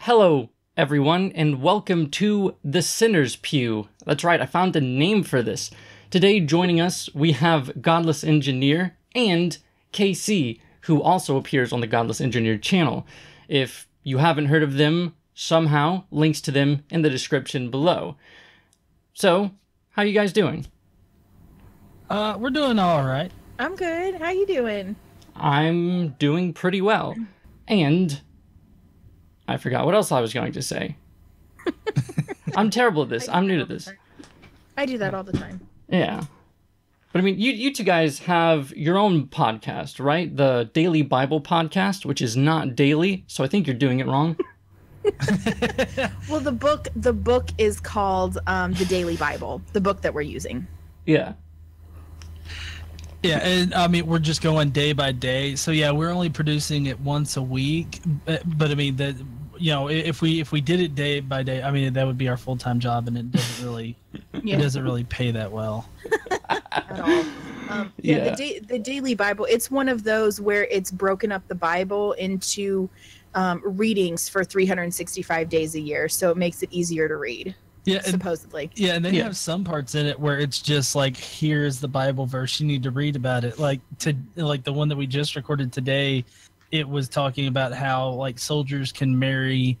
Hello, everyone, and welcome to The Sinner's Pew. That's right, I found a name for this. Today, joining us, we have Godless Engineer and KC, who also appears on the Godless Engineer channel. If you haven't heard of them, somehow, links to them in the description below. So, how you guys doing? We're doing all right. I'm good. How you doing? I'm doing pretty well. And I forgot what else I was going to say. I'm terrible at this. I'm new to this. I do that all the time. Yeah. But I mean, you two guys have your own podcast, right? The Daily Bible Podcast, which is not daily, so I think you're doing it wrong. Well, the book is called The Daily Bible, the book that we're using. Yeah. Yeah, and I mean, we're just going day by day. So yeah, we're only producing it once a week. But I mean, that, you know, if we did it day by day, I mean, that would be our full-time job, and it doesn't really it doesn't really pay that well at all. The Daily Bible, it's one of those where it's broken up the Bible into readings for 365 days a year, so it makes it easier to read. Yeah, supposedly. Yeah, and they have some parts in it where it's just like, here's the Bible verse, you need to read about it. Like the one that we just recorded today, it was talking about how like soldiers can marry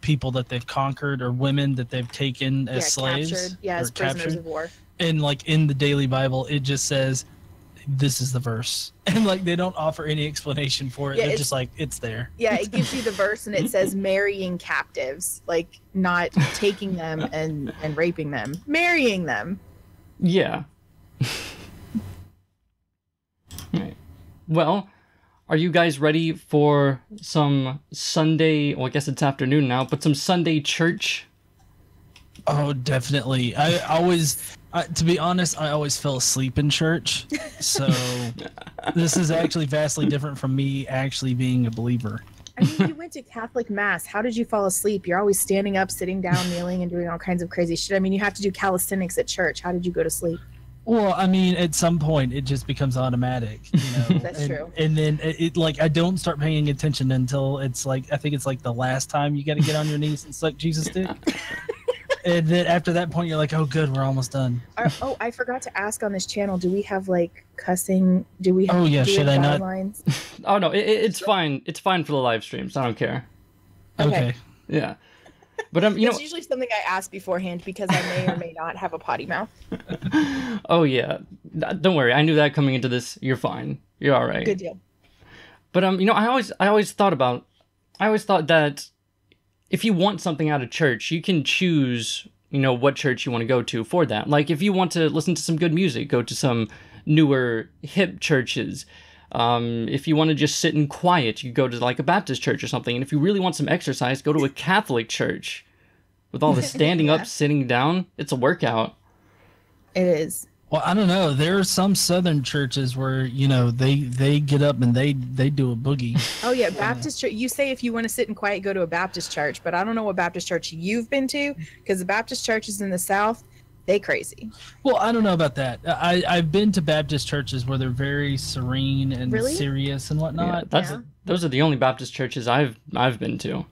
people that they've conquered or women that they've taken as slaves. Captured. Yeah, as prisoners of war. And like in the Daily Bible, it just says, this is the verse, and like they don't offer any explanation for it. They're just like, it's there. Yeah, it gives you the verse and it says marrying captives, like not taking them and raping them, marrying them. Yeah. Right. Well, are you guys ready for some Sunday, well, I guess it's afternoon now, but some Sunday church? Oh, definitely. I always, to be honest, I always fell asleep in church. So this is actually vastly different from me actually being a believer. I mean, you went to Catholic Mass. How did you fall asleep? You're always standing up, sitting down, kneeling, and doing all kinds of crazy shit. I mean, you have to do calisthenics at church. How did you go to sleep? Well, I mean, at some point, it just becomes automatic, you know. That's true. And then it like, I don't start paying attention until it's like, I think it's like the last time you got to get on your knees and suck Jesus' dick. And then after that point, you're like, oh, good, we're almost done. Oh, I forgot to ask on this channel, do we have, like, cussing? Do we have, oh, yeah, should I not? Oh, no, it's fine. It's fine for the live streams. I don't care. Okay. Yeah. But, it's usually something I ask beforehand because I may or may not have a potty mouth. Oh, yeah. Don't worry. I knew that coming into this. You're fine. You're all right. Good deal. But, I always thought that if you want something out of church, you can choose, what church you want to go to for that. Like, if you want to listen to some good music, go to some newer, hip churches. If you want to just sit in quiet, you go to, like, a Baptist church or something. And if you really want some exercise, go to a Catholic church. With all the standing up, sitting down, it's a workout. It is. Well, I don't know. There are some Southern churches where, they get up and they do a boogie. Oh, yeah. Baptist church. You say if you want to sit in quiet, go to a Baptist church. But I don't know what Baptist church you've been to, because the Baptist churches in the South, they crazy. Well, I don't know about that. I've been to Baptist churches where they're very serene and serious and whatnot. Yeah, those are the only Baptist churches I've been to.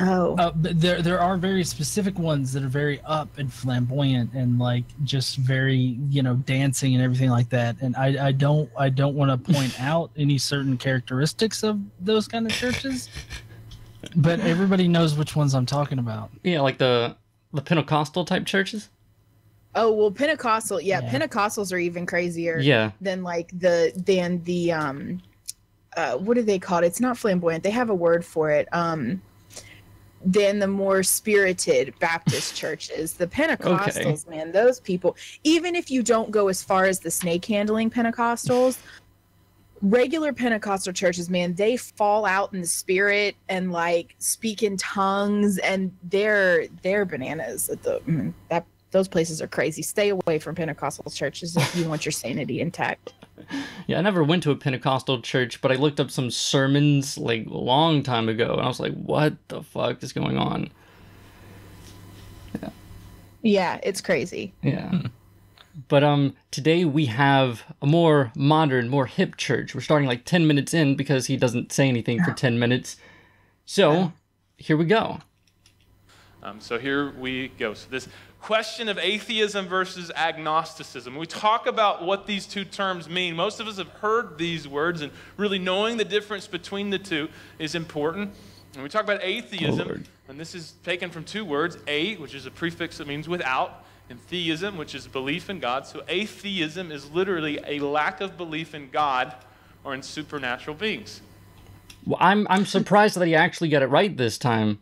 Oh, but there are very specific ones that are very up and flamboyant and like just very dancing and everything like that. And I don't want to point out any certain characteristics of those kind of churches, but everybody knows which ones I'm talking about. Yeah, like the Pentecostal type churches. Oh, well, Pentecostal, Pentecostals are even crazier. Yeah. Than the what do they call it? It's not flamboyant. They have a word for it. Than the more spirited Baptist churches. The Pentecostals, man, those people, even if you don't go as far as the snake handling Pentecostals, regular Pentecostal churches, man, they fall out in the spirit and like speak in tongues, and they're bananas at those places are crazy. Stay away from Pentecostal churches if you want your sanity intact. Yeah, I never went to a Pentecostal church, but I looked up some sermons like a long time ago, and I was like, what the fuck is going on? Yeah, it's crazy. Yeah. But today we have a more modern, more hip church. We're starting like 10 minutes in because he doesn't say anything for 10 minutes. So here we go. So here we go. So this question of atheism versus agnosticism. We talk about what these two terms mean. Most of us have heard these words, and really knowing the difference between the two is important. When we talk about atheism, and this is taken from two words, a, which is a prefix that means without, and theism, which is belief in God. So atheism is literally a lack of belief in God or in supernatural beings. Well, I'm surprised that he actually got it right this time.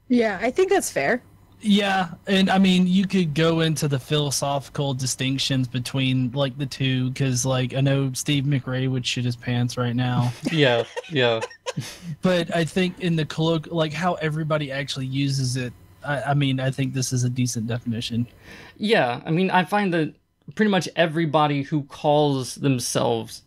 Yeah, I think that's fair. Yeah, and I mean, you could go into the philosophical distinctions between like the two, because like I know Steve McRae would shit his pants right now. Yeah. But I think in the like how everybody actually uses it, I mean, I think this is a decent definition. Yeah, I mean, I find that pretty much everybody who calls themselves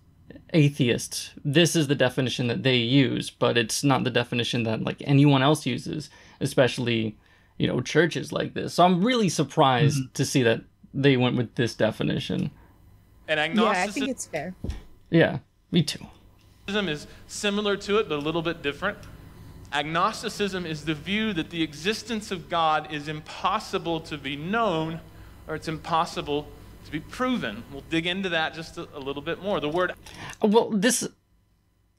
atheists, this is the definition that they use, but it's not the definition that like anyone else uses, especially, you know, churches like this. So I'm really surprised to see that they went with this definition. And agnosticism, yeah, I think it's fair. Yeah, me too. Is similar to it, but a little bit different. Agnosticism is the view that the existence of God is impossible to be known, or it's impossible to be proven. We'll dig into that just a little bit more. The word... Well, this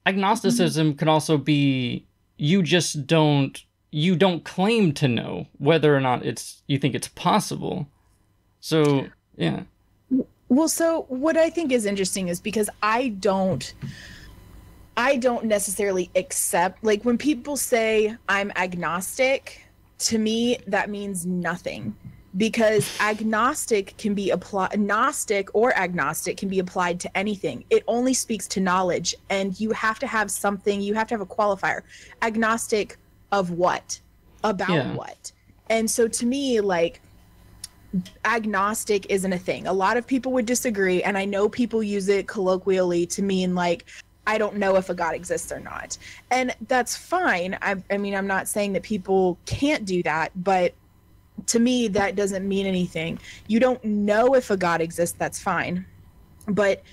agnosticism could also be you don't claim to know whether or not you think it's possible. So, yeah. Well, so what I think is interesting is because I don't necessarily accept, like when people say I'm agnostic, to me that means nothing, because agnostic can be applied, Gnostic or agnostic can be applied to anything. It only speaks to knowledge, and you have to have something, you have to have a qualifier. Agnostic of what? About what? And so to me, like, agnostic isn't a thing. A lot of people would disagree, and I know people use it colloquially to mean like, I don't know if a God exists or not. And that's fine. I mean, I'm not saying that people can't do that, but to me, that doesn't mean anything. You don't know if a God exists, that's fine. But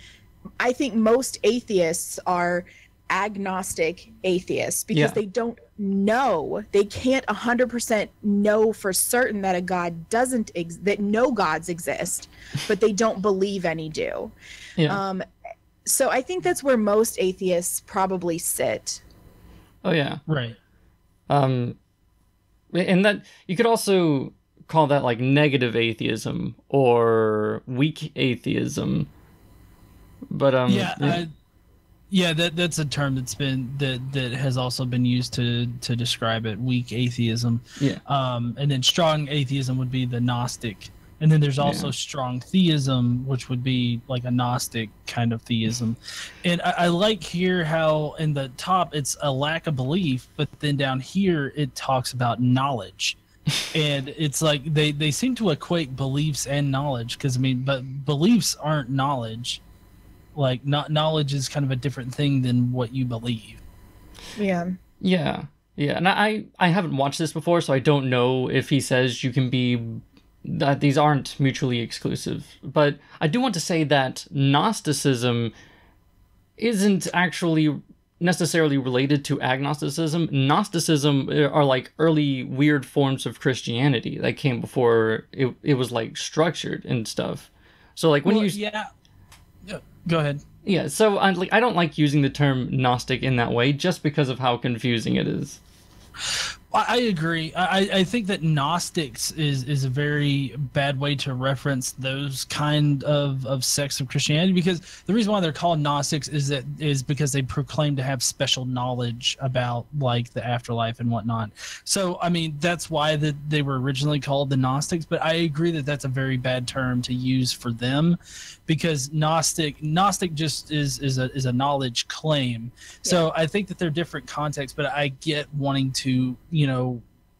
I think most atheists are agnostic atheists because they don't know. They can't 100% know for certain that a God doesn't that no gods exist, but they don't believe any do. Yeah. So I think that's where most atheists probably sit. Oh yeah. Right. And that you could also call that like negative atheism or weak atheism. But that's a term that's been that has also been used to describe it, weak atheism. Yeah. And then strong atheism would be the Gnostic. And then there's also strong theism, which would be like a Gnostic kind of theism. And I like here how in the top it's a lack of belief, but then down here it talks about knowledge. And it's like they seem to equate beliefs and knowledge, because I mean, but beliefs aren't knowledge. Like knowledge is kind of a different thing than what you believe. Yeah. Yeah. Yeah. And I haven't watched this before, so I don't know if he says you can be that these aren't mutually exclusive. But I do want to say that Gnosticism isn't actually necessarily related to agnosticism. Gnosticism are like early weird forms of Christianity that came before it was like structured and stuff. So like when go ahead. Yeah, so I don't like using the term Gnostic in that way just because of how confusing it is. I agree. I think that Gnostics is a very bad way to reference those kind of sects of Christianity, because the reason why they're called Gnostics is because they proclaim to have special knowledge about like the afterlife and whatnot. So I mean that's why they were originally called the Gnostics. But I agree that that's a very bad term to use for them, because Gnostic just is a knowledge claim. So I think that they're different contexts, but I get wanting to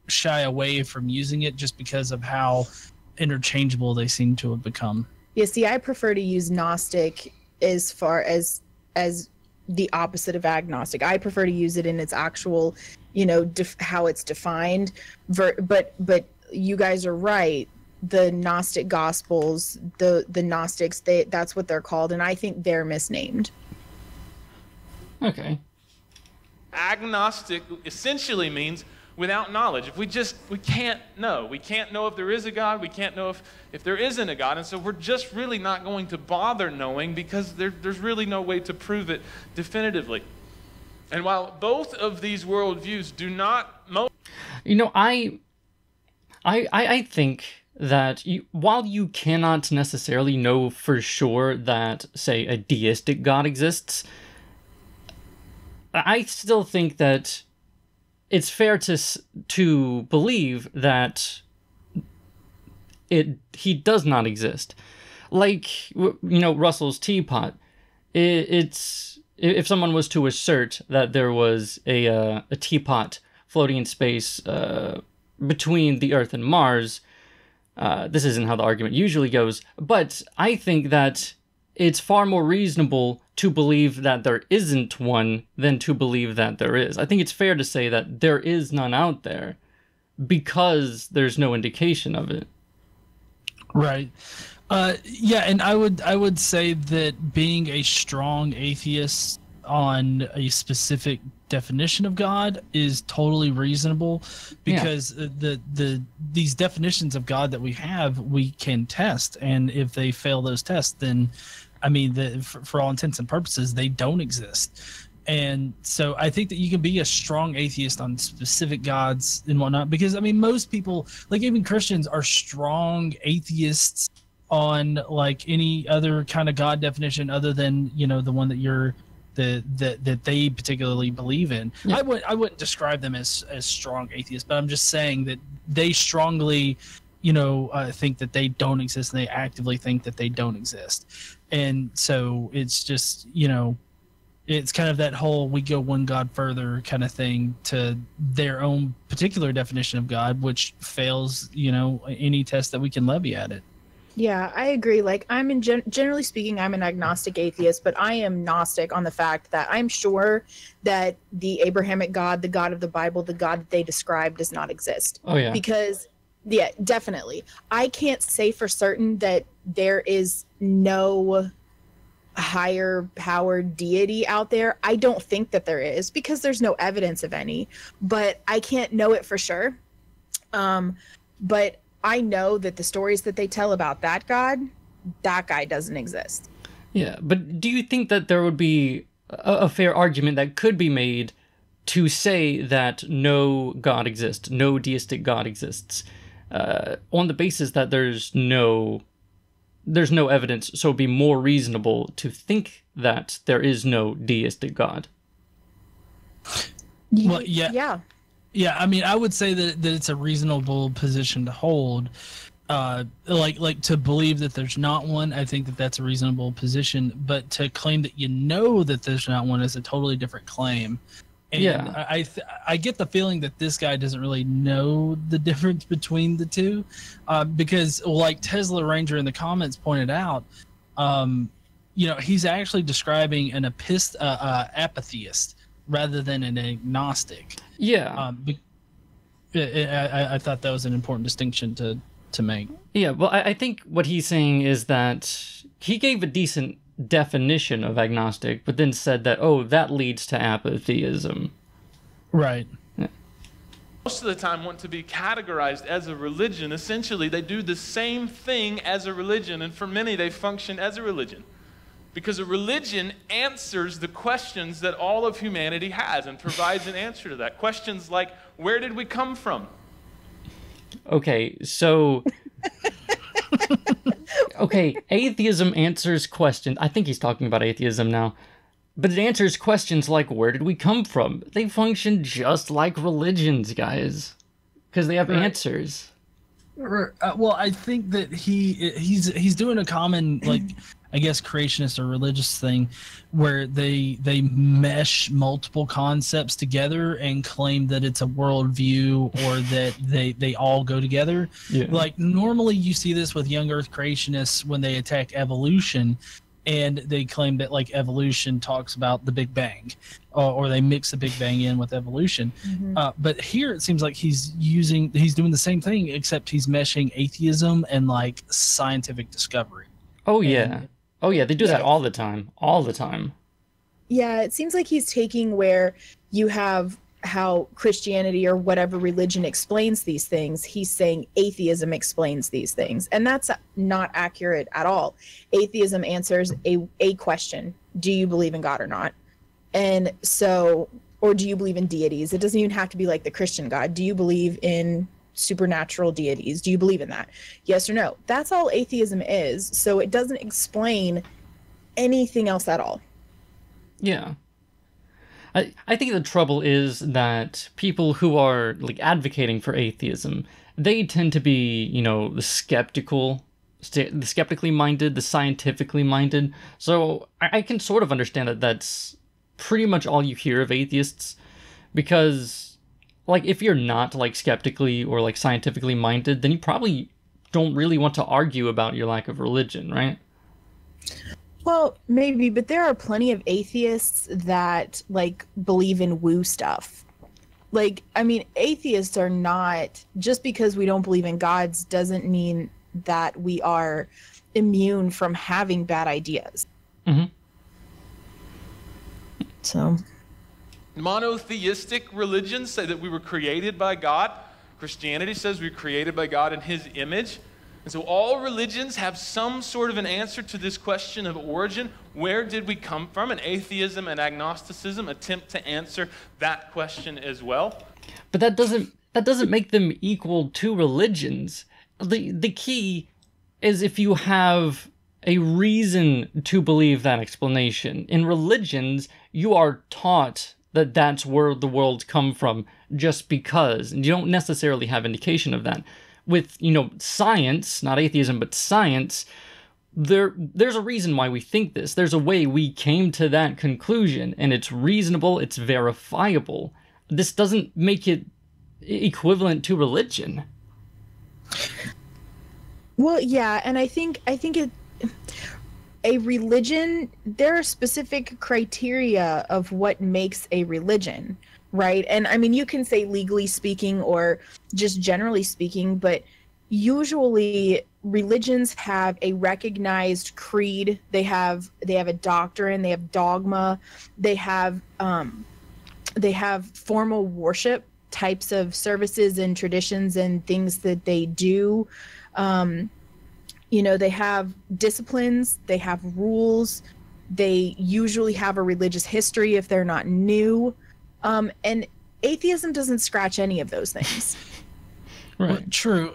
shy away from using it just because of how interchangeable they seem to have become. Yeah, see, I prefer to use Gnostic as far as the opposite of agnostic. I prefer to use it in its actual, how it's defined. But you guys are right. The Gnostic Gospels, the Gnostics, that's what they're called, and I think they're misnamed. Okay. Agnostic essentially means without knowledge. We can't know. We can't know if there is a God. We can't know if there isn't a God. And so we're just really not going to bother knowing because there's really no way to prove it definitively. And while both of these worldviews do not... I think that while you cannot necessarily know for sure that, say, a deistic God exists, I still think that it's fair to believe that he does not exist. Like, Russell's teapot. It's if someone was to assert that there was a teapot floating in space between the Earth and Mars, this isn't how the argument usually goes, but I think that it's far more reasonable to believe that there isn't one than to believe that there is. I think it's fair to say that there is none out there because there's no indication of it. Right. Yeah, and I would say that being a strong atheist on a specific definition of God is totally reasonable, because these definitions of God that we have, we can test, and if they fail those tests, then I mean, for all intents and purposes, they don't exist. And so I think that you can be a strong atheist on specific gods and whatnot, because I mean, most people, like even Christians, are strong atheists on like any other kind of God definition other than, the one that that they particularly believe in. Yeah. I wouldn't describe them as strong atheists, but I'm just saying that they strongly, think that they don't exist, and they actively think that they don't exist. And so it's just, it's kind of that whole we go one God further kind of thing to their own particular definition of God, which fails, any test that we can levy at it. Yeah, I agree. Like, generally speaking, I'm an agnostic atheist, but I am Gnostic on the fact that I'm sure that the Abrahamic God, the God of the Bible, the God that they describe, does not exist. Oh, yeah. Because, yeah, definitely. I can't say for certain that there is no higher powered deity out there. I don't think that there is, because there's no evidence of any, but I can't know it for sure. But I know that the stories that they tell about that guy doesn't exist. Yeah, but do you think that there would be a fair argument that could be made to say that no God exists, no deistic God exists, on the basis that there's no evidence, so it'd be more reasonable to think that there is no deistic God? Well, yeah. Yeah, I mean, I would say that it's a reasonable position to hold. Like to believe that there's not one, I think that that's a reasonable position. But to claim that that there's not one is a totally different claim. And yeah, I get the feeling that this guy doesn't really know the difference between the two, because like Tesla Ranger in the comments pointed out, he's actually describing an apatheist rather than an agnostic. Yeah. I thought that was an important distinction to make. Yeah, well, I think what he's saying is that he gave a decent definition of agnostic, but then said that, that leads to apatheism. Right. Yeah. Most of the time want to be categorized as a religion. Essentially, they do the same thing as a religion, and for many, they function as a religion. Because a religion answers the questions that all of humanity has and provides an answer to that. Questions like, where did we come from? Okay, so... Okay, atheism answers questions. I think he's talking about atheism now. But it answers questions like, where did we come from? They function just like religions, guys. Because they have answers. Well, I think that he's doing a common, like, I guess, creationist or religious thing where they mesh multiple concepts together and claim that it's a worldview or that they all go together. Yeah. Like, normally you see this with young earth creationists when they attack evolution, and they claim that like evolution talks about the Big Bang, or they mix the Big Bang in with evolution. Mm-hmm. But here it seems like he's doing the same thing, except he's meshing atheism and like scientific discovery. Oh yeah. They do that all the time. Yeah, it seems like he's taking where you have Christianity or whatever religion explains these things. He's saying atheism explains these things. And that's not accurate at all. Atheism answers a question. Do you believe in God or not? And so, or do you believe in deities? It doesn't even have to be like the Christian God. Do you believe in supernatural deities? Do you believe in that? Yes or no? That's all atheism is. So it doesn't explain anything else at all. Yeah. I think the trouble is that people who are like advocating for atheism, they tend to be, you know, the skeptically minded, the scientifically minded. So I can sort of understand that that's pretty much all you hear of atheists, because like if you're not like skeptically or like scientifically minded, then you probably don't really want to argue about your lack of religion, right? Well, maybe, but there are plenty of atheists that like believe in woo stuff. Like, I mean, atheists are not, just because we don't believe in gods doesn't mean that we are immune from having bad ideas. Mm-hmm. So, monotheistic religions say that we were created by God. Christianity says we were created by God in his image. And so all religions have some sort of an answer to this question of origin. Where did we come from? And atheism and agnosticism attempt to answer that question as well. But that doesn't make them equal to religions. The key is if you have a reason to believe that explanation. In religions, you are taught that that's where the world's come from just because, and you don't necessarily have indication of that. With, you know, science, not atheism, but science, there's a reason why we think this. There's a way we came to that conclusion, and it's reasonable, it's verifiable. This doesn't make it equivalent to religion. Well, yeah, and I think a religion, there are specific criteria of what makes a religion. Right. And I mean, you can say legally speaking or just generally speaking, but usually religions have a recognized creed. They have a doctrine, they have dogma, they have formal worship types of services and traditions and things that they do. You know, they have disciplines, they have rules, they usually have a religious history if they're not new. And atheism doesn't scratch any of those things. Right. Well, true.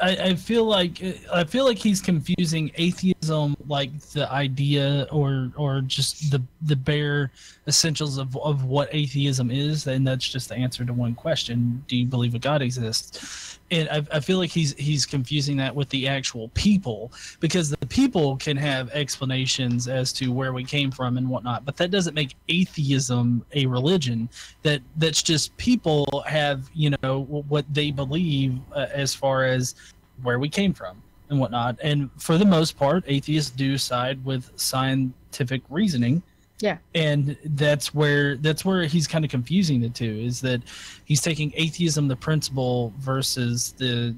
I feel like he's confusing atheism, like the idea or just the bare essentials of what atheism is, and that's just the answer to one question: do you believe a God exists? And I feel like he's confusing that with the actual people, because the people can have explanations as to where we came from and whatnot, but that doesn't make atheism a religion. That's just people have, you know, what they believe as far as where we came from and whatnot. And for the most part, atheists do side with scientific reasoning. Yeah. And that's where he's kind of confusing the two, is that he's taking atheism, the principle, versus the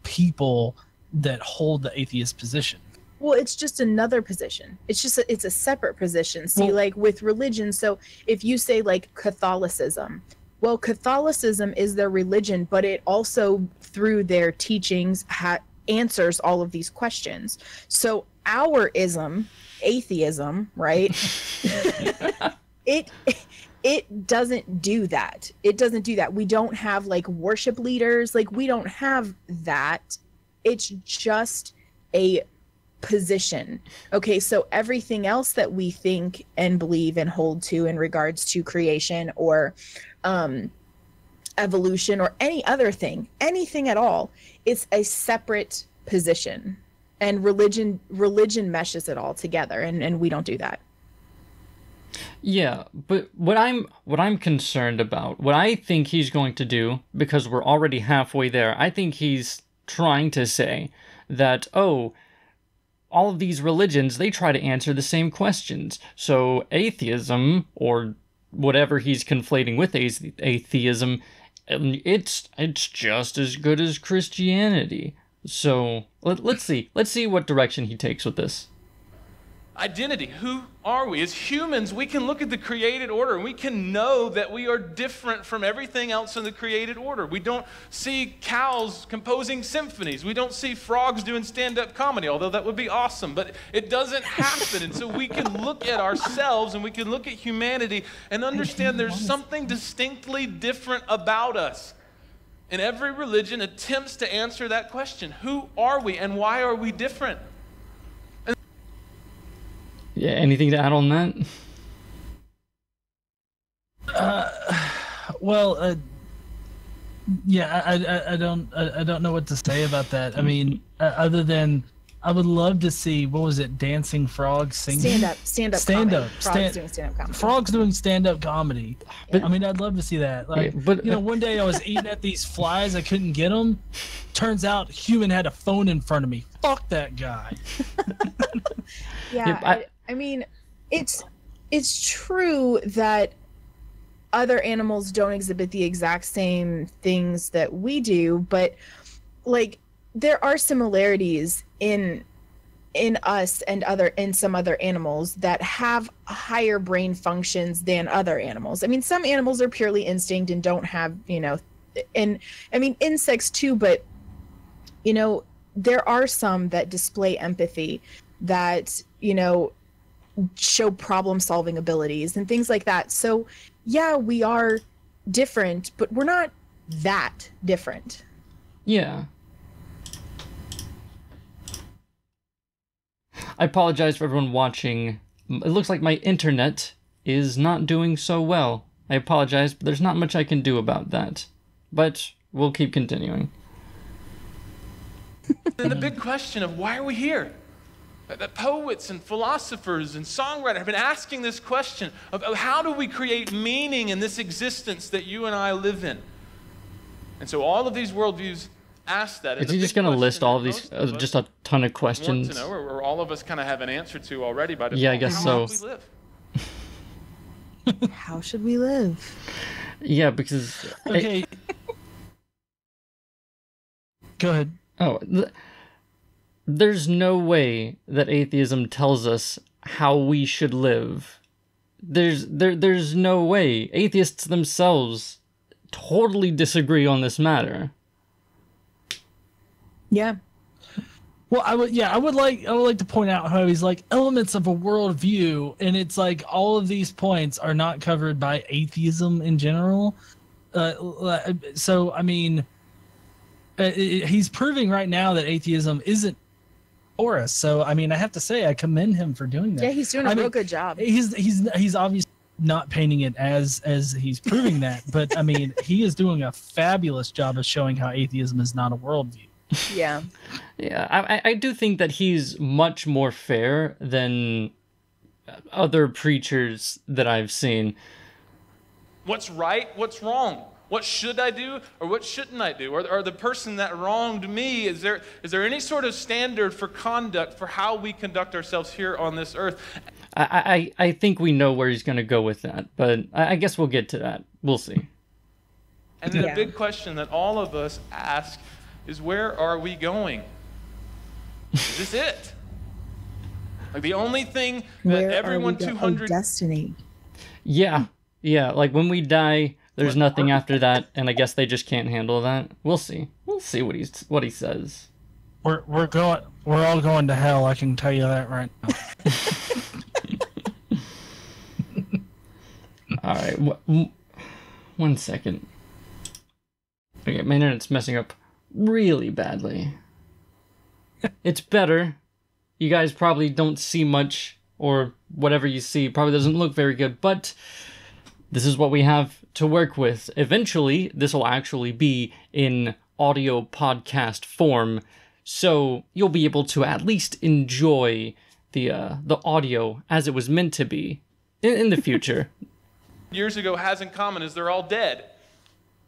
people that hold the atheist position. Well, it's just another position. It's a separate position. See, like with religion, so if you say like Catholicism, well, Catholicism is their religion, but it also, through their teachings, answers all of these questions. So our atheism, right? It doesn't do that. It doesn't do that. We don't have like worship leaders. Like, we don't have that. It's just a position. Okay, so everything else that we think and believe and hold to in regards to creation or evolution or any other thing, anything at all, it's a separate position. And religion meshes it all together, and we don't do that. Yeah, but what I'm concerned about, what I think he's going to do, because we're already halfway there, I think he's trying to say that, all of these religions, they try to answer the same questions. So atheism, or whatever he's conflating with atheism, it's just as good as Christianity. So let's see what direction he takes with this. identity. Who are we? As humans, we can look at the created order and we can know that we are different from everything else in the created order. We don't see cows composing symphonies. We don't see frogs doing stand-up comedy, although that would be awesome, but it doesn't happen. And so we can look at ourselves and we can look at humanity and understand there's something distinctly different about us. And every religion attempts to answer that question. Who are we and why are we different? Yeah, anything to add on that? Yeah, I don't know what to say about that. I mean, other than I would love to see, what was it, dancing frogs singing? Stand up. Frogs doing stand-up comedy. Frogs doing stand-up comedy. I mean, I'd love to see that. Like, but one day I was eating at these flies, I couldn't get them. Turns out human had a phone in front of me. Fuck that guy. Yeah, I mean, it's true that other animals don't exhibit the exact same things that we do, but like there are similarities in us and some other animals that have higher brain functions than other animals. I mean, some animals are purely instinct and don't have, and I mean insects too, but there are some that display empathy, that show problem solving abilities and things like that. So yeah, we are different, but we're not that different. Yeah. I apologize for everyone watching. It looks like my internet is not doing so well. I apologize, but there's not much I can do about that. But we'll keep continuing. And the big question of why are we here? That poets and philosophers and songwriters have been asking this question of how do we create meaning in this existence that you and I live in? And so all of these worldviews ask that. Is he just going to list all of these, just a ton of questions? Want to know, or all of us kind of have an answer to already by default. Yeah, I guess so. How should we live? How should we live? Yeah, because... Okay. Go ahead. Oh, there's no way that atheism tells us how we should live. There's no way. Atheists themselves totally disagree on this matter. Yeah. Well, I would like to point out how he's like elements of a worldview, and it's like all of these points are not covered by atheism in general. So I mean, he's proving right now that atheism isn't for us. So I mean, I have to say I commend him for doing that. Yeah, he's doing a real good job. He's obviously not painting it as he's proving that, but I mean, he is doing a fabulous job of showing how atheism is not a worldview. Yeah. Yeah, I do think that he's much more fair than other preachers that I've seen. What's right? What's wrong? What should I do or what shouldn't I do? Or the person that wronged me, is there any sort of standard for conduct for how we conduct ourselves here on this earth? I think we know where he's going to go with that, but I guess we'll get to that. We'll see. And then a big question that all of us ask is, where are we going? Is this it? Like the only thing that everyone 200 destiny. Yeah. Like when we die, there's nothing after that, and I guess they just can't handle that. We'll see. We'll see what he says. We're all going to hell. I can tell you that right now. All right. 1 second. Okay, my internet's messing up really badly. It's better. You guys probably don't see much, or whatever you see probably doesn't look very good, but this is what we have to work with. Eventually, this will actually be in audio podcast form, so you'll be able to at least enjoy the audio as it was meant to be in the future. Years ago has in common is they're all dead.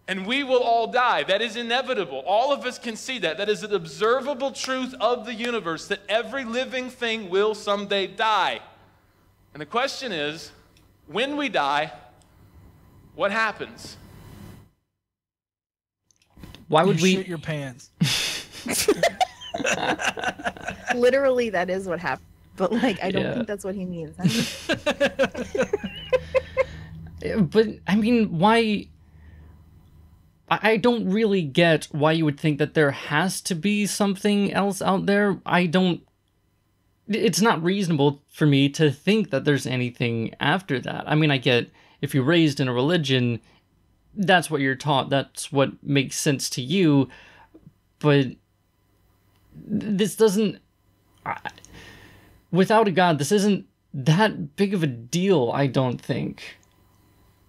And we will all die. That is inevitable. All of us can see that. That is an observable truth of the universe, that every living thing will someday die. And the question is, when we die, what happens? Why would we shit your pants? Literally, that is what happens. but like I don't Yeah. think that's what he means. But I mean, why? I don't really get why you would think that there has to be something else out there. I don't. It's not reasonable for me to think that there's anything after that. I mean, I get if you're raised in a religion, that's what you're taught. That's what makes sense to you. But this doesn't. Without a God, this isn't that big of a deal, I don't think.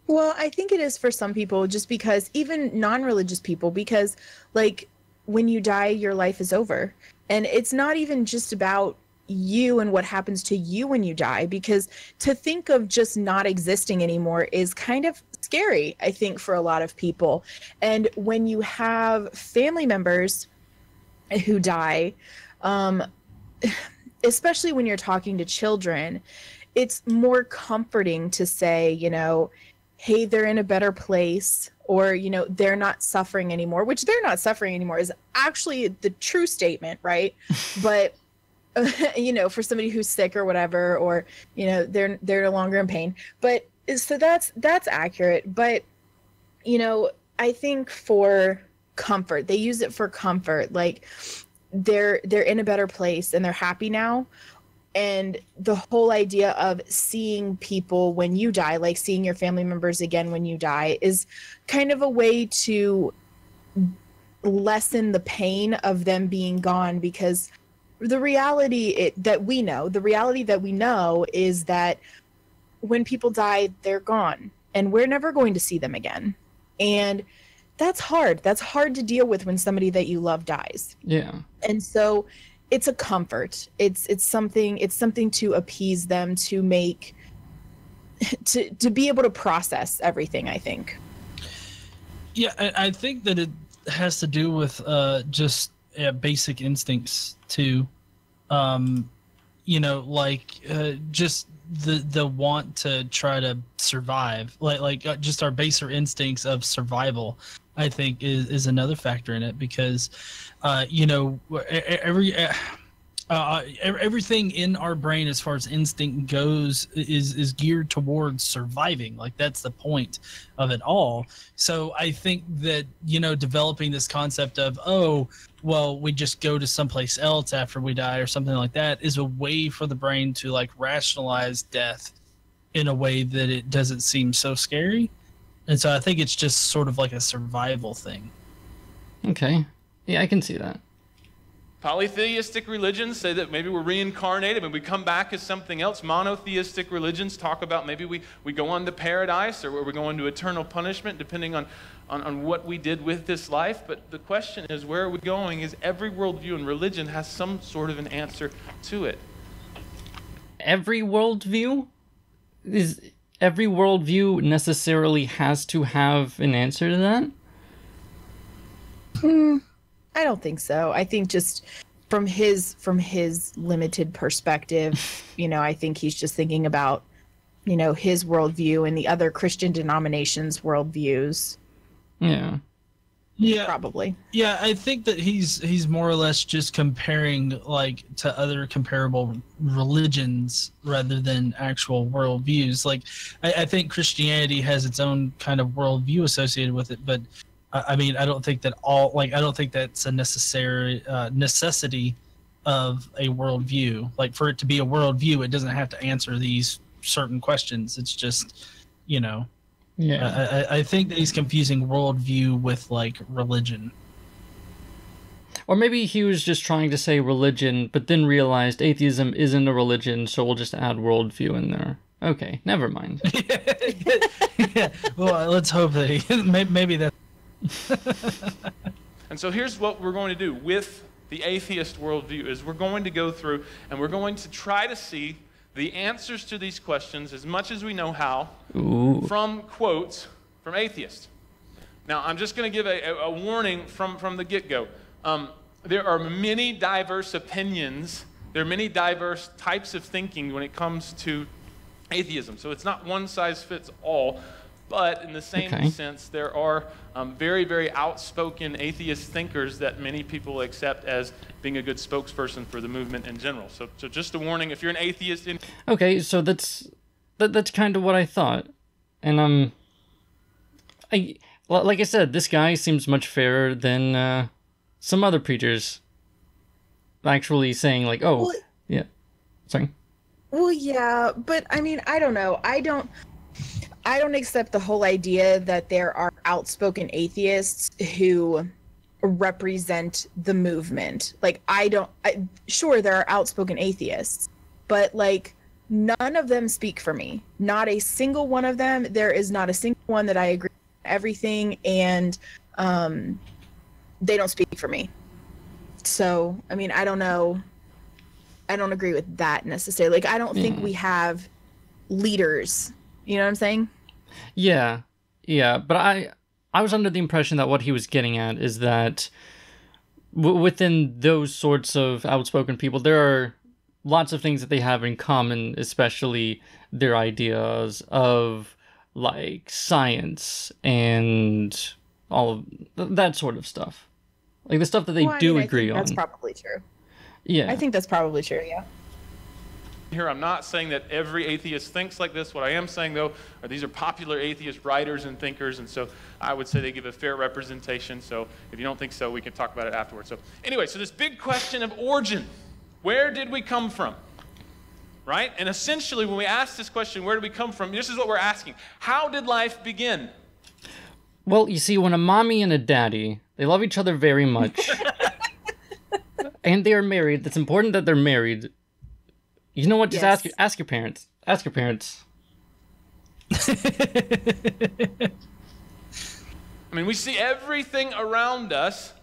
Well, I think it is for some people, just because even non-religious people, because like when you die, your life is over. And it's not even just about you and what happens to you when you die, because to think of just not existing anymore is kind of scary, I think, for a lot of people. And when you have family members who die, especially when you're talking to children, it's more comforting to say, you know, hey, they're in a better place, or, you know, they're not suffering anymore, which they're not suffering anymore is actually the true statement, right? But, you know, for somebody who's sick or whatever, or, you know, they're no longer in pain. But so that's accurate. But, you know, I think for comfort, they use it for comfort. Like they're in a better place and they're happy now. And the whole idea of seeing people when you die, like seeing your family members again when you die, is kind of a way to lessen the pain of them being gone. Because the reality that we know is that when people die, they're gone and we're never going to see them again. And that's hard. That's hard to deal with when somebody that you love dies. Yeah. And so it's a comfort. It's something to appease them, to make to be able to process everything, I think. Yeah, I think that it has to do with just basic instincts too. You know, like just the want to try to survive, like just our baser instincts of survival, I think is another factor in it, because you know, everything in our brain as far as instinct goes is geared towards surviving. Like that's the point of it all. So I think that, you know, developing this concept of, oh, well, we just go to someplace else after we die or something like that is a way for the brain to like rationalize death in a way that it doesn't seem so scary. And so I think it's just sort of like a survival thing. Okay. Yeah, I can see that. Polytheistic religions say that maybe we're reincarnated and we come back as something else. Monotheistic religions talk about maybe we go on to paradise, or we go into eternal punishment, depending on what we did with this life. But the question is, where are we going? Is every worldview and religion has some sort of an answer to it. Every worldview necessarily has to have an answer to that? I don't think so. I think just from his limited perspective, you know, I think he's just thinking about, you know, his worldview and the other Christian denominations' worldviews. Yeah. Yeah. Probably. Yeah, I think that he's more or less just comparing like to other comparable religions rather than actual worldviews. Like I think Christianity has its own kind of worldview associated with it, but I mean, I don't think that's a necessary necessity of a worldview. Like for it to be a worldview, it doesn't have to answer these certain questions. It's just, you know. Yeah. I think that he's confusing worldview with like religion. Or maybe he was just trying to say religion, but then realized atheism isn't a religion, so we'll just add worldview in there. Okay, never mind. Yeah. Well, let's hope that maybe that. And so here's what we're going to do with the atheist worldview is we're going to go through and we're going to try to see the answers to these questions as much as we know how. Ooh. From quotes from atheists. Now, I'm just going to give a warning from the get-go. There are many diverse opinions. There are many diverse types of thinking when it comes to atheism. So it's not one size fits all. But in the same sense, there are very, very outspoken atheist thinkers that many people accept as being a good spokesperson for the movement in general. So just a warning, if you're an atheist... Okay, so that's kind of what I thought. And like I said, this guy seems much fairer than some other preachers actually saying, like, oh, well, yeah. Sorry. Well, yeah, but I mean, I don't know. I don't accept the whole idea that there are outspoken atheists who represent the movement. Like, sure, there are outspoken atheists, but like, none of them speak for me. Not a single one of them. There is not a single one that I agree with everything, and they don't speak for me. So, I mean, I don't know. I don't agree with that necessarily. Like, I don't think we have leaders. You know what I'm saying? Yeah. But I was under the impression that what he was getting at is that within those sorts of outspoken people, there are lots of things that they have in common, especially their ideas of, like, science and all of that sort of stuff. Like, the stuff that they agree on. That's probably true. Yeah. I think that's probably true, yeah. Here, I'm not saying that every atheist thinks like this. What I am saying, though, are these are popular atheist writers and thinkers, and so I would say they give a fair representation. So if you don't think so, we can talk about it afterwards. So anyway, so this big question of origin. Where did we come from? Right? And essentially, when we ask this question, where did we come from, this is what we're asking. How did life begin? Well, you see, when a mommy and a daddy, they love each other very much, and they are married, it's important that they're married. You know what? Just ask your parents. Ask your parents. I mean, we see everything around us,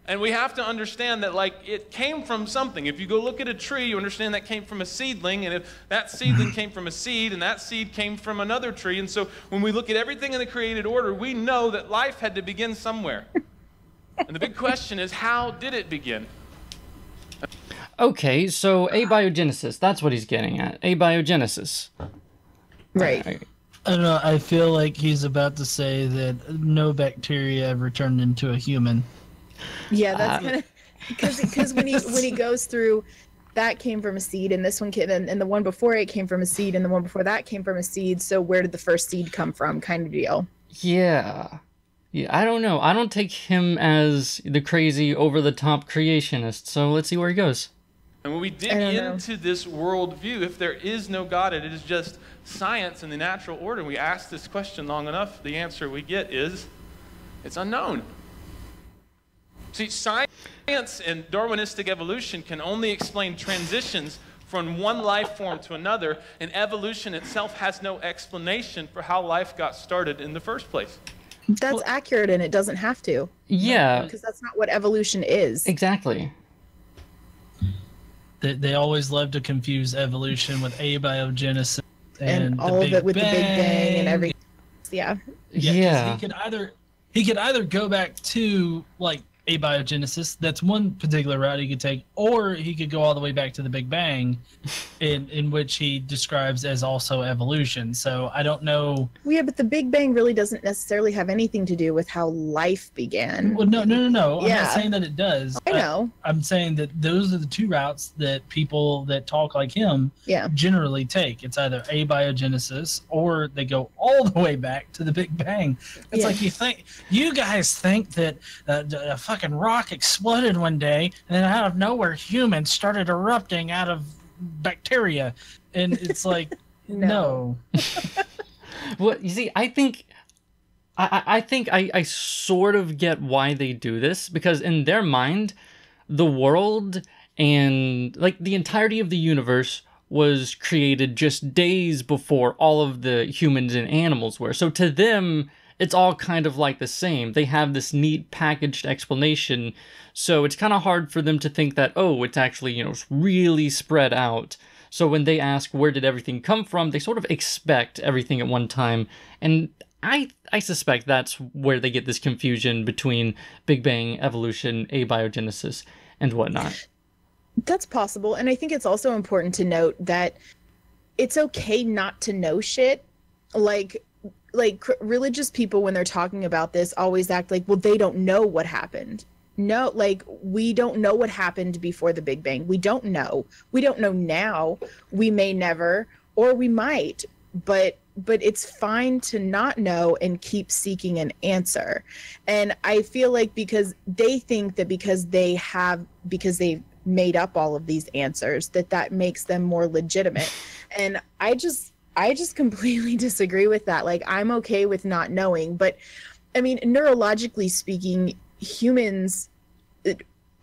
and we have to understand that, like, it came from something. If you go look at a tree, you understand that came from a seedling, and if that seedling came from a seed, and that seed came from another tree. And so when we look at everything in the created order, we know that life had to begin somewhere. And the big question is, how did it begin? Okay, so abiogenesis, that's what he's getting at. Abiogenesis. Right. I don't know, I feel like he's about to say that no bacteria ever turned into a human. Yeah, that's kind of because when he goes through, that came from a seed, and this one came, and the one before it came from a seed, and the one before that came from a seed. So where did the first seed come from? Kind of deal. Yeah, I don't know. I don't take him as the crazy, over-the-top creationist. So let's see where he goes. And when we dig into this worldview, if there is no God, it is just science and the natural order. We ask this question long enough, the answer we get is, it's unknown. See, science and Darwinistic evolution can only explain transitions from one life form to another, and evolution itself has no explanation for how life got started in the first place. That's accurate, and it doesn't have to. Yeah. Because that's not what evolution is. Exactly. They always love to confuse evolution with abiogenesis and all of it with the Big Bang and everything. Yeah. He could either go back to, like, abiogenesis, that's one particular route he could take, or he could go all the way back to the Big Bang, in which he describes as also evolution. So I don't know. Well, yeah, but the Big Bang really doesn't necessarily have anything to do with how life began. Well, no. I'm not saying that it does. I know. I'm saying that those are the two routes that people that talk like him generally take. It's either abiogenesis, or they go all the way back to the Big Bang. It's like you guys think that a fucking rock exploded one day, and then out of nowhere humans started erupting out of bacteria, and it's like no. Well, you see, I think I sort of get why they do this, because in their mind, the world and, like, the entirety of the universe was created just days before all of the humans and animals were. So to them, it's all kind of like the same. They have this neat packaged explanation, so it's kind of hard for them to think that, oh, it's actually, really spread out. So when they ask where did everything come from, they sort of expect everything at one time, and I suspect that's where they get this confusion between Big Bang, evolution, abiogenesis, and whatnot. That's possible, and I think it's also important to note that it's okay not to know shit. Like, religious people, when they're talking about this, always act like, well, they don't know what happened. No, like, we don't know what happened before the Big Bang. We don't know now. We may never, or we might, but it's fine to not know and keep seeking an answer. And I feel like because they think that because they've made up all of these answers, that makes them more legitimate. And I just completely disagree with that. Like, I'm okay with not knowing, but I mean, neurologically speaking, humans,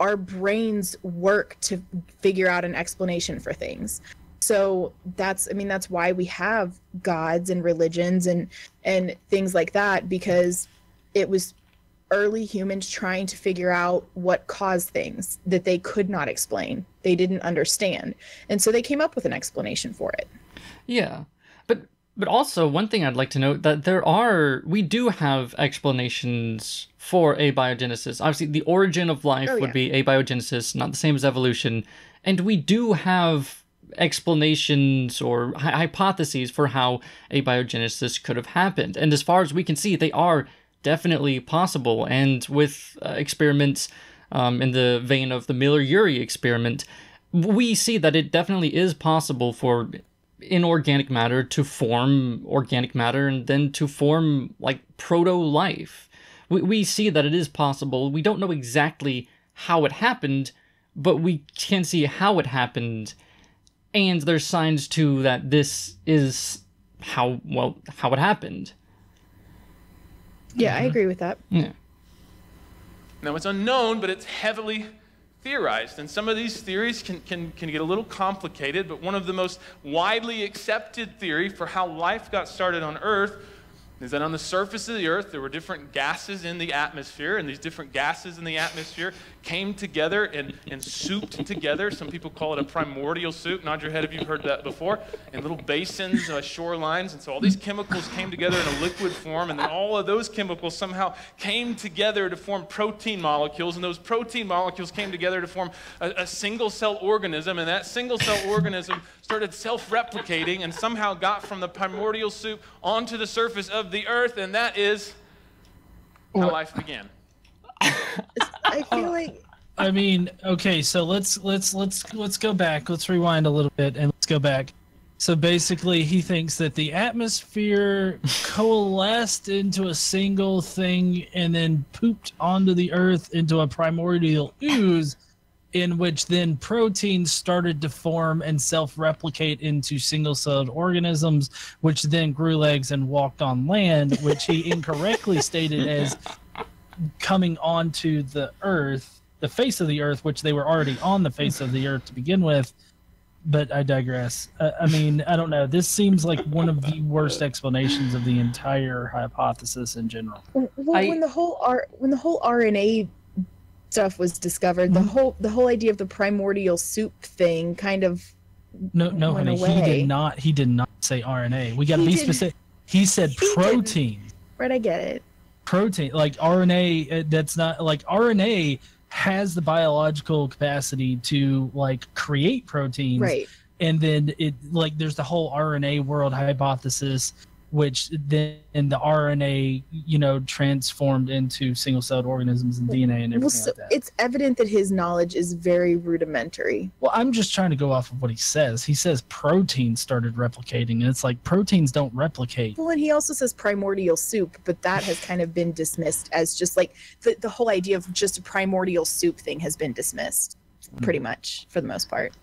our brains work to figure out an explanation for things. So that's why we have gods and religions and things like that, because it was early humans trying to figure out what caused things that they could not explain. They didn't understand. And so they came up with an explanation for it. Yeah. But also, one thing I'd like to note, that we do have explanations for abiogenesis. Obviously, the origin of life would be abiogenesis, not the same as evolution. And we do have explanations or hypotheses for how abiogenesis could have happened. And as far as we can see, they are definitely possible. And with experiments in the vein of the Miller-Urey experiment, we see that it definitely is possible for inorganic matter to form organic matter and then to form like proto-life. We see that it is possible. We don't know exactly how it happened, but we can see how it happened, and there's signs too that this is how it happened. Yeah, I agree with that. Yeah. Now, it's unknown, but it's heavily theorized, and some of these theories can get a little complicated, but one of the most widely accepted theory for how life got started on Earth is that on the surface of the Earth there were different gases in the atmosphere, and these different gases in the atmosphere came together and souped together. Some people call it a primordial soup. Nod your head if you've heard that before. In little basins, shorelines, and so all these chemicals came together in a liquid form, and then all of those chemicals somehow came together to form protein molecules, and those protein molecules came together to form a single-cell organism, and that single-cell organism started self-replicating and somehow got from the primordial soup onto the surface of the Earth, and that is how life began. I feel like, I mean, okay, so let's go back. Let's rewind a little bit and let's go back. So basically, he thinks that the atmosphere coalesced into a single thing and then pooped onto the Earth into a primordial ooze, in which then proteins started to form and self-replicate into single-celled organisms, which then grew legs and walked on land, which he incorrectly stated as coming onto the Earth, the face of the Earth, which they were already on the face of the Earth to begin with. But I digress. I mean, I don't know. This seems like one of the worst explanations of the entire hypothesis in general. Well, when the whole RNA stuff was discovered, the whole idea of the primordial soup thing kind of no, honey, away. He did not say RNA. We got to be specific. He said protein. Right, I get it. Protein, like RNA. That's not like RNA has the biological capacity to like create proteins, right? And then it like there's the whole RNA world hypothesis, which then the RNA, transformed into single-celled organisms and DNA and everything like that. It's evident that his knowledge is very rudimentary. Well, I'm just trying to go off of what he says. He says proteins started replicating, and it's like proteins don't replicate. Well, and he also says primordial soup, but that has kind of been dismissed as just like the whole idea of just a primordial soup thing has been dismissed pretty much for the most part.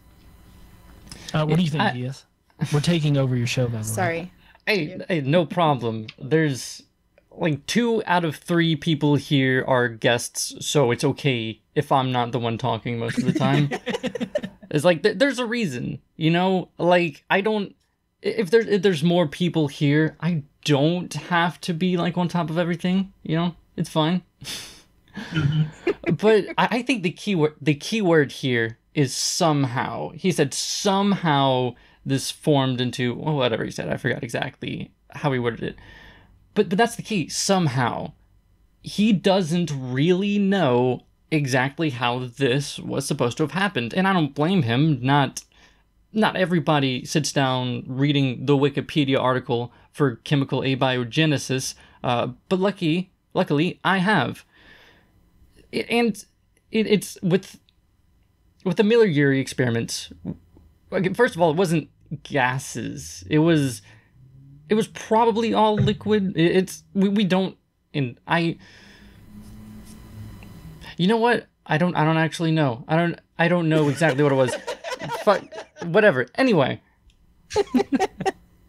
What do you think, Diaz? We're taking over your show, by the way. Sorry. Hey, no problem. There's like 2 out of 3 people here are guests, so it's okay if I'm not the one talking most of the time. It's like there's a reason, like I don't. If there's more people here, I don't have to be like on top of everything. It's fine. But I think the key word here is somehow. He said somehow this formed into, whatever he said. I forgot exactly how he worded it. But that's the key. Somehow. He doesn't really know exactly how this was supposed to have happened. And I don't blame him. Not everybody sits down reading the Wikipedia article for chemical abiogenesis, but luckily I have. It's with the Miller-Urey experiments. First of all, it wasn't gases. It was probably all liquid. We don't. And you know what? I don't actually know. I don't know exactly what it was. Fuck, whatever. Anyway,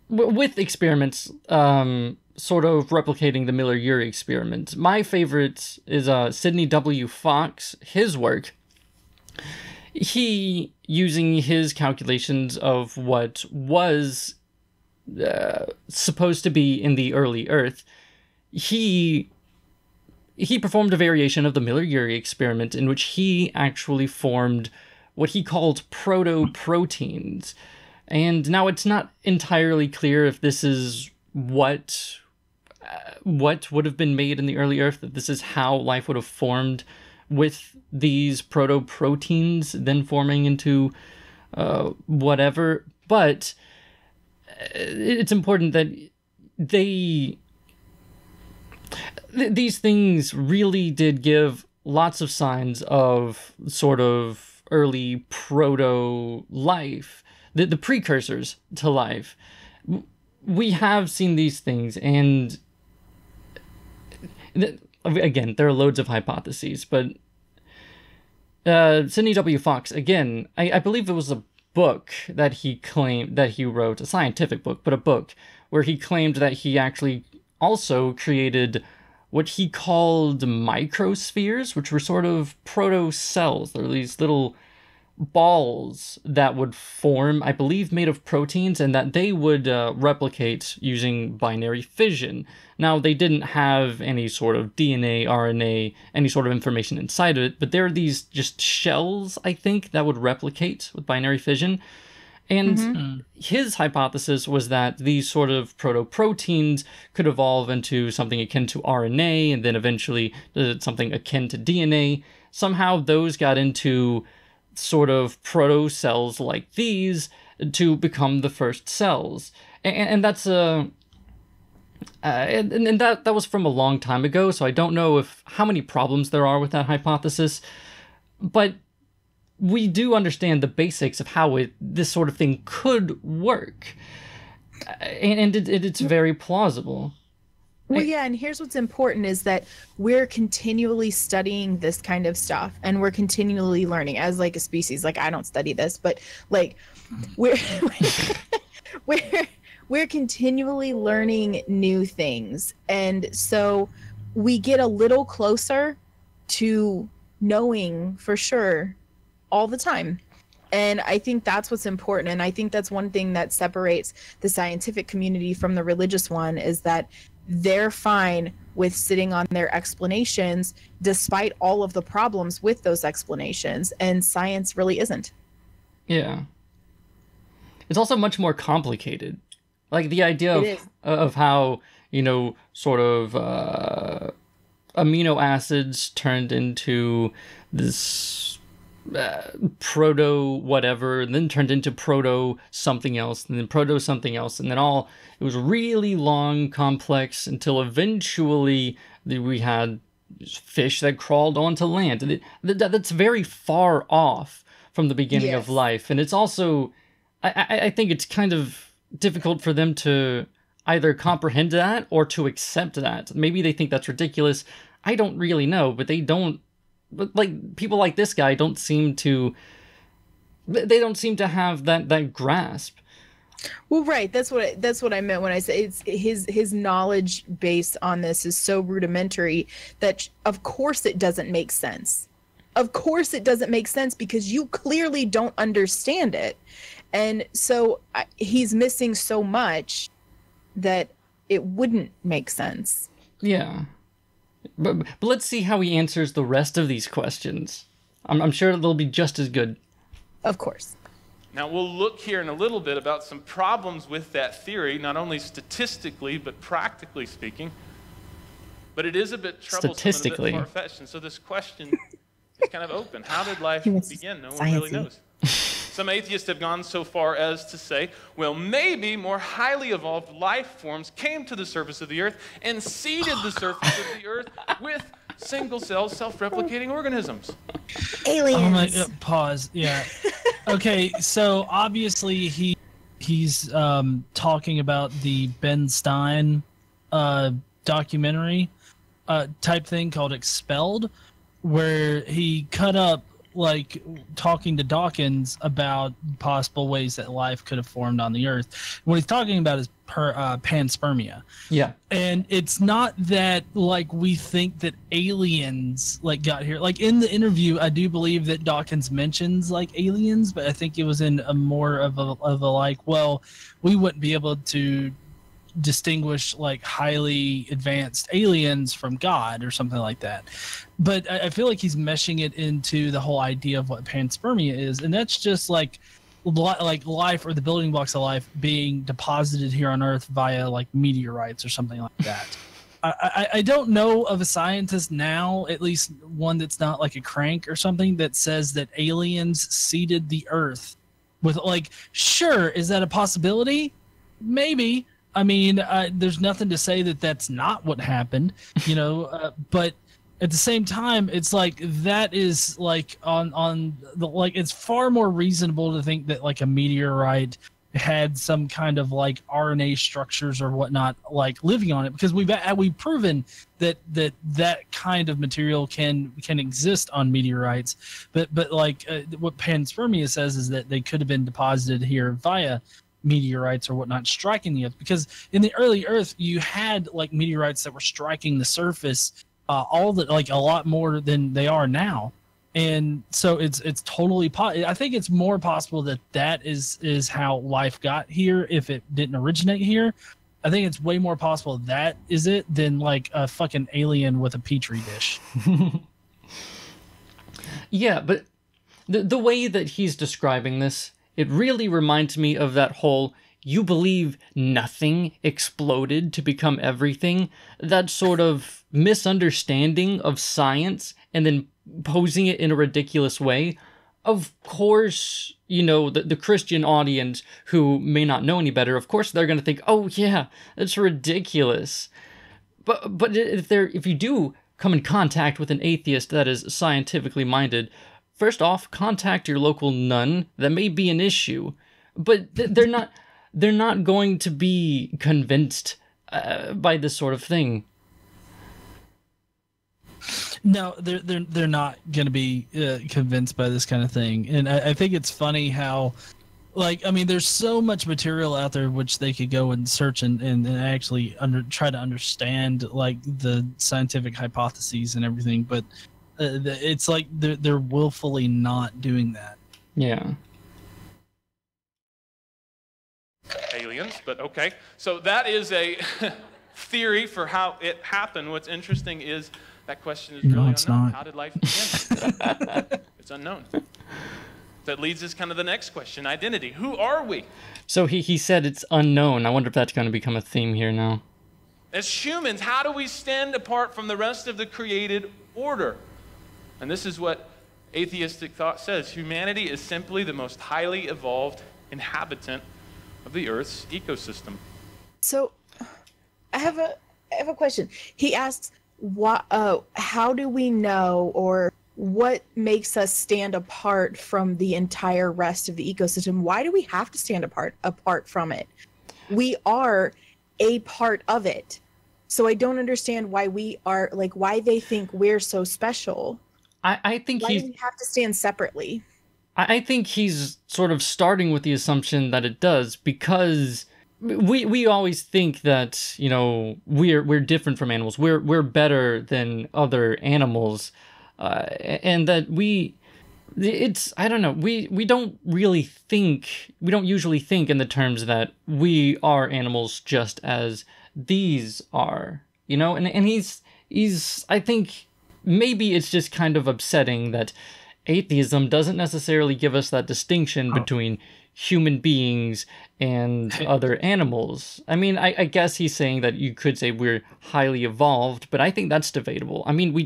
with experiments, sort of replicating the Miller-Urey experiment. My favorite is Sidney W. Fox. His work. He, using his calculations of what was supposed to be in the early Earth, he performed a variation of the Miller-Urey experiment in which he actually formed what he called proto-proteins. And now it's not entirely clear if this is what would have been made in the early Earth, if this is how life would have formed with these proto-proteins then forming into whatever. But it's important that these things really did give lots of signs of sort of early proto-life, the precursors to life. We have seen these things, and again, there are loads of hypotheses, but Sidney W. Fox, again, I believe it was a book that he claimed that he wrote, a scientific book, but a book where he claimed that he actually also created what he called microspheres, which were sort of proto-cells. They're these little balls that would form, I believe, made of proteins, and that they would replicate using binary fission. Now, they didn't have any sort of DNA, RNA, any sort of information inside of it, but there are these just shells, I think, that would replicate with binary fission. And his hypothesis was that these sort of proto-proteins could evolve into something akin to RNA, and then eventually something akin to DNA. Somehow those got into sort of proto-cells like these to become the first cells. And that's and that was from a long time ago, so I don't know how many problems there are with that hypothesis, but we do understand the basics of how this sort of thing could work, and it's very plausible. Well, yeah, and here's what's important is that we're continually studying this kind of stuff, and we're continually learning as like a species. Like, I don't study this, but like we're we're continually learning new things, and so we get a little closer to knowing for sure all the time. And I think that's what's important. And I think that's one thing that separates the scientific community from the religious one, is that they're fine with sitting on their explanations despite all of the problems with those explanations. And science really isn't. Yeah. It's also much more complicated. Like the idea of how, sort of amino acids turned into this proto whatever, and then turned into proto something else, and then proto something else, and then it was really long, complex, until eventually we had fish that crawled onto land. And that's very far off from the beginning of life. And it's also, I think it's kind of difficult for them to either comprehend that or to accept that. Maybe they think that's ridiculous. I don't really know, but they don't. But like people like this guy don't seem to have that grasp. Well, right. That's what I meant when I say it's his knowledge base on this is so rudimentary that of course it doesn't make sense. Of course it doesn't make sense because you clearly don't understand it. And so he's missing so much that it wouldn't make sense. Yeah. But let's see how he answers the rest of these questions. I'm sure they'll be just as good. Of course. Now, we'll look here in a little bit about some problems with that theory, not only statistically, but practically speaking. But it is a bit troublesome and a bit far-fetched. And so this question is kind of open. How did life begin? No one really knows. Some atheists have gone so far as to say, well, maybe more highly evolved life forms came to the surface of the earth and seeded the surface of the earth with single-cell, self-replicating organisms. Aliens. Oh my, pause. Yeah. Okay, so obviously he's talking about the Ben Stein documentary type thing called Expelled, where he cut up like talking to Dawkins about possible ways that life could have formed on the earth. What he's talking about is panspermia. Yeah. And it's not that like we think that aliens like got here. Like in the interview, I do believe that Dawkins mentions like aliens, but I think it was in a more of a like, well, we wouldn't be able to distinguish like highly advanced aliens from God or something like that. But I feel like he's meshing it into the whole idea of what panspermia is, and that's just like life, or the building blocks of life being deposited here on Earth via like meteorites or something like that. I don't know of a scientist now, at least one that's not like a crank or something, that says that aliens seeded the Earth with like, sure, is that a possibility? Maybe. I mean, there's nothing to say that that's not what happened, you know, but at the same time, it's like that is like on the like it's far more reasonable to think that like a meteorite had some kind of like RNA structures or whatnot like living on it, because we've proven that kind of material can exist on meteorites, but like what panspermia says is that they could have been deposited here via meteorites or whatnot striking the Earth, because in the early Earth you had like meteorites that were striking the surface all the like a lot more than they are now, and so it's totally I think it's more possible that is how life got here if it didn't originate here. I think it's way more possible that is it than like a fucking alien with a petri dish. Yeah, but the way that he's describing this, it really reminds me of that whole "you believe nothing exploded to become everything," that sort of misunderstanding of science and then posing it in a ridiculous way. Of course, you know, the Christian audience who may not know any better, of course they're going to think, oh yeah, that's ridiculous. But if you do come in contact with an atheist that is scientifically minded, first off, contact your local nun. That may be an issue, but they're not going to be convinced by this sort of thing. No, they're not going to be convinced by this kind of thing. And I think it's funny how, like, I mean, there's so much material out there which they could go and search and actually try to understand, like, the scientific hypotheses and everything. But it's like they're willfully not doing that. Yeah. Aliens, but okay. So that is a theory for how it happened. What's interesting is that question is really it's unknown. not. How did life begin? It's unknown. That leads us kind of the next question, identity. Who are we? So he said it's unknown. I wonder if that's going to become a theme here now. As humans, how do we stand apart from the rest of the created order? And this is what atheistic thought says. Humanity is simply the most highly evolved inhabitant of the Earth's ecosystem. So I have a question. He asks, how do we know, or what makes us stand apart from the entire rest of the ecosystem? Why do we have to stand apart from it? We are a part of it. So I don't understand why why they think we're so special. I think why do we have to stand separately? I think he's sort of starting with the assumption that it does, because we always think that, you know, we're different from animals. We're better than other animals, and that I don't know. We don't usually think in the terms that we are animals just as these are, you know. And he's I think maybe it's just kind of upsetting that atheism doesn't necessarily give us that distinction between human beings and other animals. I mean, I guess he's saying that you could say we're highly evolved, but I think that's debatable. I mean, we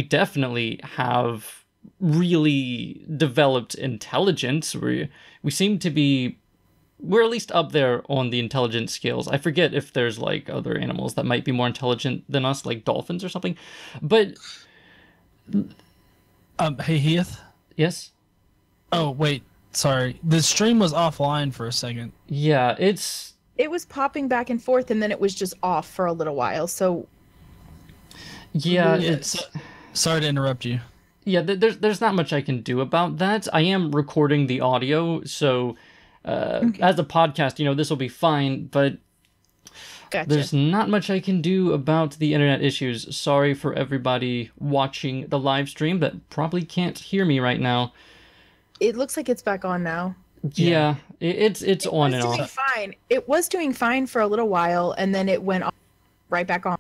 definitely have really developed intelligence. We seem to be, we're at least up there on the intelligence scales. I forget if there's like other animals that might be more intelligent than us, like dolphins or something. But hey Heath. yes. Oh wait, sorry. The stream was offline for a second. Yeah, It was popping back and forth, and then it was just off for a little while. So yeah, sorry to interrupt you. Yeah, there's not much I can do about that. I am recording the audio, so as a podcast, this will be fine, but gotcha. There's not much I can do about the internet issues. Sorry for everybody watching the live stream that probably can't hear me right now. It looks like it's back on now. Yeah, it's on and off. It was doing fine. It was doing fine for a little while, and then it went off, right back on.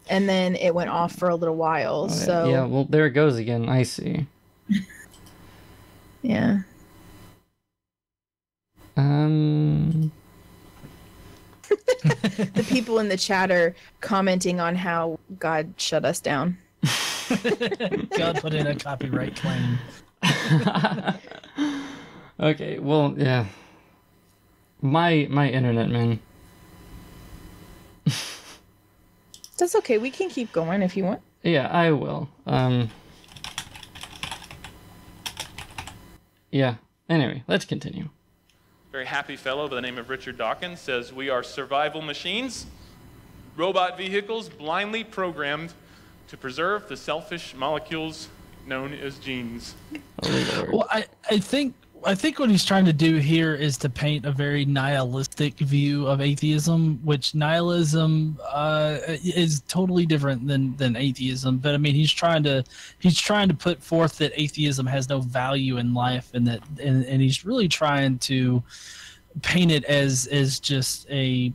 And then it went off for a little while. So yeah, well, there it goes again. I see. Yeah. The people in the chat are commenting on how God shut us down. God put in a copyright claim. Okay, well, yeah. My internet, man. That's okay. We can keep going if you want. Yeah, I will. Yeah. Anyway, let's continue. Very happy fellow by the name of Richard Dawkins says, "We are survival machines, robot vehicles blindly programmed to preserve the selfish molecules known as genes." Well, I think what he's trying to do here is to paint a very nihilistic view of atheism, which nihilism is totally different than atheism. But I mean, he's trying to put forth that atheism has no value in life, and he's really trying to paint it as just a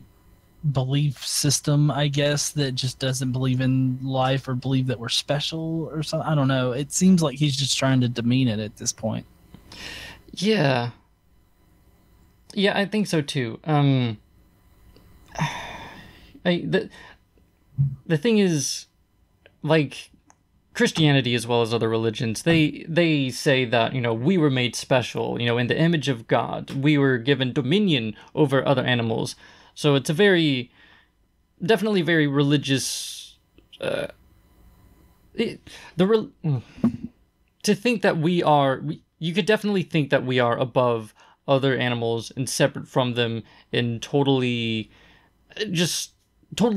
belief system, I guess, that just doesn't believe in life or believe that we're special or something. I don't know. It seems like he's just trying to demean it at this point. Yeah. Yeah, I think so too. The thing is, like, Christianity as well as other religions, they say that, we were made special, in the image of God. We were given dominion over other animals. So it's a definitely very religious, to think that you could definitely think that we are above other animals and separate from them and totally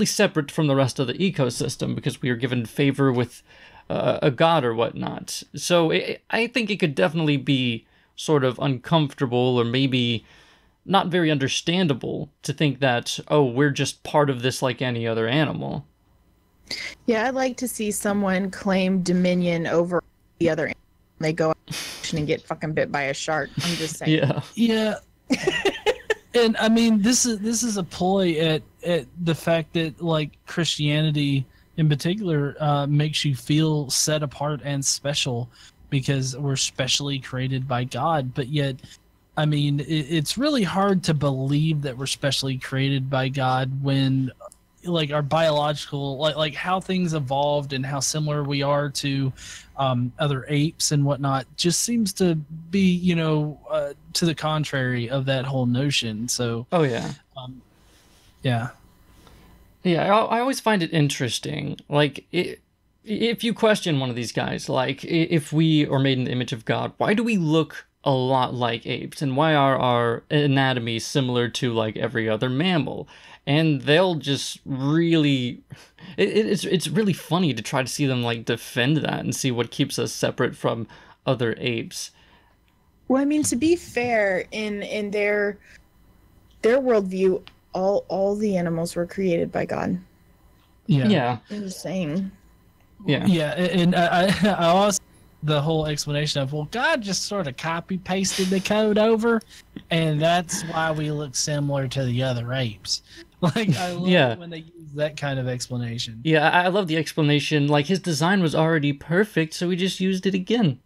separate from the rest of the ecosystem because we are given favor with a god or whatnot. So I think it could definitely be sort of uncomfortable or maybe not very understandable to think that, oh, we're just part of this like any other animal. Yeah, I'd like to see someone claim dominion over the other animal. They go out and get fucking bit by a shark. I'm just saying. Yeah. And I mean, this is a ploy at the fact that, like, Christianity in particular makes you feel set apart and special because we're specially created by God. But yet, I mean, it's really hard to believe that we're specially created by God when, like, our biological, like how things evolved and how similar we are to other apes and whatnot just seems to be, to the contrary of that whole notion. So, oh yeah, yeah. I always find it interesting. Like, if you question one of these guys, like, if we are made in the image of God, why do we look a lot like apes, and why are our anatomy similar to like every other mammal? And they'll just really, it's really funny to try to see them like defend that and see what keeps us separate from other apes. Well, I mean, to be fair, in their worldview, all the animals were created by God. Yeah. I'm just saying. Yeah. Yeah, and I also, the whole explanation of, well, God just sort of copy pasted the code over, and that's why we look similar to the other apes. Like, I love it when they use that kind of explanation. Yeah, I love the explanation. Like, his design was already perfect, so we just used it again.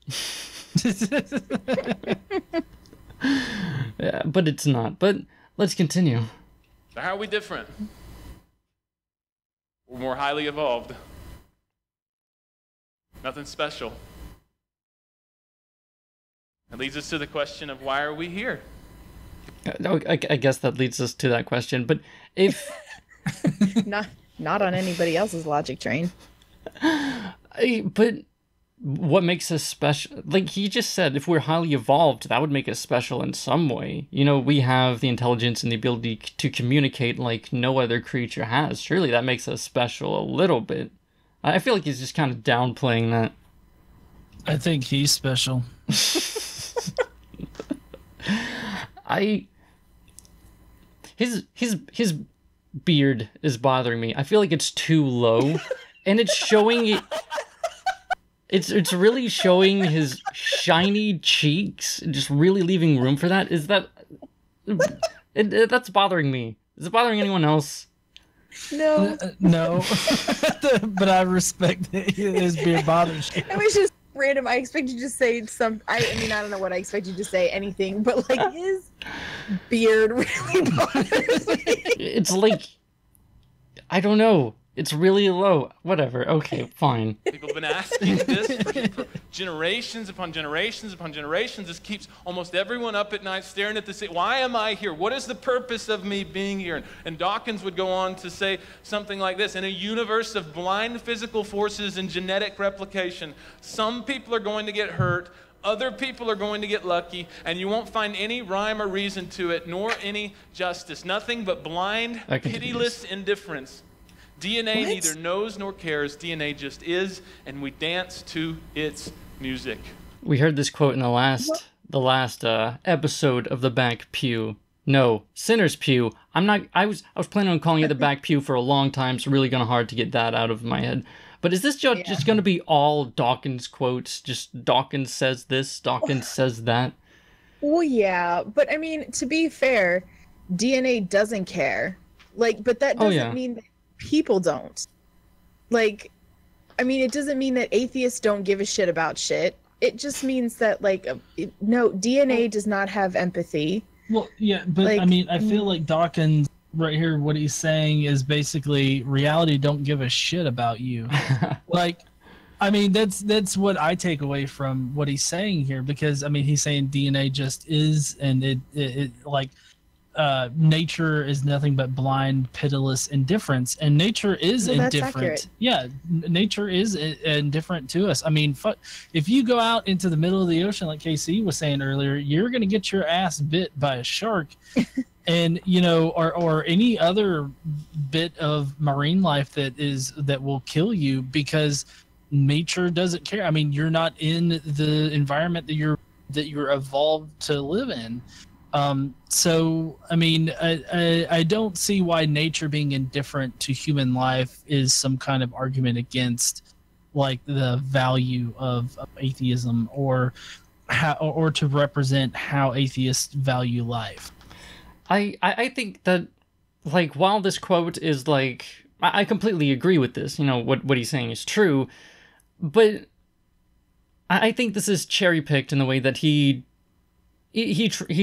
Yeah, but it's not. But let's continue. So how are we different? We're more highly evolved. Nothing special. It leads us to the question of why are we here? I guess that leads us to that question. But if not on anybody else's logic train. But what makes us special? Like he just said, if we're highly evolved, that would make us special in some way. You know, we have the intelligence and the ability to communicate like no other creature has. Surely that makes us special a little bit. I feel like he's just kind of downplaying that. I think he's special. His beard is bothering me. I feel like it's too low, and it's showing. It's really showing his shiny cheeks, just really leaving room for that. Is that that's bothering me? Is it bothering anyone else? No. No, but I respect that his beard bothers you. It was just random. I expect you to say some. I mean, I don't know what I expect you to say. Anything, but like his beard really bothers me. It's like, I don't know. It's really low. Whatever. Okay, fine. People have been asking this for generations upon generations upon generations. This keeps almost everyone up at night staring at the ceiling. Why am I here? What is the purpose of me being here? And Dawkins would go on to say something like this. In a universe of blind physical forces and genetic replication, some people are going to get hurt, other people are going to get lucky, and you won't find any rhyme or reason to it, nor any justice. Nothing but blind, pitiless indifference. DNA neither knows nor cares. DNA just is, and we dance to its music. We heard this quote in the last episode of the Back Pew. No, Sinner's Pew. I was planning on calling it the Back Pew for a long time. It's really gonna hard to get that out of my head. But is this just gonna be all Dawkins quotes? Just Dawkins says this, Dawkins says that. Well, yeah, but I mean, to be fair, DNA doesn't care. Like, but that doesn't mean that people don't. Like, I mean, it doesn't mean that atheists don't give a shit about shit. It just means that, like, no, DNA does not have empathy. Well, yeah, but like, I mean, I feel like Dawkins right here, what he's saying is basically reality don't give a shit about you. Like, I mean, that's what I take away from what he's saying here, because I mean, he's saying DNA just is, and it like nature is nothing but blind, pitiless indifference, and nature is indifferent. Yeah, nature is indifferent to us. I mean, if you go out into the middle of the ocean, like KC was saying earlier, you're gonna get your ass bit by a shark, and you know, or any other bit of marine life that will kill you, because nature doesn't care. I mean, you're not in the environment that you're evolved to live in. So, I mean, I don't see why nature being indifferent to human life is some kind of argument against, like, the value of atheism, or to represent how atheists value life. I think that, like, while this quote is, like, I completely agree with this, you know, what he's saying is true, but I think this is cherry-picked in the way that he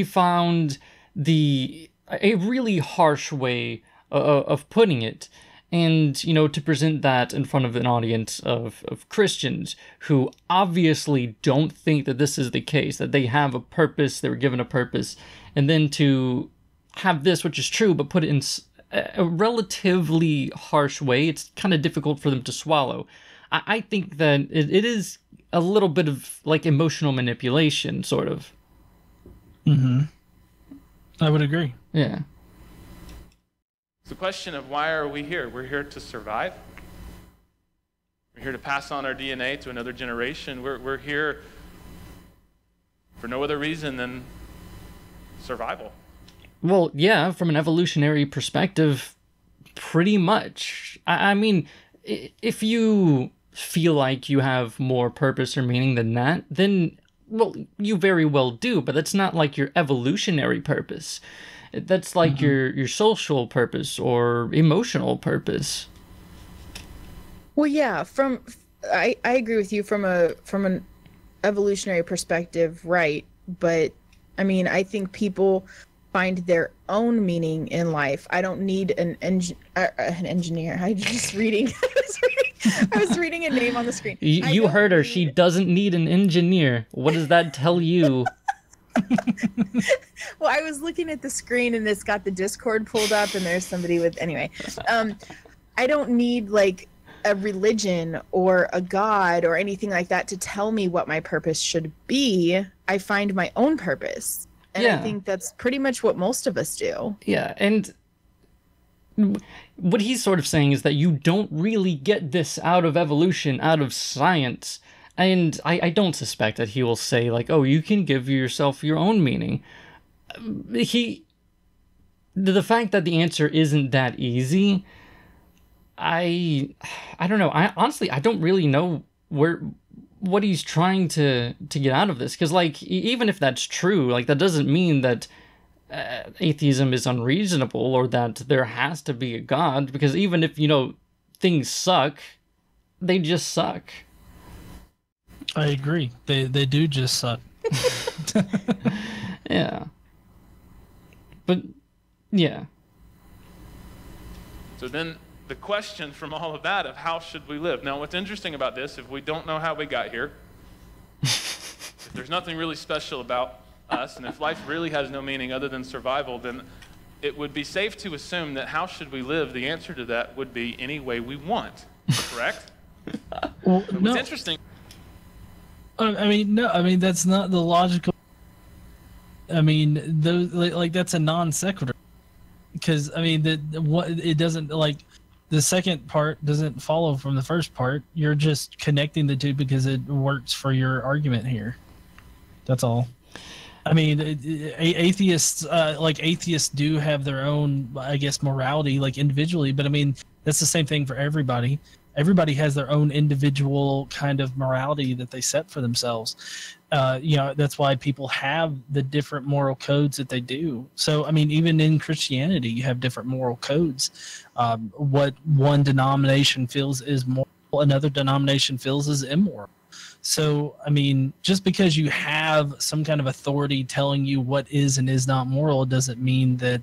found a really harsh way of putting it, and you know, to present that in front of an audience of Christians who obviously don't think that this is the case, that they have a purpose, they were given a purpose, and then to have this, which is true, but put it in a relatively harsh way, it's kind of difficult for them to swallow. I think that it is a little bit of like emotional manipulation, sort of. Mm-hmm. I would agree. Yeah. It's the question of why are we here? We're here to survive. We're here to pass on our DNA to another generation. We're here for no other reason than survival. Well, yeah, from an evolutionary perspective, pretty much. I mean, if you feel like you have more purpose or meaning than that, then, well, you very well do, but that's not like your evolutionary purpose. That's like your social purpose or emotional purpose. Well, yeah, I agree with you from an evolutionary perspective, right? But I mean, I think people find their own meaning in life. I don't need an engineer. I was reading a name on the screen. You heard her. She doesn't need an engineer. What does that tell you? Well, I was looking at the screen and it's got the Discord pulled up and there's somebody with anyway. I don't need like a religion or a god or anything like that to tell me what my purpose should be. I find my own purpose. And I think that's pretty much what most of us do. Yeah, and what he's sort of saying is that you don't really get this out of evolution, out of science. And I don't suspect that he will say, like, oh, you can give yourself your own meaning. The fact that the answer isn't that easy, I don't know. Honestly, I don't really know what he's trying to get out of this. Because, like, even if that's true, like, that doesn't mean that atheism is unreasonable or that there has to be a God. Because even if, things suck, they just suck. I agree. They do just suck. Yeah. But, yeah. So then the question from all of that of how should we live? Now, what's interesting about this, if we don't know how we got here, if there's nothing really special about us, and if life really has no meaning other than survival, then it would be safe to assume that how should we live, the answer to that would be any way we want, correct? Well, What's interesting... No, that's not the logical. That's a non sequitur, because it doesn't, like, the second part doesn't follow from the first part. You're just connecting the two because it works for your argument here. That's all. Atheists do have their own, I guess, morality, like, individually, but that's the same thing for everybody. Everybody has their own individual kind of morality that they set for themselves. That's why people have the different moral codes that they do. So, even in Christianity, you have different moral codes. What one denomination feels is moral, another denomination feels is immoral. So, just because you have some kind of authority telling you what is and is not moral doesn't mean that,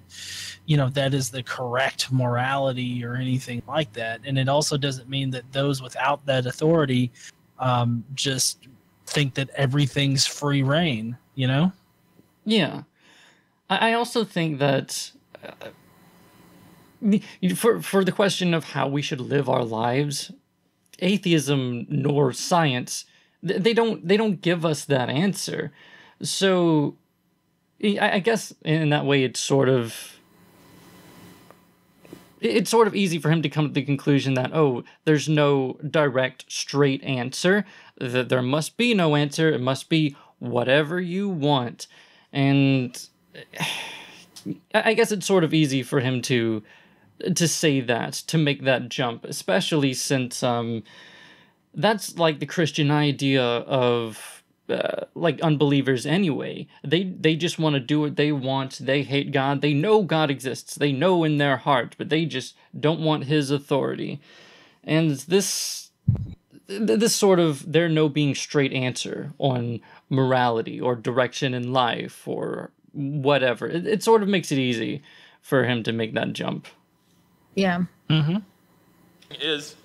that is the correct morality or anything like that. And it also doesn't mean that those without that authority just think that everything's free reign, Yeah. I also think that for the question of how we should live our lives, atheism nor science, they don't give us that answer. So I guess in that way it's sort of easy for him to come to the conclusion that, oh, there's no direct straight answer, that there must be no answer, it must be whatever you want. And I guess it's sort of easy for him to say that, to make that jump, especially since that's like the Christian idea of like unbelievers anyway. They just want to do what they want. They hate God. They know God exists. They know in their heart, but they just don't want his authority. And this sort of there no being straight answer on morality or direction in life or whatever. It sort of makes it easy for him to make that jump. Yeah. Mm-hmm. Is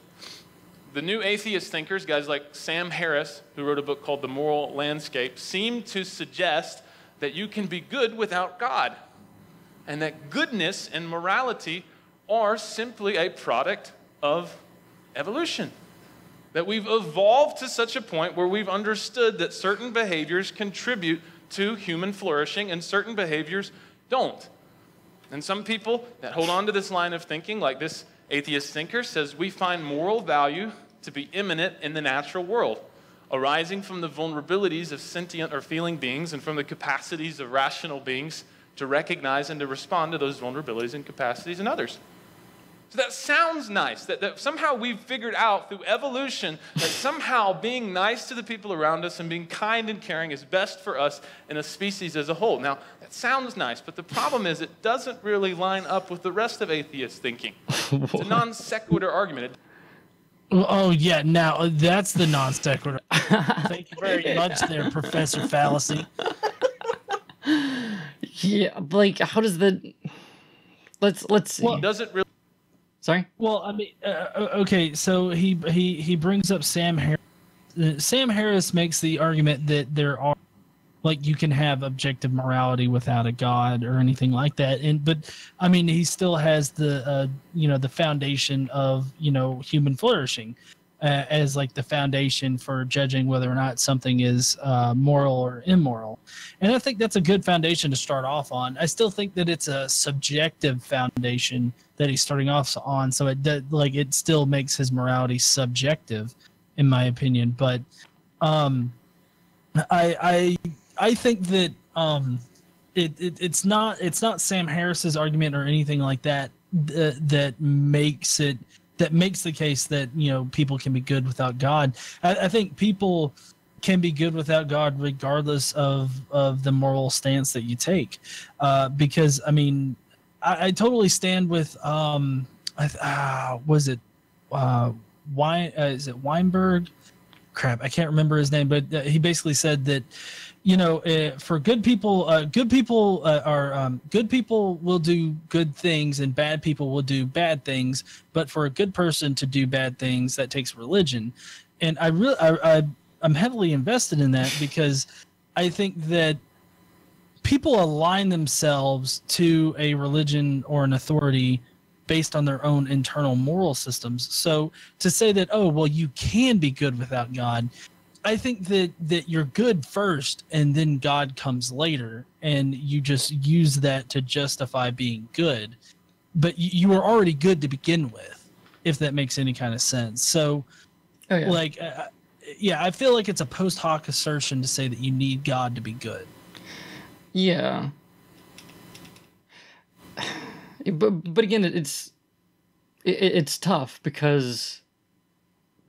the new atheist thinkers, guys like Sam Harris, who wrote a book called The Moral Landscape, seem to suggest that you can be good without God, and that goodness and morality are simply a product of evolution. That we've evolved to such a point where we've understood that certain behaviors contribute to human flourishing and certain behaviors don't. And some people that hold on to this line of thinking, like this atheist thinker, says we find moral value to be immanent in the natural world, arising from the vulnerabilities of sentient or feeling beings and from the capacities of rational beings to recognize and to respond to those vulnerabilities and capacities in others. So that sounds nice, that somehow we've figured out through evolution that somehow being nice to the people around us and being kind and caring is best for us and a species as a whole. Now, that sounds nice, but the problem is it doesn't really line up with the rest of atheist thinking. It's a non sequitur argument. Oh, yeah, now that's the non sequitur. Thank you very much there, Professor Fallacy. Yeah, like, how does the... Let's see. Well, does it really... Sorry? Well, okay, so he brings up Sam Harris. Sam Harris makes the argument that there are like you can have objective morality without a God or anything like that. But I mean, he still has the the foundation of human flourishing as like the foundation for judging whether or not something is moral or immoral. And I think that's a good foundation to start off on. I still think that it's a subjective foundation that he's starting off on, so it still makes his morality subjective, in my opinion. But I think that it's not Sam Harris's argument or anything like that that makes the case that people can be good without God. I think people can be good without God regardless of the moral stance that you take, because I mean I totally stand with is it Weinberg? Crap, I can't remember his name, but he basically said that for good people will do good things and bad people will do bad things, but for a good person to do bad things, that takes religion. And I'm heavily invested in that, because I think that people align themselves to a religion or an authority based on their own internal moral systems. So to say that, oh, well, you can be good without God, I think that you're good first and then God comes later, and you just use that to justify being good. But you were already good to begin with, if that makes any kind of sense. So, I feel like it's a post hoc assertion to say that you need God to be good. Yeah. But again, it's tough, because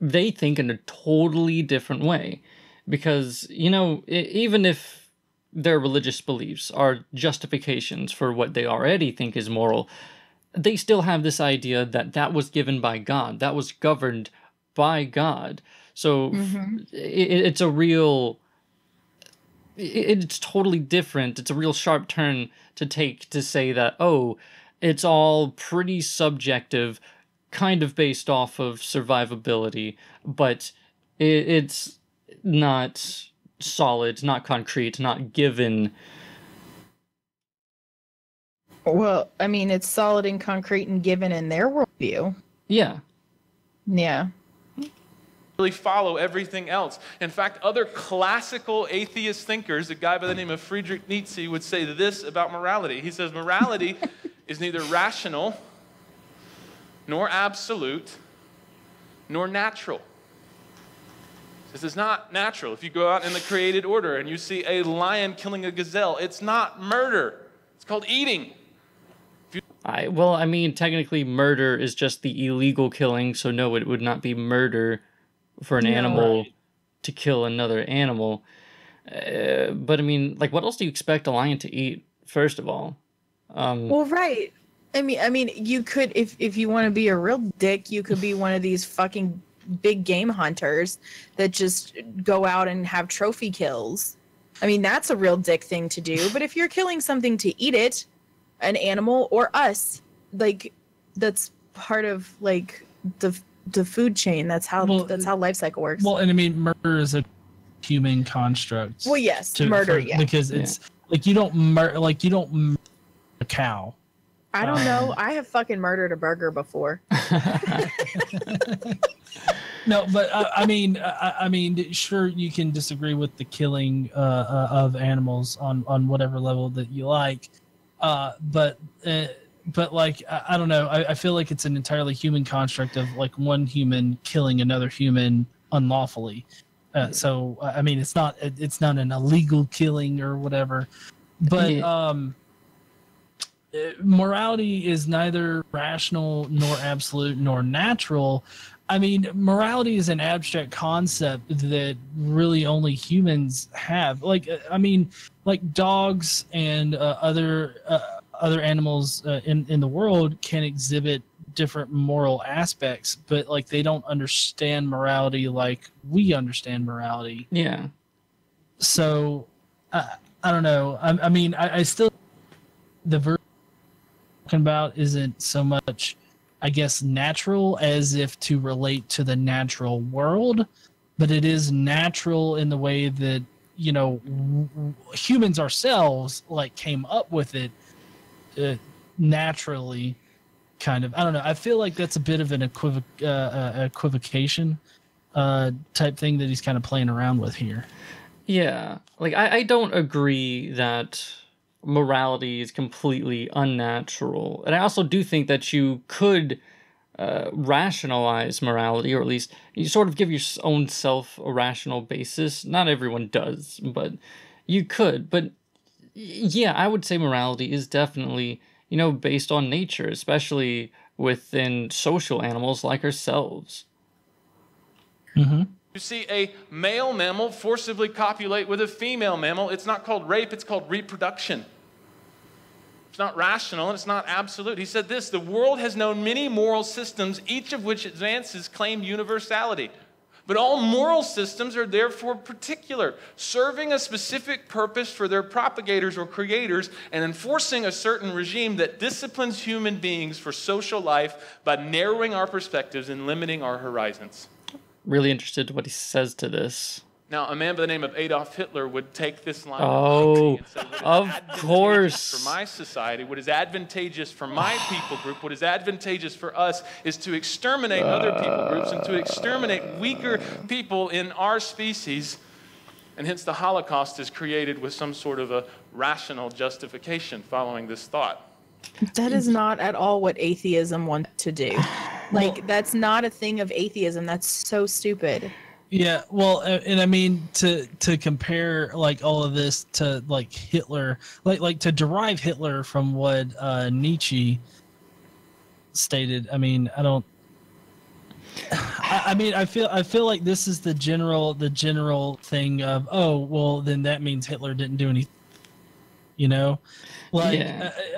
they think in a totally different way. Because, even if their religious beliefs are justifications for what they already think is moral, they still have this idea that was given by God, that was governed by God. So it's a real... It's totally different. It's a real sharp turn to take to say that, oh, it's all pretty subjective, kind of based off of survivability, but it's not solid, not concrete, not given. Well, I mean, it's solid and concrete and given in their worldview. Yeah. Yeah. Really follow everything else. In fact, other classical atheist thinkers, a guy by the name of Friedrich Nietzsche, would say this about morality. He says, morality is neither rational, nor absolute, nor natural. This is not natural. If you go out in the created order and you see a lion killing a gazelle, it's not murder. It's called eating. Technically murder is just the illegal killing, so no, it would not be murder for an animal to kill another animal. But I mean, what else do you expect a lion to eat, first of all? Well, right. I mean, you could, if you want to be a real dick, you could be one of these fucking big game hunters that just go out and have trophy kills. I mean, that's a real dick thing to do. But if you're killing something to eat it, an animal or us, that's part of the food chain. That's how life cycle works. Well, and I mean, murder is a human construct. Well, yes, murder, because it's you don't murder a cow. I don't know. I have fucking murdered a burger before. No, but I mean, sure, you can disagree with the killing of animals on whatever level that you like, but I don't know. I feel like it's an entirely human construct of one human killing another human unlawfully. So I mean, it's not an illegal killing or whatever, but morality is neither rational nor absolute nor natural. I mean, morality is an abstract concept that really only humans have. Dogs and other animals in the world can exhibit different moral aspects, but they don't understand morality like we understand morality. Yeah. So I don't know. I mean, I still, the verse talking about isn't so much, I guess, natural as if to relate to the natural world, but it is natural in the way that humans ourselves like came up with it naturally. Kind of, I don't know. I feel like that's a bit of an equivocation type thing that he's kind of playing around with here. Yeah, like I don't agree that morality is completely unnatural, and I also do think that you could rationalize morality, or at least you sort of give your own self a rational basis. Not everyone does, but you could. But yeah, I would say morality is definitely, based on nature, especially within social animals like ourselves. Mm-hmm. You see a male mammal forcibly copulate with a female mammal. It's not called rape, it's called reproduction. It's not rational and it's not absolute. He said this: the world has known many moral systems, each of which advances claim universality. But all moral systems are therefore particular, serving a specific purpose for their propagators or creators, and enforcing a certain regime that disciplines human beings for social life by narrowing our perspectives and limiting our horizons. Really interested in what he says to this. Now, a man by the name of Adolf Hitler would take this line Oh, and say, what is of advantageous course. for my society, what is advantageous for my people group, what is advantageous for us is to exterminate other people groups and to exterminate weaker people in our species. And hence the Holocaust is created with some sort of a rational justification following this thought. That is not at all what atheism wants to do. Like, that's not a thing of atheism. That's so stupid. Yeah, well, and I mean to compare like all of this to like Hitler, like to derive Hitler from what Nietzsche stated. I mean, I don't. I feel like this is the general thing of, oh well, then that means Hitler didn't do anything. I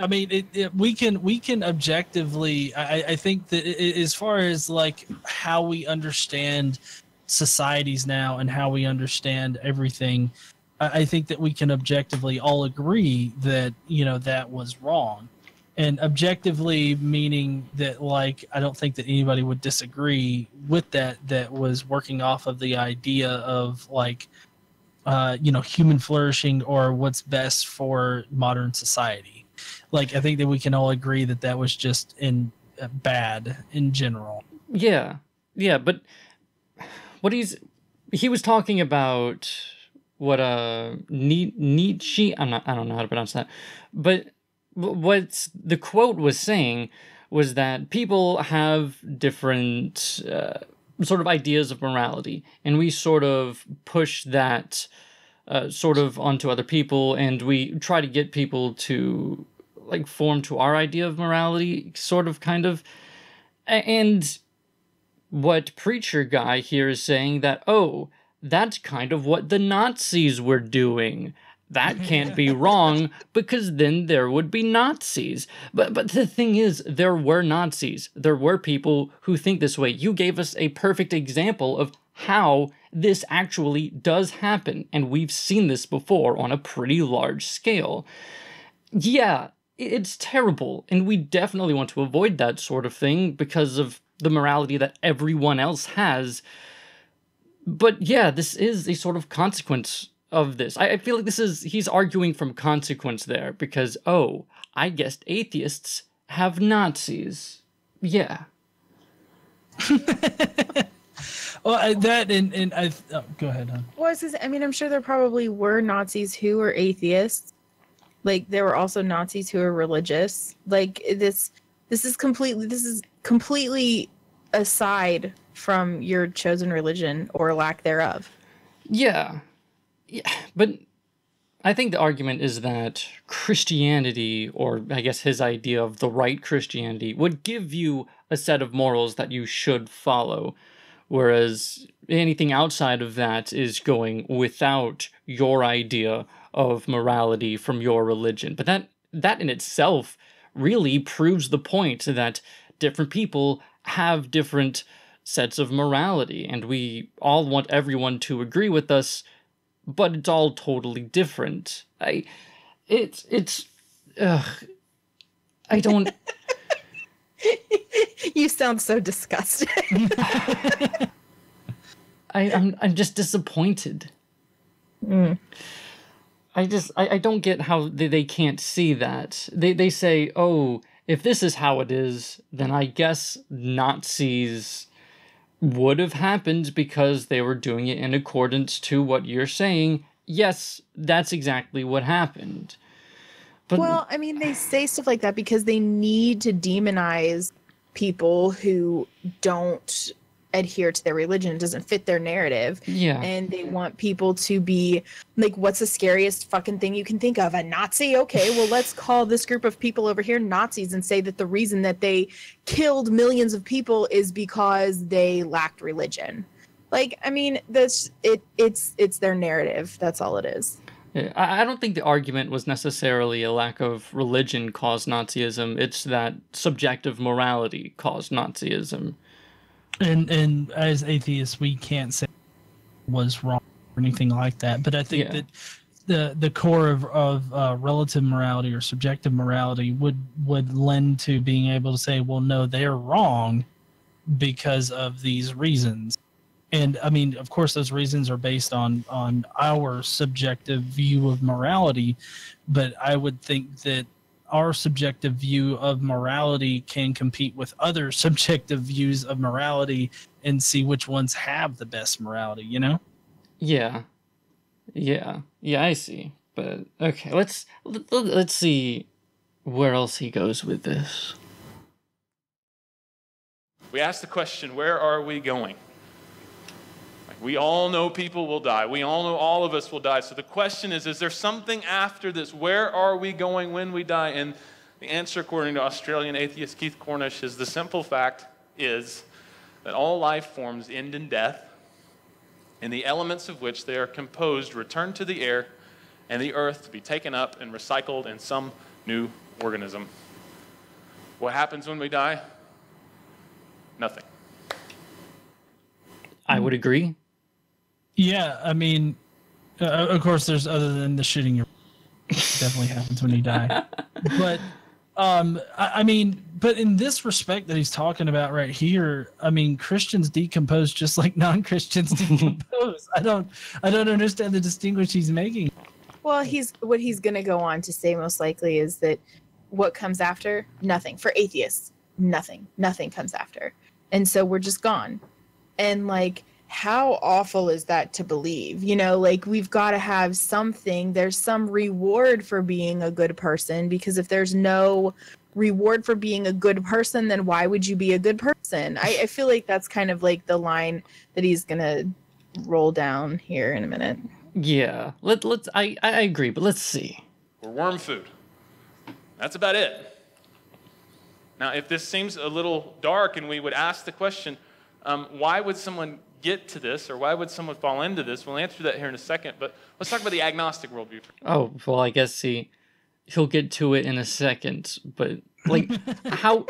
mean, we can objectively. I think that as far as like how we understand societies now and how we understand everything, I think that we can objectively all agree that that was wrong. And objectively meaning that, like, I don't think that anybody would disagree with that was working off of the idea of like human flourishing or what's best for modern society. Like, I think that we can all agree that that was just bad in general. Yeah, but what he was talking about what Nietzsche, I don't know how to pronounce that, but what the quote was saying was that people have different sort of ideas of morality, and we sort of push that sort of onto other people, and we try to get people to like form to our idea of morality, sort of, kind of. And what preacher guy here is saying that, oh, that's kind of what the Nazis were doing. That can't be wrong, because then there would be Nazis. But the thing is, there were Nazis. There were people who think this way. You gave us a perfect example of how this actually does happen, and we've seen this before on a pretty large scale. Yeah, it's terrible, and we definitely want to avoid that sort of thing because of the morality that everyone else has. But yeah, this is a sort of consequence of this. I feel like he's arguing from consequence there, because, oh, I guess atheists have Nazis. Yeah. Well, that and I go ahead, hon. Well, I'm sure there probably were Nazis who were atheists. Like, there were also Nazis who were religious. Like, this is completely aside from your chosen religion or lack thereof. Yeah, but I think the argument is that Christianity, or I guess his idea of the right Christianity, would give you a set of morals that you should follow, whereas anything outside of that is going without your idea of morality from your religion. But that in itself really proves the point that different people have different sets of morality, and we all want everyone to agree with us, but it's all totally different. I don't. You sound so disgusted. I'm just disappointed. I don't get how they can't see that. They say, oh, if this is how it is, then I guess Nazis would have happened because they were doing it in accordance to what you're saying. Yes, that's exactly what happened. But, well, I mean, they say stuff like that because they need to demonize people who don't adhere to their religion. It doesn't fit their narrative. Yeah. And they want people to be like, what's the scariest fucking thing you can think of? A Nazi? Okay, well, let's call this group of people over here Nazis and say that the reason that they killed millions of people is because they lacked religion. Like, I mean, it's their narrative. That's all it is. I don't think the argument was necessarily a lack of religion caused Nazism. It's that subjective morality caused Nazism. And as atheists, we can't say it was wrong or anything like that. But I think that the core of relative morality or subjective morality would lend to being able to say, well, no, they're wrong because of these reasons. And I mean, of course, those reasons are based on our subjective view of morality, but I would think that our subjective view of morality can compete with other subjective views of morality and see which ones have the best morality, you know? Yeah, I see. But okay, let's see where else he goes with this. We ask the question, where are we going? We all know people will die. We all know all of us will die. So the question is there something after this? Where are we going when we die? And the answer, according to Australian atheist Keith Cornish, is the simple fact is that all life forms end in death, and the elements of which they are composed return to the air and the earth to be taken up and recycled in some new organism. What happens when we die? Nothing. I would agree. Yeah, I mean, of course, there's other than the shitting your definitely happens when you die. But I mean, but in this respect that he's talking about right here, I mean, Christians decompose just like non-Christians decompose. I don't understand the distinction he's making. Well, what he's going to go on to say most likely is that what comes after? Nothing. For atheists, nothing comes after. And so we're just gone. And like, how awful is that to believe? You know, like, we've got to have something. There's some reward for being a good person, because if there's no reward for being a good person, then why would you be a good person? I feel like that's kind of like the line that he's going to roll down here in a minute. Yeah, let's. I agree, but let's see. We're worm food. That's about it. Now, if this seems a little dark and we would ask the question, why would someone get to this, or why would someone fall into this? We'll answer that here in a second, but let's talk about the agnostic worldview. Oh, well, I guess he'll get to it in a second, but like, how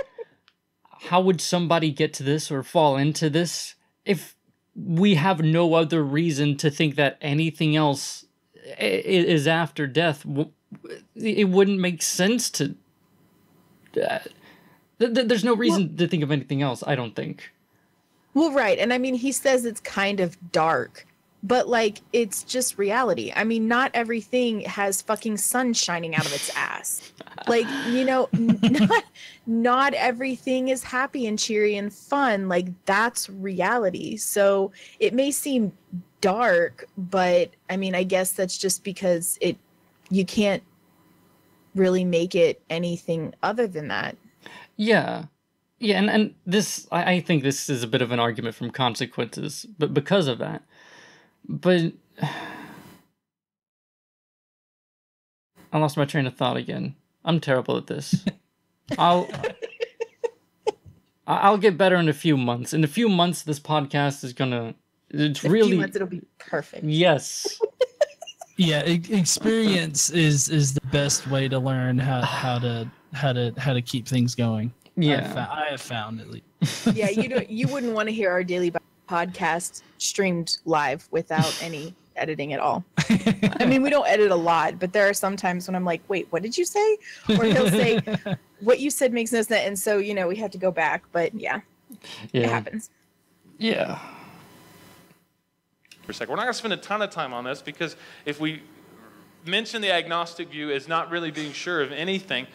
would somebody get to this or fall into this if we have no other reason to think that anything else is after death? It wouldn't make sense to... there's no reason to think of anything else, I don't think. Well, right. And I mean, he says it's kind of dark, but like, it's just reality. I mean, not everything has fucking sun shining out of its ass. Like, you know, not everything is happy and cheery and fun. Like, that's reality. So it may seem dark, but I mean, I guess that's just because you can't really make it anything other than that. Yeah. Yeah, and this, I think this is a bit of an argument from consequences, but because of that. But I lost my train of thought again. I'm terrible at this. I'll get better in a few months. In a few months, this podcast is gonna. It's In really. a few months, it'll be perfect. Yes. Yeah, experience is the best way to learn how to keep things going. Yeah, I have found at least. Yeah, you wouldn't want to hear our daily podcast streamed live without any editing at all. I mean, we don't edit a lot, but there are some times when I'm like, wait, what did you say? Or he'll say, what you said makes no sense. And so, you know, we have to go back. But yeah, it happens. Yeah. for a second. We're not going to spend a ton of time on this because if we mention the agnostic view as not really being sure of anything,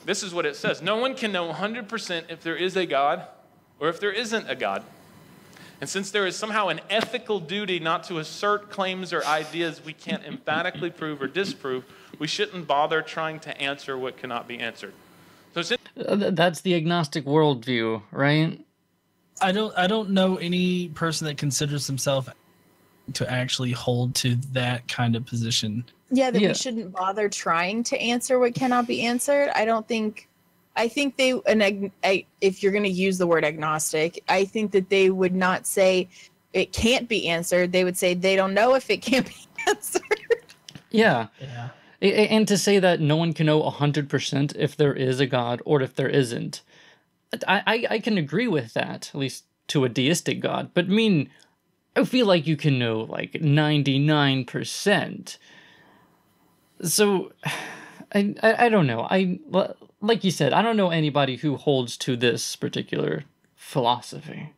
this is what it says. No one can know 100% if there is a God or if there isn't a God. And since there is somehow an ethical duty not to assert claims or ideas we can't emphatically prove or disprove, we shouldn't bother trying to answer what cannot be answered. So that's the agnostic worldview, right? I don't know any person that considers himself to actually hold to that kind of position. Yeah, that we shouldn't bother trying to answer what cannot be answered. I think if you're going to use the word agnostic, I think that they would not say it can't be answered. They would say they don't know if it can't be answered. Yeah. And to say that no one can know 100% if there is a God or if there isn't, I can agree with that, at least to a deistic God. But I feel like you can know like 99%. So I don't know. Like you said, I don't know anybody who holds to this particular philosophy.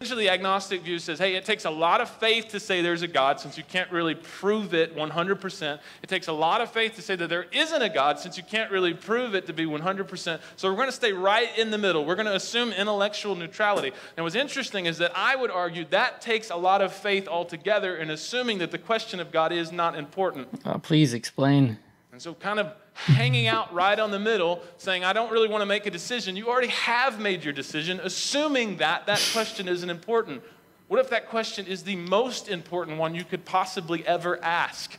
Essentially, the agnostic view says, hey, it takes a lot of faith to say there's a God since you can't really prove it 100%. It takes a lot of faith to say that there isn't a God since you can't really prove it to be 100%. So we're going to stay right in the middle. We're going to assume intellectual neutrality. And what's interesting is that I would argue that takes a lot of faith altogether in assuming that the question of God is not important. Please explain. And so kind of hanging out right on the middle, saying, I don't really want to make a decision. You already have made your decision, assuming that question isn't important. What if that question is the most important one you could possibly ever ask?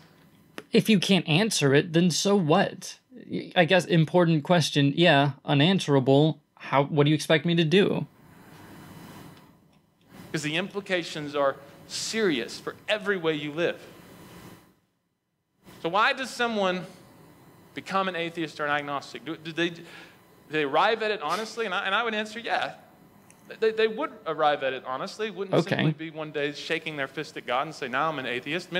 If you can't answer it, then so what? I guess important question, yeah, unanswerable. What do you expect me to do? Because the implications are serious for every way you live. So why does someone become an atheist or an agnostic? Do they arrive at it honestly? And I would answer, yeah. They would arrive at it honestly. Wouldn't simply be one day shaking their fist at God and say, now I'm an atheist.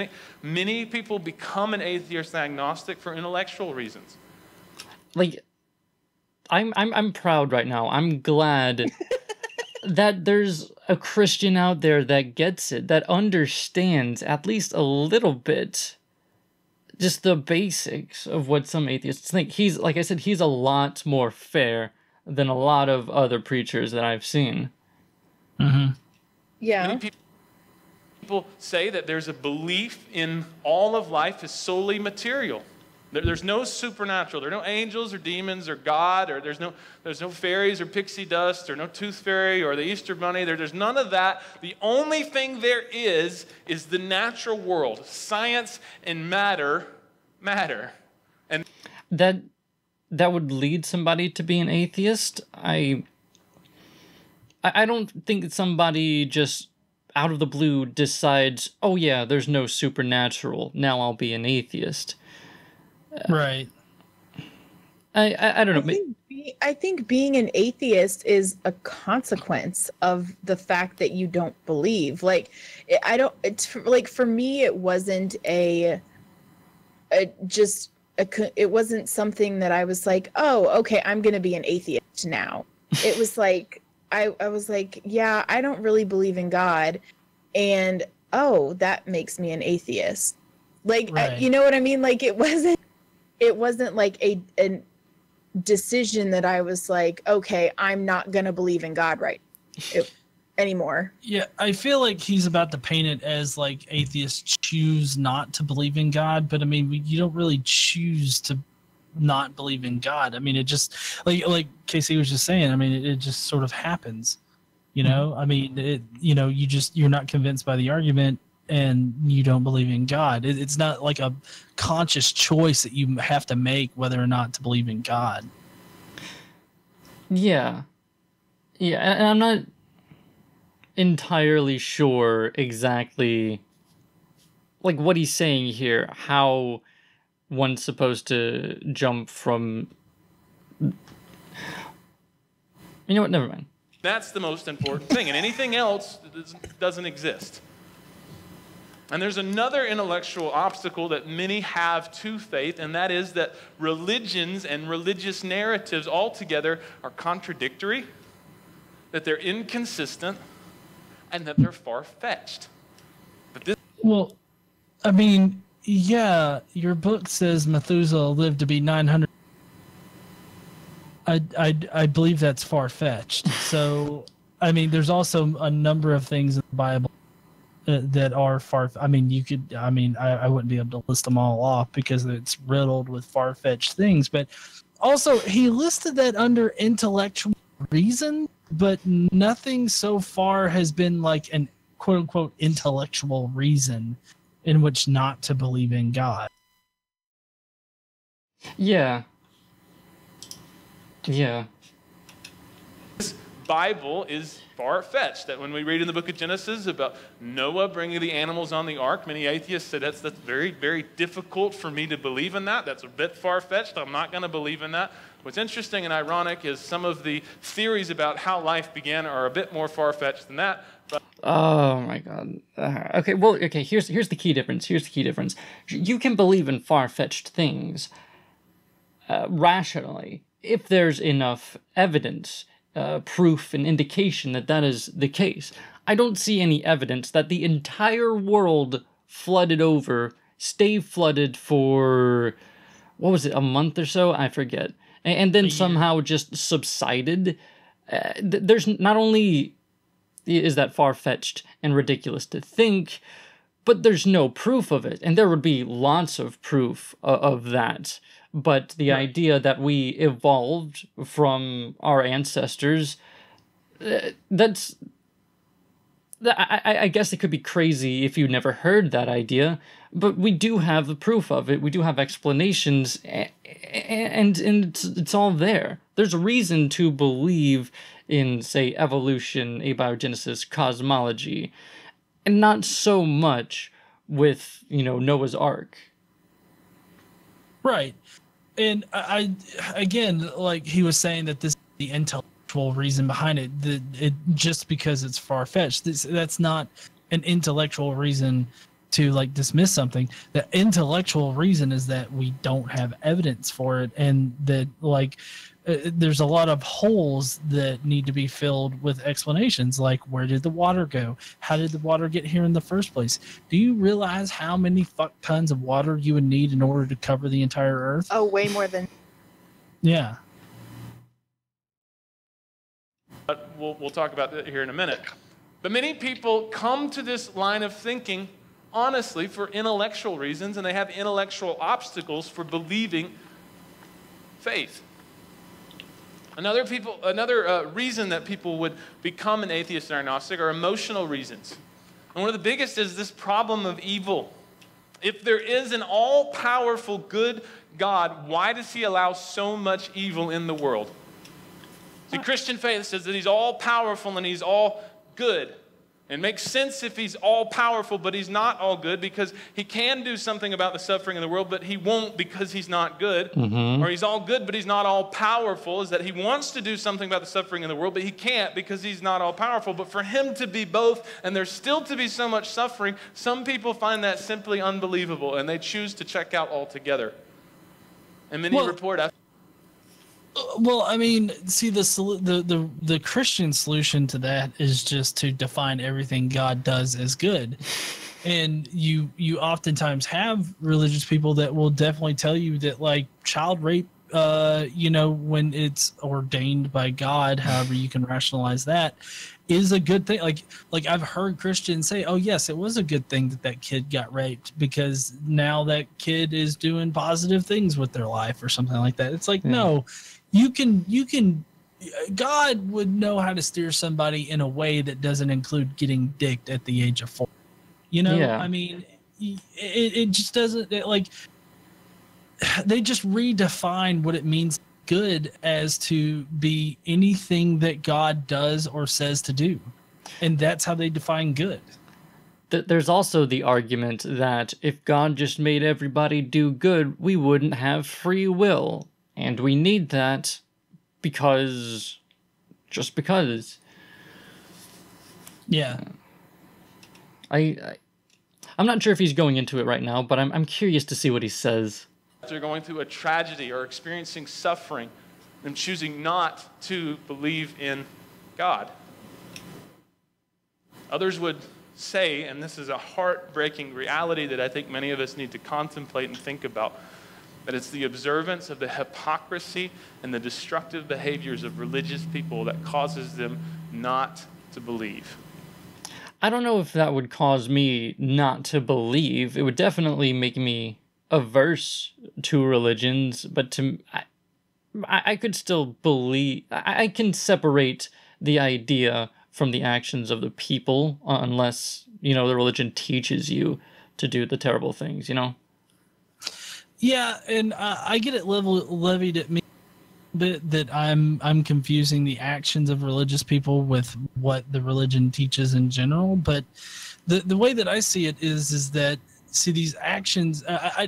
Many people become an atheist and agnostic for intellectual reasons. Like, I'm proud right now. I'm glad that there's a Christian out there that gets it, that understands at least a little bit just the basics of what some atheists think. Like I said, he's a lot more fair than a lot of other preachers that I've seen. Mm-hmm. Yeah. Many people say that there's a belief in all of life is solely material. There's no supernatural. There are no angels or demons or God, or there's no fairies or pixie dust or no tooth fairy or the Easter bunny. There's none of that. The only thing there is the natural world. Science and matter. And that would lead somebody to be an atheist. I don't think somebody just out of the blue decides, oh yeah, there's no supernatural, now I'll be an atheist. Right. I don't know. I think being an atheist is a consequence of the fact that you don't believe. Like, for me, it wasn't it wasn't something that I was like, oh, okay, I'm going to be an atheist now. It was like, I was like, yeah, I don't really believe in God. And, oh, that makes me an atheist. Like, right. You know what I mean? Like, it wasn't like a decision that I was like, okay, I'm not going to believe in God anymore. Yeah, I feel like he's about to paint it as like atheists choose not to believe in God, but I mean, you don't really choose to not believe in God. I mean, it just like Casey was just saying. I mean, it just sort of happens, you know. I mean, you're not convinced by the argument, and you don't believe in God. It's not like a conscious choice that you have to make whether or not to believe in God. Yeah, and I'm not entirely sure exactly like what he's saying here, how one's supposed to jump from... You know what, never mind. That's the most important thing, and anything else doesn't exist. And there's another intellectual obstacle that many have to faith, and that is that religions and religious narratives altogether are contradictory, that they're inconsistent, and that they're far-fetched. Well, I mean, yeah, your book says Methuselah lived to be 900. I believe that's far-fetched. So, I mean, there's also a number of things in the Bible that are far. I mean, you could. I mean, I wouldn't be able to list them all off because it's riddled with far-fetched things. But also, he listed that under intellectual reason, but nothing so far has been like an quote-unquote intellectual reason in which not to believe in God. Yeah. Yeah. This Bible is far-fetched. That when we read in the book of Genesis about Noah bringing the animals on the ark, many atheists said that's very, very difficult for me to believe in that. That's a bit far-fetched. I'm not going to believe in that. What's interesting and ironic is some of the theories about how life began are a bit more far-fetched than that. But Oh my God. Okay. Well. Okay. Here's the key difference. Here's the key difference. You can believe in far-fetched things rationally if there's enough evidence, proof, and indication that that is the case. I don't see any evidence that the entire world flooded over, stayed flooded for, what was it, a month or so? I forget. And then somehow just subsided. There's not only is that far-fetched and ridiculous to think, but there's no proof of it. And there would be lots of proof of that. But the idea that we evolved from our ancestors, I guess it could be crazy if you never heard that idea, but we do have the proof of it. We do have explanations, and it's all there. There's a reason to believe in, say, evolution, abiogenesis, cosmology, and not so much with, Noah's Ark. Right. And I again, like he was saying that this is the intellectual reason behind it, it just because it's far-fetched. That's not an intellectual reason to like dismiss something. The intellectual reason is that we don't have evidence for it, and that like there's a lot of holes that need to be filled with explanations, like where did the water go? How did the water get here in the first place? Do you realize how many fuck tons of water you would need in order to cover the entire Earth? Oh, way more than. Yeah. But we'll talk about that here in a minute. But many people come to this line of thinking, honestly, for intellectual reasons, and they have intellectual obstacles for believing faith. Another reason that people would become an atheist or agnostic are emotional reasons. And one of the biggest is this problem of evil. If there is an all-powerful good God, why does he allow so much evil in the world? See, Christian faith says that he's all-powerful and he's all good. It makes sense if he's all-powerful, but he's not all good, because he can do something about the suffering in the world, but he won't because he's not good. Mm-hmm. Or he's all good, but he's not all-powerful, is that he wants to do something about the suffering in the world, but he can't because he's not all-powerful. But for him to be both, and there's still to be so much suffering, some people find that simply unbelievable, and they choose to check out altogether. And many report after. Well, I mean, see, the Christian solution to that is just to define everything God does as good. And you oftentimes have religious people that will definitely tell you that, like, child rape, when it's ordained by God, however you can rationalize that, is a good thing. Like I've heard Christians say, oh yes, it was a good thing that kid got raped, because now that kid is doing positive things with their life or something like that. It's like, no, you can God would know how to steer somebody in a way that doesn't include getting dicked at the age of 4. I mean, it just doesn't, they just redefine what it means good as to be anything that God does or says to do. And that's how they define good. There's also the argument that if God just made everybody do good, we wouldn't have free will. And we need that because... Yeah. I'm not sure if he's going into it right now, but I'm curious to see what he says. They're going through a tragedy or experiencing suffering and choosing not to believe in God. Others would say, and this is a heartbreaking reality that I think many of us need to contemplate and think about, that it's the observance of the hypocrisy and the destructive behaviors of religious people that causes them not to believe. I don't know if that would cause me not to believe. It would definitely make me averse to religions, but I could still believe. I can separate the idea from the actions of the people, unless, the religion teaches you to do the terrible things, Yeah, and I get it levied at me a bit that I'm confusing the actions of religious people with what the religion teaches in general. But the way that I see it is that, see, these actions,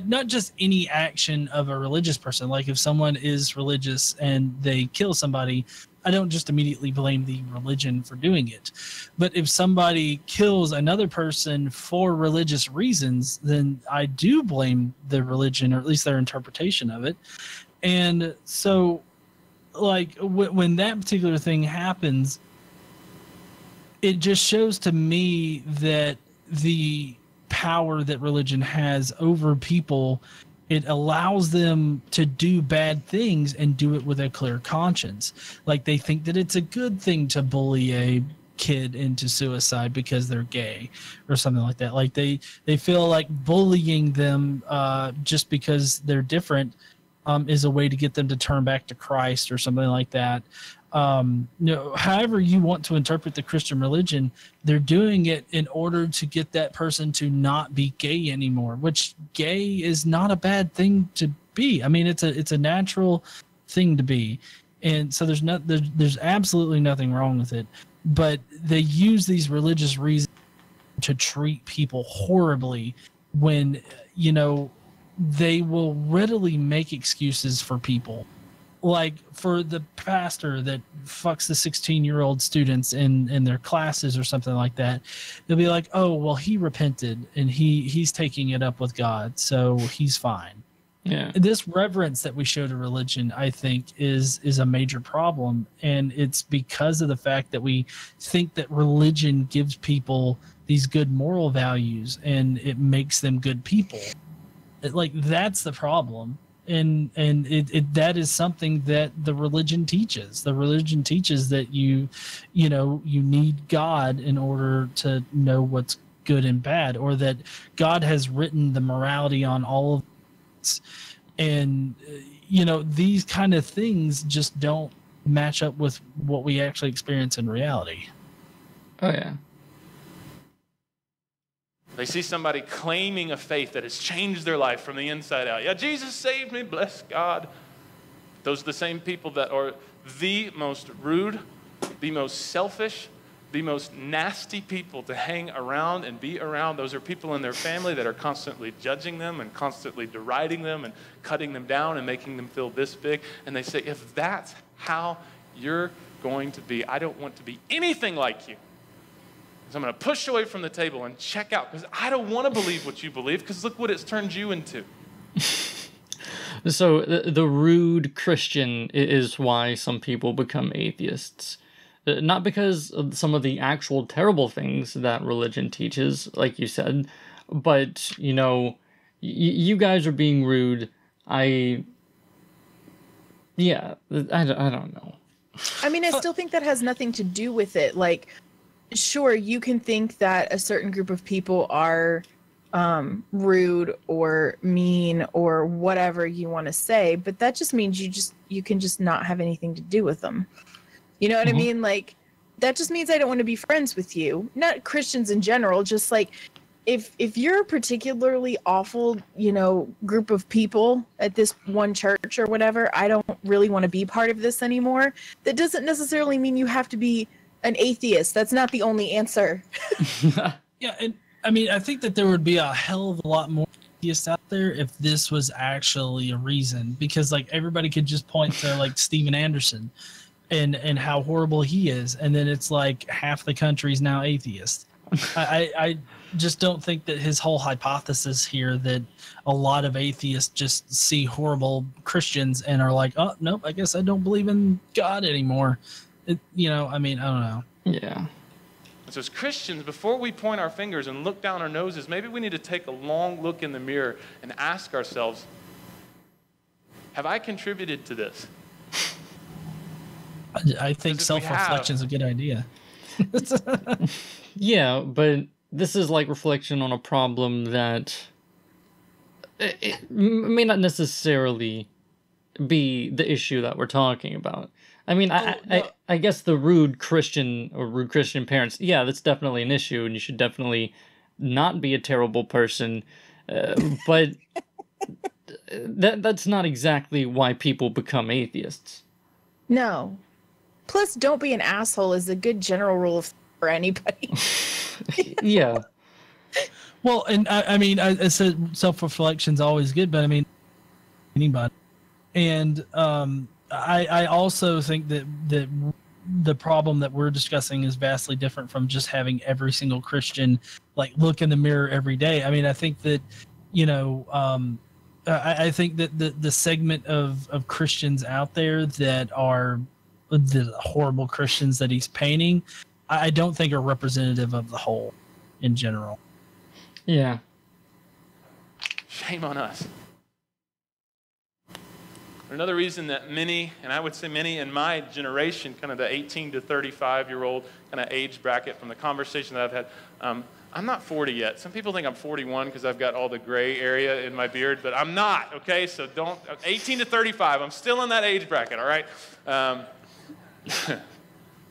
not just any action of a religious person. Like if someone is religious and they kill somebody, I don't just immediately blame the religion for doing it. But if somebody kills another person for religious reasons, then I do blame the religion, or at least their interpretation of it. And so, like, when that particular thing happens, it just shows to me that the power that religion has over people, it allows them to do bad things and do it with a clear conscience. Like they think that it's a good thing to bully a kid into suicide because they're gay or something like that. Like they feel like bullying them just because they're different is a way to get them to turn back to Christ or something like that. However you want to interpret the Christian religion, they're doing it in order to get that person to not be gay anymore, which gay is not a bad thing to be. I mean, it's a natural thing to be. And so there's absolutely nothing wrong with it, but they use these religious reasons to treat people horribly when, they will readily make excuses for people. Like for the pastor that fucks the 16-year-old students in their classes or something like that, they'll be like, oh, well, he repented and he's taking it up with God, so he's fine. Yeah. This reverence that we show to religion, I think, is a major problem. And it's because of the fact that we think that religion gives people these good moral values and it makes them good people. That's the problem. And that is something that the religion teaches. The religion teaches that you need God in order to know what's good and bad, or that God has written the morality on all of this. And these kind of things just don't match up with what we actually experience in reality. Oh yeah. They see somebody claiming a faith that has changed their life from the inside out. Yeah, Jesus saved me, bless God. Those are the same people that are the most rude, the most selfish, the most nasty people to hang around and be around. Those are people in their family that are constantly judging them and constantly deriding them and cutting them down and making them feel this big. And they say, if that's how you're going to be, I don't want to be anything like you. So I'm going to push away from the table and check out because I don't want to believe what you believe because look what it's turned you into. So the rude Christian is why some people become atheists. Not because of some of the actual terrible things that religion teaches, like you said, but, you guys are being rude. I don't know. I mean, I still think that has nothing to do with it. Like, sure, you can think that a certain group of people are rude or mean or whatever you want to say, but that just means you can just not have anything to do with them. You know what I mean? Like, that just means I don't want to be friends with you. Not Christians in general, just like if you're a particularly awful, group of people at this one church or whatever, I don't really want to be part of this anymore. That doesn't necessarily mean you have to be an atheist. That's not the only answer. Yeah, and I mean, I think that there would be a hell of a lot more atheists out there if this was actually a reason, because like everybody could just point to like Steven Anderson and how horrible he is, and then it's like half the country's now atheist. I just don't think that his whole hypothesis here that a lot of atheists just see horrible Christians and are like, oh nope, I guess I don't believe in God anymore. I mean, I don't know. Yeah. And so as Christians, before we point our fingers and look down our noses, maybe we need to take a long look in the mirror and ask ourselves, have I contributed to this? I think self-reflection is a good idea. Yeah, but this is like reflection on a problem that it may not necessarily be the issue that we're talking about. I mean, I guess the rude Christian parents, yeah, that's definitely an issue, and you should definitely not be a terrible person. But that's not exactly why people become atheists. No. Plus, don't be an asshole is a good general rule for anybody. Yeah. Well, and I mean, I said self-reflection's always good, but I mean, anybody. And I also think that the problem that we're discussing is vastly different from just having every single Christian like look in the mirror every day. I mean, I think that, you know, I think that the segment of Christians out there that are the horrible Christians that he's painting, I don't think are representative of the whole in general. Yeah. Shame on us. Another reason that many, and I would say many in my generation, kind of the 18 to 35-year-old kind of age bracket from the conversation that I've had, I'm not 40 yet. Some people think I'm 41 because I've got all the gray area in my beard, but I'm not, okay? So 18 to 35, I'm still in that age bracket, all right?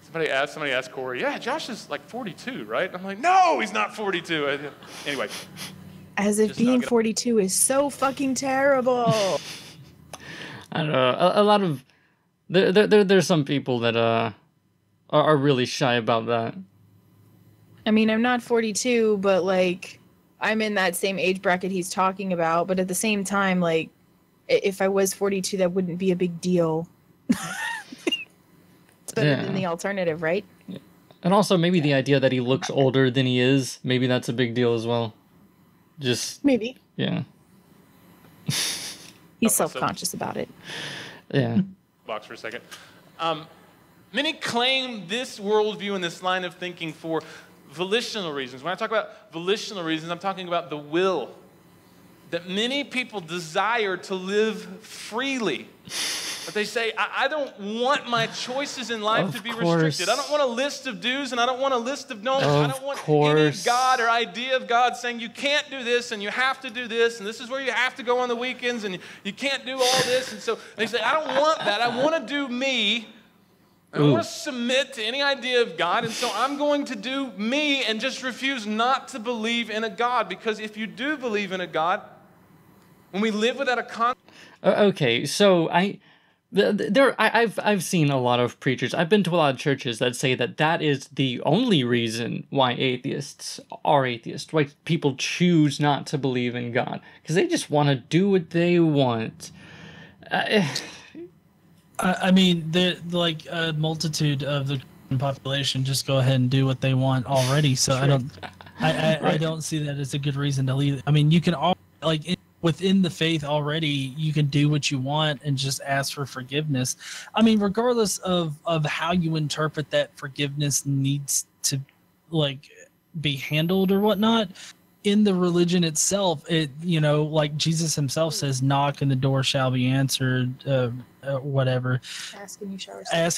Somebody asked Corey, yeah, Josh is like 42, right? I'm like, no, he's not 42. Anyway. As if being 42 is so fucking terrible. I don't know. A lot of there's some people that are really shy about that. I mean, I'm not 42, but like I'm in that same age bracket he's talking about. But at the same time, like if I was 42, that wouldn't be a big deal. It's better than the alternative, right? And also maybe the idea that he looks older than he is, maybe that's a big deal as well. Just maybe. Yeah. He's self-conscious about it. Yeah. Box for a second. Many claim this worldview and this line of thinking for volitional reasons. When I talk about volitional reasons, I'm talking about the will. That many people desire to live freely. But they say, I don't want my choices in life to be restricted. I don't want a list of do's and I don't want a list of don'ts. I don't want any God or idea of God saying you can't do this and you have to do this and this is where you have to go on the weekends and you can't do all this. And so they say, I don't want that. I want to do me. I don't want to submit to any idea of God. And so I'm going to do me and just refuse not to believe in a God. Because if you do believe in a God, when we live without a concept. Okay, so I've seen a lot of preachers. I've been to a lot of churches that say that is the only reason why atheists are atheists. Why people choose not to believe in God because they just want to do what they want. I mean, like a multitude of the population just go ahead and do what they want already. So Sure. I don't see that as a good reason to leave. I mean, you can all within the faith already, you can do what you want and just ask for forgiveness. I mean, regardless of how you interpret that forgiveness needs to like be handled or whatnot, in the religion itself, it, you know, like Jesus himself says, knock and the door shall be answered, whatever. Ask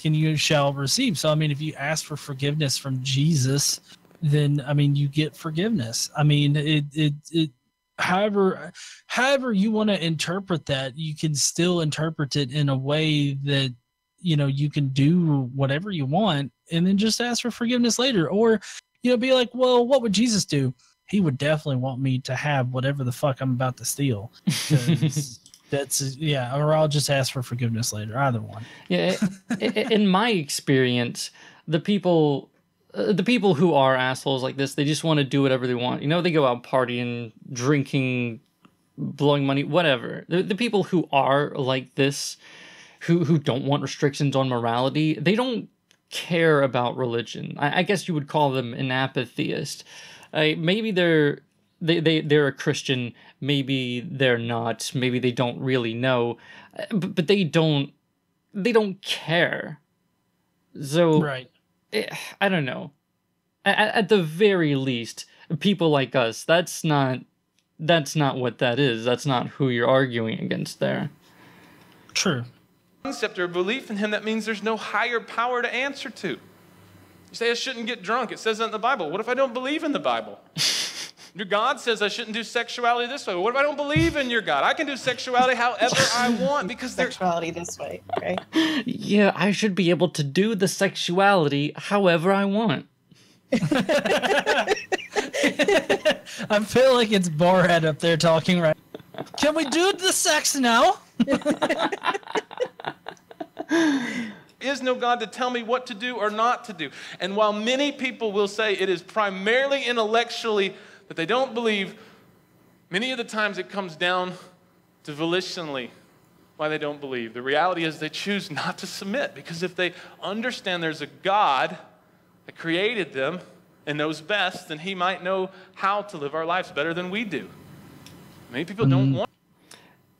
and you shall receive. So, I mean, if you ask for forgiveness from Jesus, then, I mean, you get forgiveness. I mean, it however you want to interpret that, you can still interpret it in a way that, you know, you can do whatever you want and then just ask for forgiveness later. Or, you know, be like, well, what would Jesus do? He would definitely want me to have whatever the fuck I'm about to steal. That's, yeah, or I'll just ask for forgiveness later. Either one. Yeah, in my experience, the people who are assholes like this, they just want to do whatever they want. You know, they go out partying, drinking, blowing money, whatever. The people who are like this, who don't want restrictions on morality, they don't care about religion. I guess you would call them an apatheist. Maybe they're a Christian, maybe they're not, maybe they don't really know, but they don't care. So right. I don't know. at the very least, people like us, that's not what that is. That's not who you're arguing against there. True. Concept or belief in him, that means there's no higher power to answer to. You say, I shouldn't get drunk. It says that in the Bible. What if I don't believe in the Bible? Your God says I shouldn't do sexuality this way. What if I don't believe in your God? I can do sexuality however I want because there's Sexuality this way, right? Yeah, I should be able to do the sexuality however I want. I feel like it's Borat up there talking right. Can we do the sex now? is no God to tell me what to do or not to do. And while many people will say it is primarily intellectually that they don't believe, many of the times it comes down to volitionally why they don't believe. The reality is they choose not to submit, because if they understand there's a God that created them and knows best, then he might know how to live our lives better than we do. Many people don't want.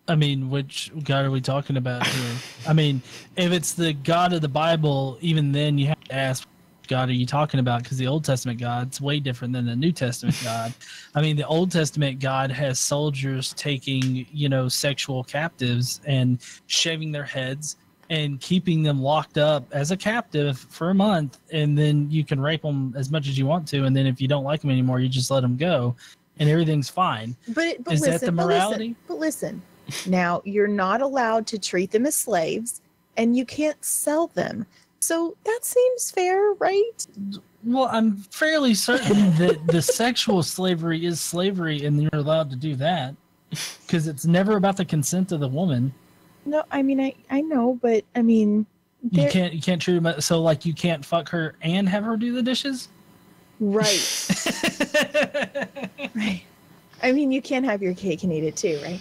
I mean, which God are we talking about here? I mean, if it's the God of the Bible, even then you have to ask, God are you talking about? Because the Old Testament God's way different than the New Testament God. I mean, the Old Testament God has soldiers taking, sexual captives and shaving their heads and keeping them locked up as a captive for a month. And then you can rape them as much as you want to. And then if you don't like them anymore, you just let them go and everything's fine. But is listen, that the morality? But listen, now you're not allowed to treat them as slaves and you can't sell them. So that seems fair, right? Well, I'm fairly certain that the sexual slavery is slavery and you're allowed to do that because it's never about the consent of the woman. No, I mean, I know, but I mean... You can't treat them... So, like, you can't fuck her and have her do the dishes? Right. Right. I mean, you can't have your cake and eat it too, right?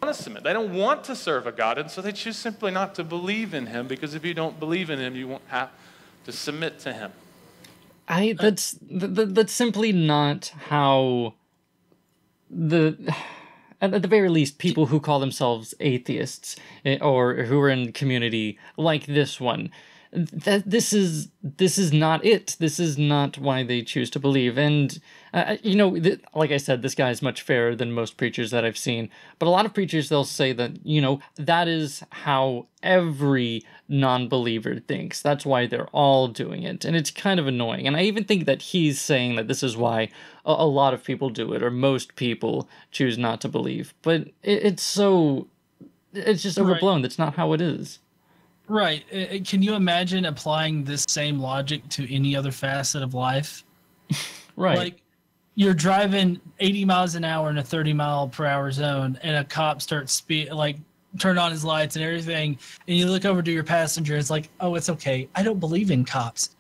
Want to submit. They don't want to serve a God, and so they choose simply not to believe in him, because if you don't believe in him, you won't have to submit to him. That's simply not how at the very least, people who call themselves atheists or who are in the community like this one, this is not it. This is not why they choose to believe. And like I said, this guy is much fairer than most preachers that I've seen. But a lot of preachers, they'll say that that is how every non-believer thinks. That's why they're all doing it, and it's kind of annoying. And I even think that he's saying that this is why a lot of people do it, or most people choose not to believe. But it's just overblown. That's not how it is. Right. Can you imagine applying this same logic to any other facet of life? Right. Like, you're driving 80 miles an hour in a 30-mile-per-hour zone, and a cop starts turn on his lights and everything, and you look over to your passenger, it's like, oh, it's okay. I don't believe in cops.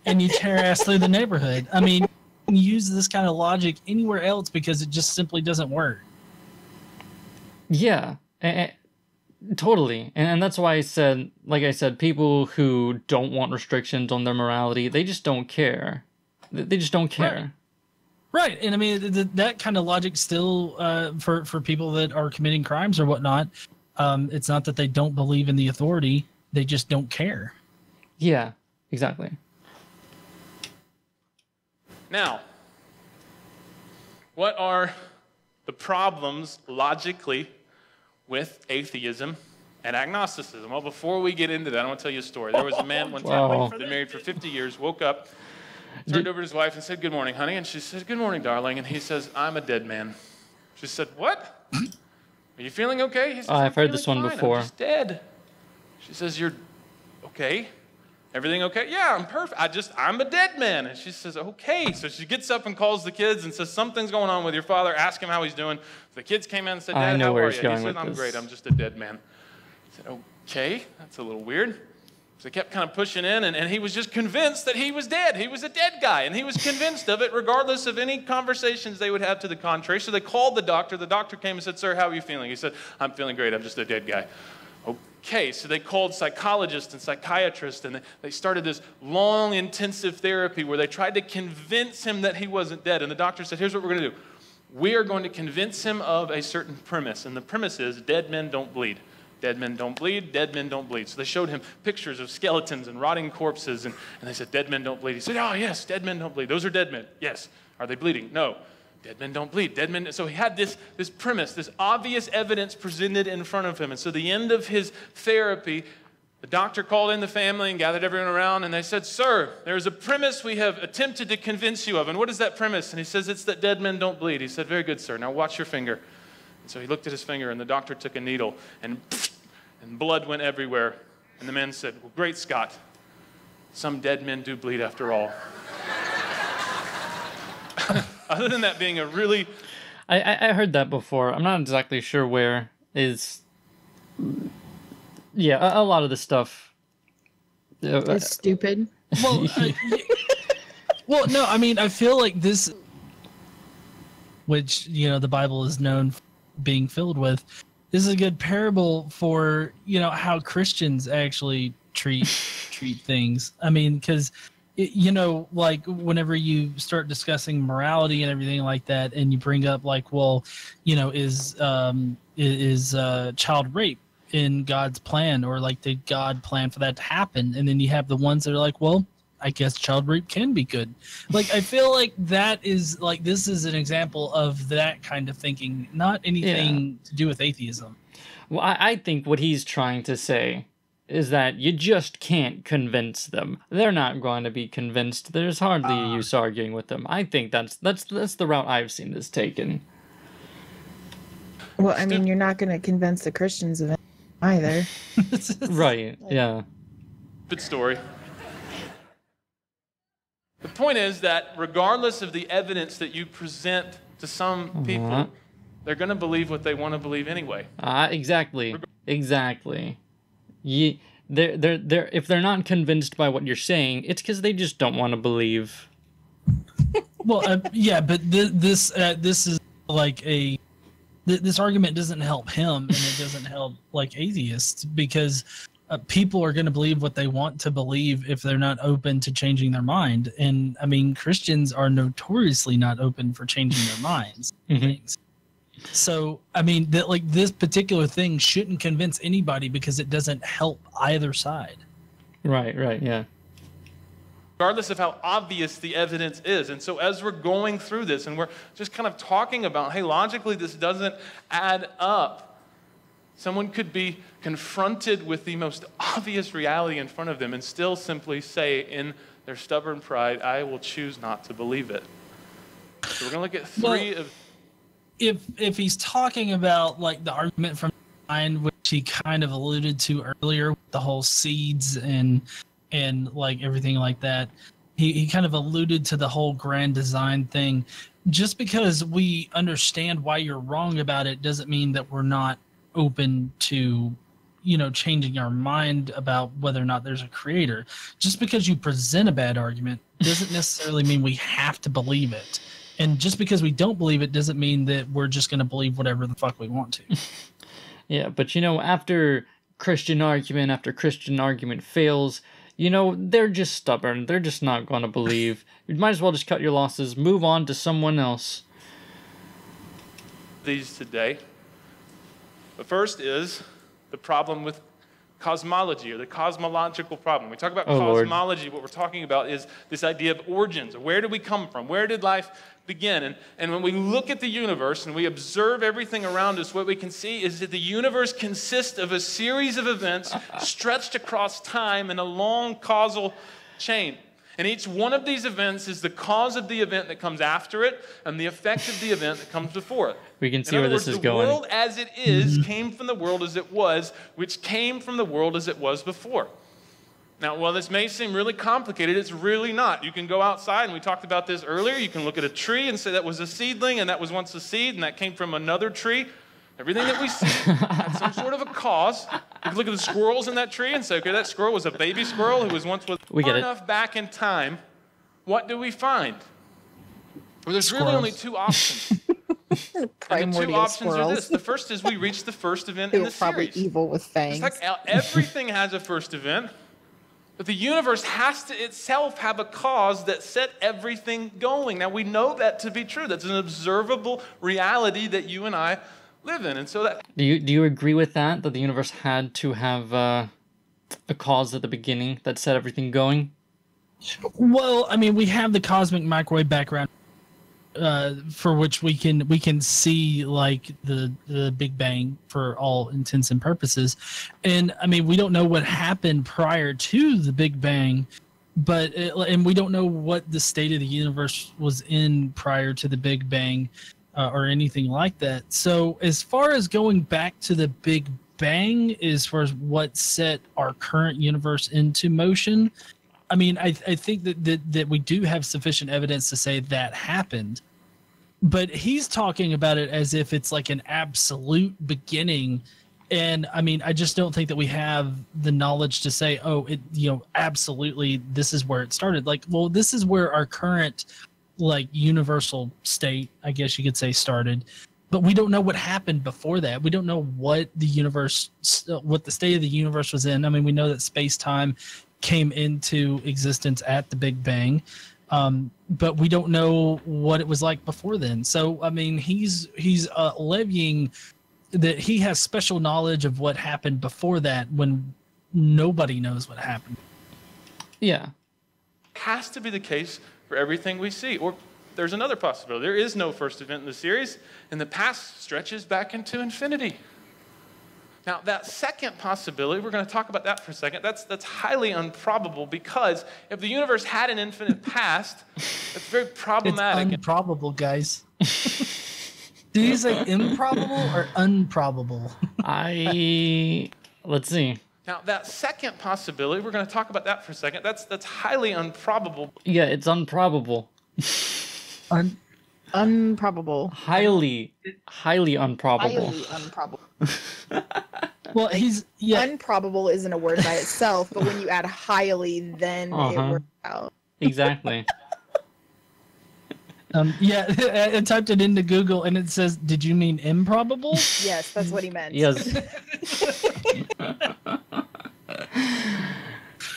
And you tear ass through the neighborhood. I mean, you can use this kind of logic anywhere else because it just simply doesn't work. Yeah. Totally. And that's why I said, like I said, people who don't want restrictions on their morality, they just don't care. They just don't care. Right. And I mean, that kind of logic still, for people that are committing crimes or whatnot, it's not that they don't believe in the authority. They just don't care. Yeah, exactly. Now, what are the problems logically with atheism and agnosticism? Well, before we get into that, I want to tell you a story. There was a man one time, been married for 50 years, woke up, turned over to his wife and said, "Good morning, honey." And she said, "Good morning, darling." And he says, "I'm a dead man." She said, "What? Are you feeling okay?" He says, I've heard this fine. one before. I'm just dead. She says, "You're okay? Everything okay?" "Yeah, I'm perfect. I'm a dead man." And she says, "Okay." So she gets up and calls the kids and says, "Something's going on with your father. Ask him how he's doing." The kids came in and said, "Dad, how are you?" He said, "I'm great. I'm just a dead man." He said, "Okay, that's a little weird." So they kept kind of pushing in, and he was just convinced that he was dead. He was a dead guy, and he was convinced of it regardless of any conversations they would have to the contrary. So they called the doctor. The doctor came and said, "Sir, how are you feeling?" He said, "I'm feeling great. I'm just a dead guy." Okay, so they called psychologists and psychiatrists, and they started this long, intensive therapy where they tried to convince him that he wasn't dead. And the doctor said, "Here's what we're going to do. We are going to convince him of a certain premise, and the premise is dead men don't bleed. Dead men don't bleed, dead men don't bleed. So they showed him pictures of skeletons and rotting corpses, and they said, dead men don't bleed. He said, oh, yes, dead men don't bleed. Those are dead men. Yes. Are they bleeding? No. Dead men don't bleed. Dead men. So he had this premise, this obvious evidence presented in front of him. And so the end of his therapy, the doctor called in the family and gathered everyone around, and they said, sir, there's a premise we have attempted to convince you of. And what is that premise? And he says, it's that dead men don't bleed. He said, very good, sir. Now watch your finger. And so he looked at his finger, and the doctor took a needle, and blood went everywhere. And the man said, well, great Scott, some dead men do bleed after all. Other than that being a really... I heard that before. I'm not exactly sure where is... Yeah, a lot of the stuff... It's stupid. Well, well, no, I mean, I feel like this... Which, you know, the Bible is known for being filled with. This is a good parable for, you know, how Christians actually treat things. I mean, because... You know, like whenever you start discussing morality and everything like that, and you bring up like, well, you know, is child rape in God's plan, or like did God plan for that to happen? And then you have the ones that are like, well, I guess child rape can be good. Like, I feel like that is like, this is an example of that kind of thinking, not anything to do with atheism. Well, I think what he's trying to say is that you just can't convince them. They're not going to be convinced. There's hardly a use arguing with them. I think that's the route I've seen this taken. Well, I mean, you're not going to convince the Christians of it either. Right, yeah. Good story. The point is that regardless of the evidence that you present to some people, they're going to believe what they want to believe anyway. Exactly. They're if they're not convinced by what you're saying, it's because they just don't want to believe. Well, yeah, but this is like this argument doesn't help him, and it doesn't help like atheists, because people are going to believe what they want to believe if they're not open to changing their mind. And I mean, Christians are notoriously not open for changing their minds. Things. So, I mean, that like this particular thing shouldn't convince anybody because it doesn't help either side. Right, yeah. Regardless of how obvious the evidence is. And so as we're going through this and we're just kind of talking about, hey, logically this doesn't add up. Someone could be confronted with the most obvious reality in front of them and still simply say in their stubborn pride, I will choose not to believe it. So we're going to look at three of... If he's talking about like the argument from mind, which he kind of alluded to earlier, the whole seeds and like everything like that, he kind of alluded to the whole grand design thing. Just because we understand why you're wrong about it doesn't mean that we're not open to, you know, changing our mind about whether or not there's a creator. Just because you present a bad argument doesn't necessarily mean we have to believe it. And just because we don't believe it doesn't mean that we're just going to believe whatever the fuck we want to. Yeah, but you know, after Christian argument after Christian argument fails, you know, they're just stubborn. They're just not going to believe. You might as well just cut your losses, move on to someone else. These today. The first is the problem with cosmology, or the cosmological problem. We talk about cosmology, Lord. What we're talking about is this idea of origins. Where did we come from? Where did life begin? And when we look at the universe and we observe everything around us, what we can see is that the universe consists of a series of events stretched across time in a long causal chain. And each one of these events is the cause of the event that comes after it and the effect of the event that comes before it. We can see where this is going. The world as it is came from the world as it was, which came from the world as it was before. Now, while this may seem really complicated, it's really not. You can go outside, and we talked about this earlier. You can look at a tree and say that was a seedling, and that was once a seed, and that came from another tree. Everything that we see had some sort of a cause. You can look at the squirrels in that tree and say, okay, that squirrel was a baby squirrel who was once far enough back in time. What do we find? Well, there's really only two options. And the two options are this. The first is we reach the first event in the series. They were probably evil with fangs. It's like everything has a first event, but the universe has to itself have a cause that set everything going. Now, we know that to be true. That's an observable reality that you and I live in. And so that Do you agree with that the universe had to have a cause at the beginning that set everything going? Well, I mean, we have the cosmic microwave background, for which we can see like the Big Bang for all intents and purposes, and I mean, we don't know what happened prior to the Big Bang, and we don't know what the state of the universe was in prior to the Big Bang, or anything like that. So as far as going back to the Big Bang, as far as what set our current universe into motion, I mean, I think that we do have sufficient evidence to say that happened, but he's talking about it as if it's like an absolute beginning. And I mean, I just don't think that we have the knowledge to say, oh, absolutely, this is where it started. Like, well, this is where our current like universal state, I guess you could say, started. But we don't know what happened before that. We don't know what the state of the universe was in. I mean, we know that space-time came into existence at the Big Bang, but we don't know what it was like before then. So, I mean, he's levying that he has special knowledge of what happened before that when nobody knows what happened. Yeah. has to be the case for everything we see. Or there's another possibility. There is no first event in the series, and the past stretches back into infinity. Now, that second possibility, we're going to talk about that for a second. That's highly improbable, because if the universe had an infinite past, that's very problematic. It's improbable, guys. Did you say improbable or unprobable? Let's see. Now, that second possibility, we're going to talk about that for a second. That's highly improbable. Yeah, it's improbable. Unprobable. Highly improbable. Highly improbable. Well, Unprobable isn't a word by itself, but when you add highly, then it works out. Exactly. I typed it into Google and it says, "Did you mean improbable?" Yes, that's what he meant. Yes.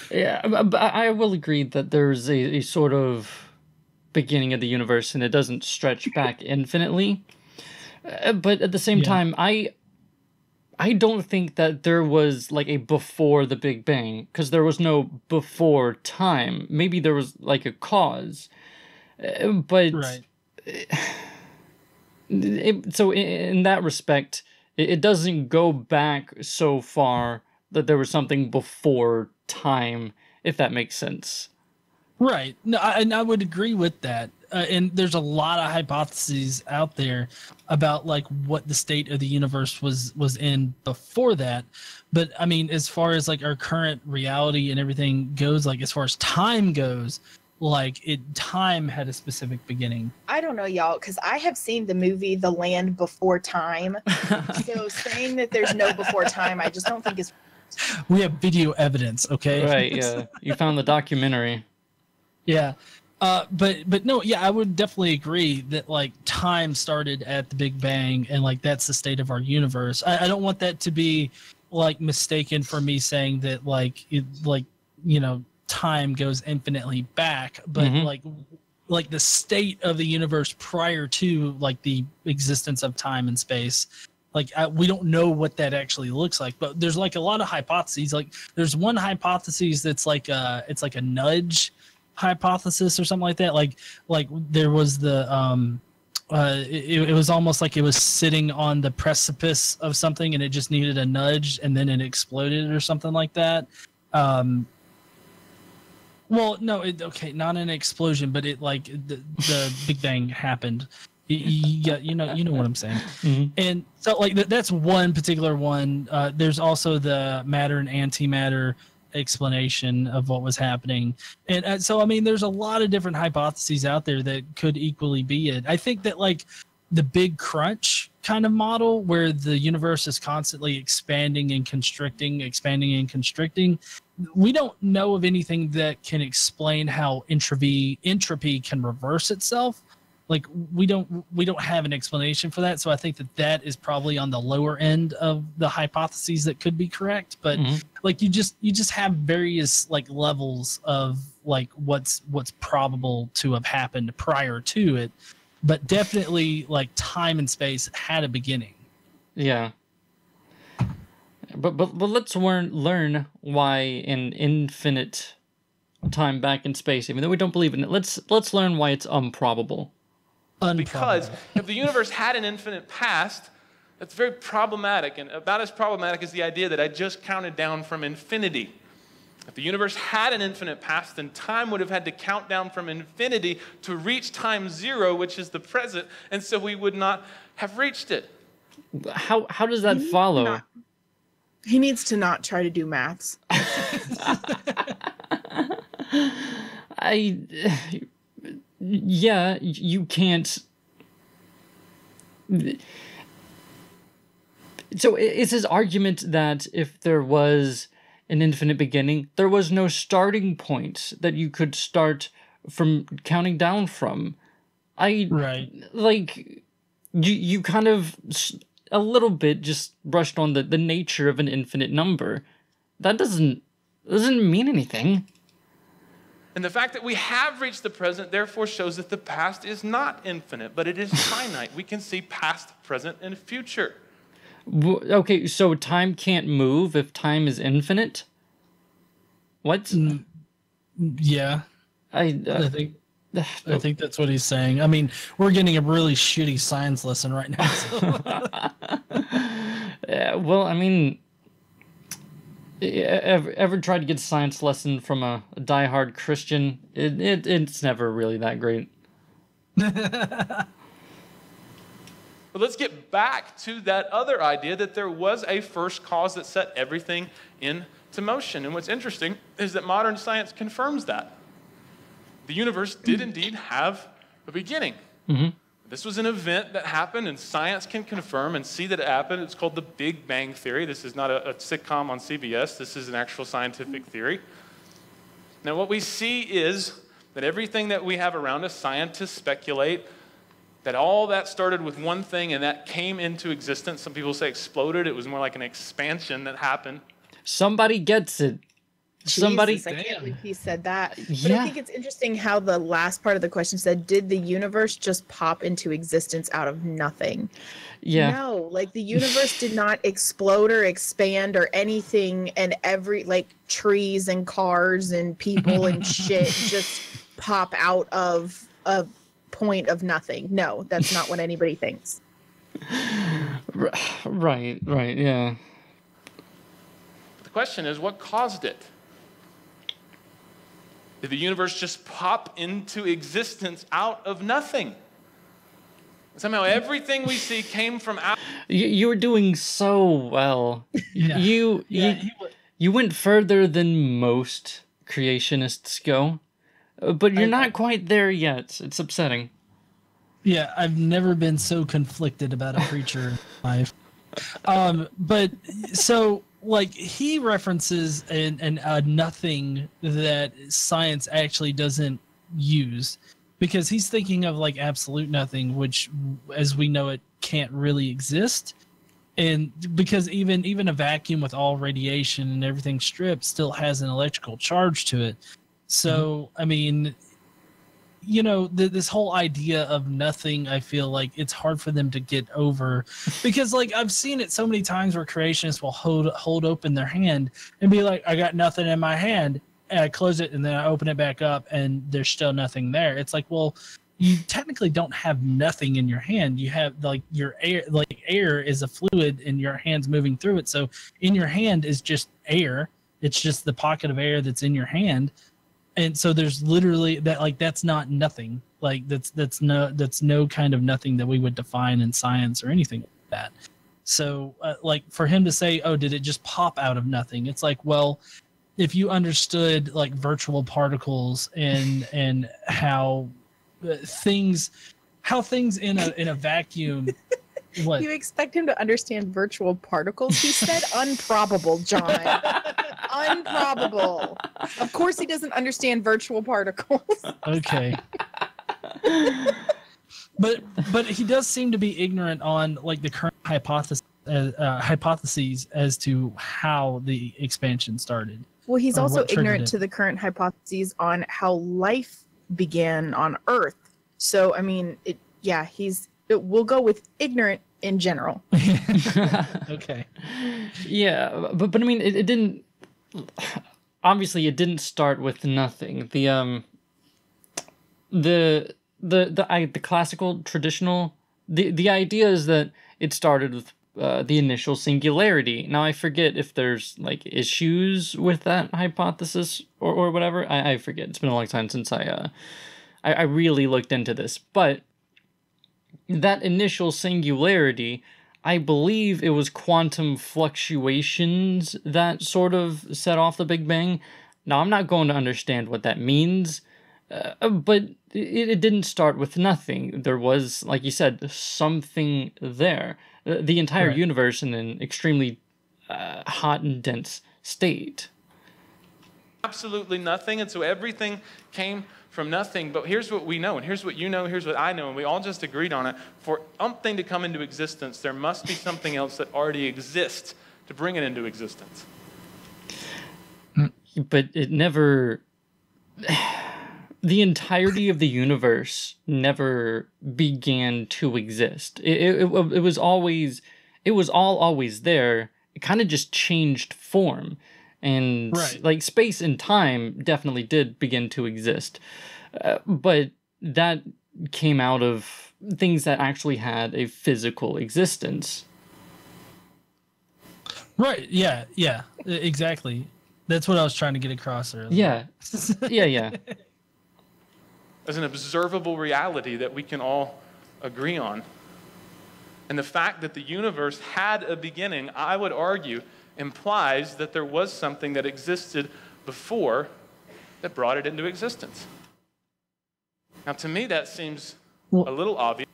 Yeah, but I will agree that there's a sort of beginning of the universe and it doesn't stretch back infinitely. But at the same time, I don't think that there was like a before the Big Bang, because there was no before time. Maybe there was like a cause. But right. So in that respect, it doesn't go back so far that there was something before time, if that makes sense. Right. No, I would agree with that. And there's a lot of hypotheses out there about like what the state of the universe was in before that. But I mean, as far as like our current reality and everything goes, like as far as time goes, like time had a specific beginning. I don't know, y'all, because I have seen the movie The Land Before Time. So saying that there's no before time, I just don't think is. We have video evidence, okay? Right, yeah. You found the documentary. Yeah. But no, yeah, I would definitely agree that like time started at the Big Bang and like that's the state of our universe. I don't want that to be like mistaken for me saying that time goes infinitely back, but like the state of the universe prior to like the existence of time and space, we don't know what that actually looks like. But there's like a lot of hypotheses. Like there's one hypothesis that's like it's like a nudge hypothesis or something like that. Like there was the it was almost like it was sitting on the precipice of something and it just needed a nudge and then it exploded or something like that. Well, no, not an explosion, but it like the Big Bang happened. You know what I'm saying. Mm-hmm. And so like that's one particular one. There's also the matter and antimatter explanation of what was happening. And so, I mean, there's a lot of different hypotheses out there that could equally be it. I think that like the Big Crunch kind of model where the universe is constantly expanding and constricting, we don't know of anything that can explain how entropy can reverse itself. Like we don't have an explanation for that. So I think that is probably on the lower end of the hypotheses that could be correct. But like you just have various like levels of like what's probable to have happened prior to it. But definitely like time and space had a beginning. Yeah. But let's learn why an infinite time back in space, even though we don't believe in it, let's learn why it's improbable. Because if the universe had an infinite past, that's very problematic, and about as problematic as the idea that I just counted down from infinity. If the universe had an infinite past, then time would have had to count down from infinity to reach time zero, which is the present, and so we would not have reached it. How does that follow? He needs to not try to do maths. Yeah, you can't. So is his argument that if there was an infinite beginning, there was no starting point that you could start from counting down from? Right. Like, you kind of a little bit just brushed on the nature of an infinite number. That doesn't mean anything. And the fact that we have reached the present therefore shows that the past is not infinite, but it is finite. We can see past, present, and future. Okay, so time can't move if time is infinite? What? Yeah. I think that's what he's saying. I mean, we're getting a really shitty science lesson right now. So. Well, I mean, ever tried to get a science lesson from a diehard Christian? It's never really that great. But let's get back to that other idea that there was a first cause that set everything into motion. And what's interesting is that modern science confirms that. The universe did indeed have a beginning. Mm-hmm. This was an event that happened, and science can confirm and see that it happened. It's called the Big Bang Theory. This is not a sitcom on CBS. This is an actual scientific theory. Now, what we see is that everything that we have around us, scientists speculate that all that started with one thing and that came into existence. Some people say exploded. It was more like an expansion that happened. Somebody gets it. Jesus, I can't believe he said that. But Yeah. I think it's interesting how the last part of the question said, did the universe just pop into existence out of nothing? Yeah. No, like the universe did not explode or expand or anything, and like trees and cars and people and shit just pop out of a point of nothing. No, that's not what anybody thinks. Right, yeah. The question is, what caused it? Did the universe just pop into existence out of nothing? Somehow everything we see came from out. You were doing so well. Yeah. You went further than most creationists go, but you're not quite there yet. It's upsetting. Yeah, I've never been so conflicted about a preacher in my life. But so like he references a nothing that science actually doesn't use, because he's thinking of like absolute nothing, which as we know it can't really exist. And because even a vacuum with all radiation and everything stripped still has an electrical charge to it. So I mean, you know, this whole idea of nothing, I feel like it's hard for them to get over, because like I've seen it so many times where creationists will hold open their hand and be like, I got nothing in my hand, and I close it and then I open it back up and there's still nothing there. It's like, well, you technically don't have nothing in your hand. You have like your air, like air is a fluid and your hand's moving through it. So in your hand is just air. It's just the pocket of air that's in your hand. And so there's literally that, like, that's not nothing. Like that's no kind of nothing that we would define in science or anything like that. So like for him to say, oh, did it just pop out of nothing? It's like, well, if you understood like virtual particles and how things in a vacuum. What? You expect him to understand virtual particles? He said unprobable, John. Unprobable. Of course he doesn't understand virtual particles. Okay. But he does seem to be ignorant on like the current hypotheses as to how the expansion started. Well, he's Or also what triggered ignorant it. to the current hypotheses on how life began on Earth. So, I mean, we'll go with ignorant in general. Okay. Yeah, but I mean, it didn't. Obviously, it didn't start with nothing. The classical traditional the idea is that it started with the initial singularity. Now I forget if there's like issues with that hypothesis or whatever. I forget. It's been a long time since I really looked into this, but that initial singularity, I believe it was quantum fluctuations that sort of set off the Big Bang. Now, I'm not going to understand what that means, but it didn't start with nothing. There was, like you said, something there. The entire Right. universe in an extremely hot and dense state. Absolutely nothing, and so everything came from nothing. But here's what we know, and here's what you know, here's what I know, and we all just agreed on it. For something to come into existence, there must be something else that already exists to bring it into existence. But it never... The entirety of the universe never began to exist. It was always... It was all always there. It kind of just changed form. And Right. like space and time definitely did begin to exist. But that came out of things that actually had a physical existence. Right. Yeah. Yeah. Exactly. That's what I was trying to get across earlier. Yeah. Yeah. As an observable reality that we can all agree on. And the fact that the universe had a beginning, I would argue, implies that there was something that existed before that brought it into existence. Now, to me, that seems a little obvious.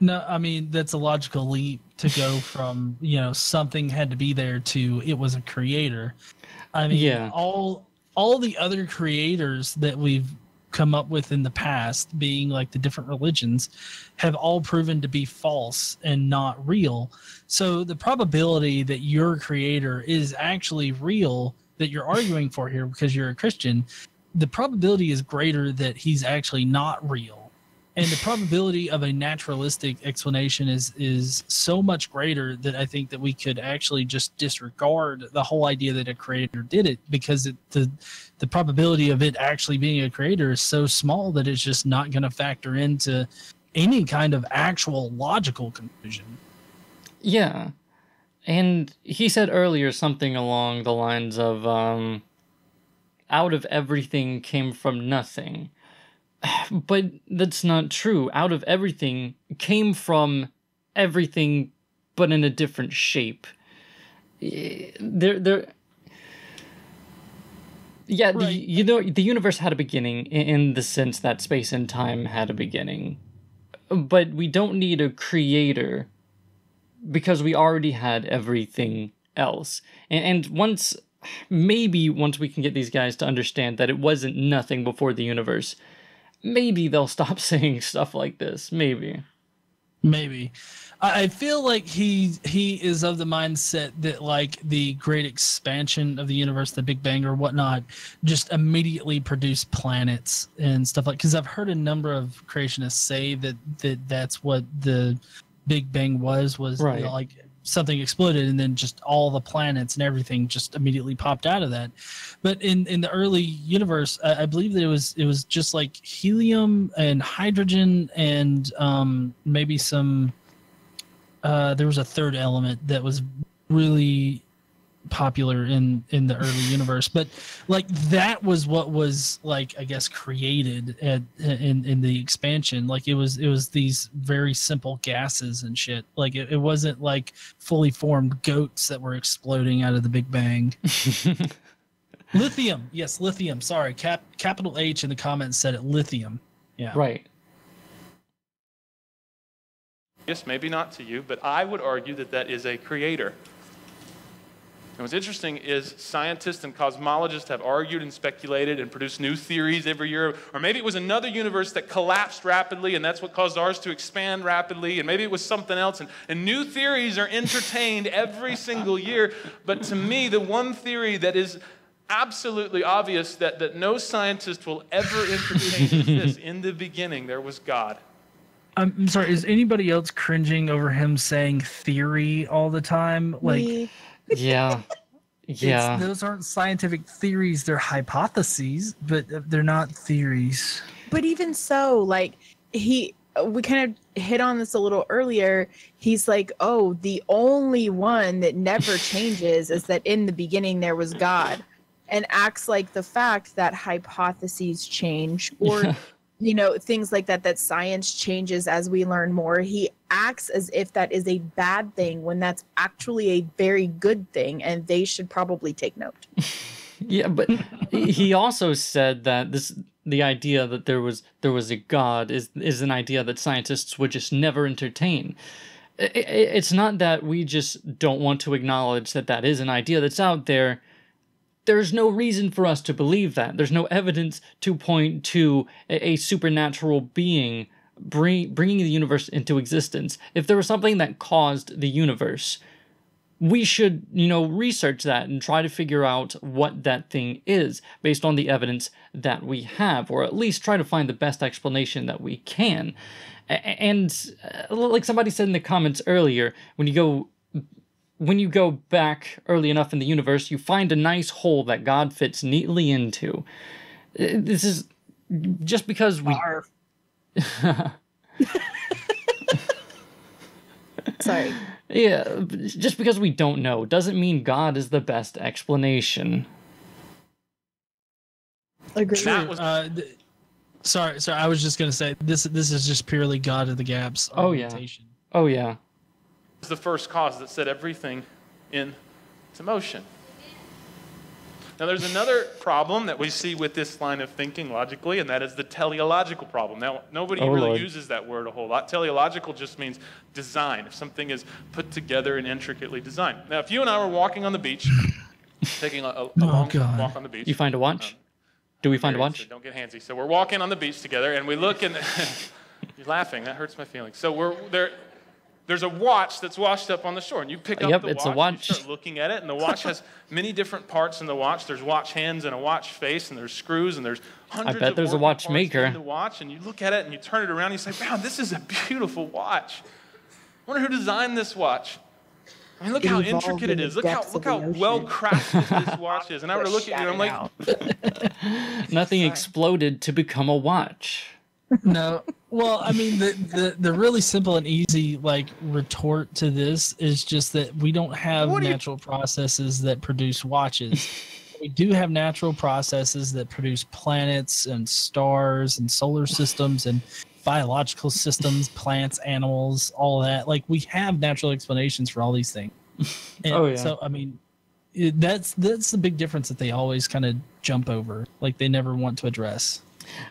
No, I mean, that's a logical leap to go from, something had to be there to it was a creator. I mean, Yeah. all the other creators that we've come up with in the past, being like the different religions, have all proven to be false and not real. So the probability that your creator is actually real, that you're arguing for here because you're a Christian, the probability is greater that he's actually not real. And the probability of a naturalistic explanation is so much greater that I think that we could actually just disregard the whole idea that a creator did it, because the probability of it actually being a creator is so small that it's just not going to factor into any kind of actual logical conclusion. Yeah. And he said earlier something along the lines of, out of everything came from nothing. But that's not true. Out of everything came from everything, but in a different shape. Yeah, Right. the universe had a beginning in the sense that space and time had a beginning. But we don't need a creator because we already had everything else. And maybe once we can get these guys to understand that it wasn't nothing before the universe, maybe they'll stop saying stuff like this. Maybe. I feel like he is of the mindset that like the great expansion of the universe, the Big Bang or whatnot, just immediately produced planets and stuff like. Because I've heard a number of creationists say that's what the Big Bang was Right. Like something exploded and then just all the planets and everything just immediately popped out of that. But in the early universe, I believe that it was just like helium and hydrogen and maybe some there was a third element that was really popular in the early universe, but like that was what was like, I guess, created in the expansion. Like it was these very simple gases and shit. Like it wasn't like fully formed goats that were exploding out of the Big Bang. Lithium. Yes, lithium. Sorry. Capital H in the comments said it. Lithium. Yeah. Right. Yes, maybe not to you, but I would argue that is a creator. And what's interesting is scientists and cosmologists have argued and speculated and produced new theories every year. Or maybe it was another universe that collapsed rapidly, and that's what caused ours to expand rapidly. And maybe it was something else. And new theories are entertained every single year. But to me, the one theory that is absolutely obvious that no scientist will ever entertain is this: in the beginning, there was God. I'm sorry. Is anybody else cringing over him saying theory all the time? Like, Me. Yeah. Yeah. those aren't scientific theories. They're hypotheses, but they're not theories. But even so, like we kind of hit on this a little earlier. He's like, oh, the only one that never changes is that in the beginning there was God, and acts like the fact that hypotheses change, or things like that science changes as we learn more. He acts as if that is a bad thing when that's actually a very good thing, and they should probably take note. Yeah, but he also said that the idea that there was a God is an idea that scientists would just never entertain. It's not that we just don't want to acknowledge that is an idea that's out there. There's no reason for us to believe that. There's no evidence to point to a supernatural being bringing the universe into existence. If there was something that caused the universe, we should, research that and try to figure out what that thing is based on the evidence that we have, or at least try to find the best explanation that we can. And like somebody said in the comments earlier, when you go back early enough in the universe, you find a nice hole that God fits neatly into. This is just because we... Sorry. Yeah, just because we don't know doesn't mean God is the best explanation. Agreed. Sorry. I was just gonna say this is just purely God of the gaps argumentation. Oh yeah. It's the first cause that set everything into motion. Now, there's another problem that we see with this line of thinking logically, and that is the teleological problem. Now, nobody really uses that word a whole lot. Teleological just means design. If something is put together and intricately designed. Now, if you and I were walking on the beach, taking a long walk on the beach. You find a watch? Do we find a watch? So don't get handsy. So we're walking on the beach together, and we look, and you're laughing. That hurts my feelings. So there's a watch that's washed up on the shore, and you pick up the watch, it's a watch. And you start looking at it, and the watch has many different parts in the watch. There's watch hands and a watch face, and there's screws, and there's hundreds I bet there's a watchmaker in the watch, and you look at it, and you turn it around, and you say, wow, this is a beautiful watch. I wonder who designed this watch. I mean, look how intricate it is. Look how well crafted this watch is. And I were to look at you, and I'm like... Nothing exploded to become a watch. No. Well, I mean, the really simple and easy retort to this is just that we don't have natural processes that produce watches. We do have natural processes that produce planets and stars and solar systems and biological systems, plants, animals, all of that. We have natural explanations for all these things. And so, I mean, that's the big difference that they always kind of jump over. They never want to address.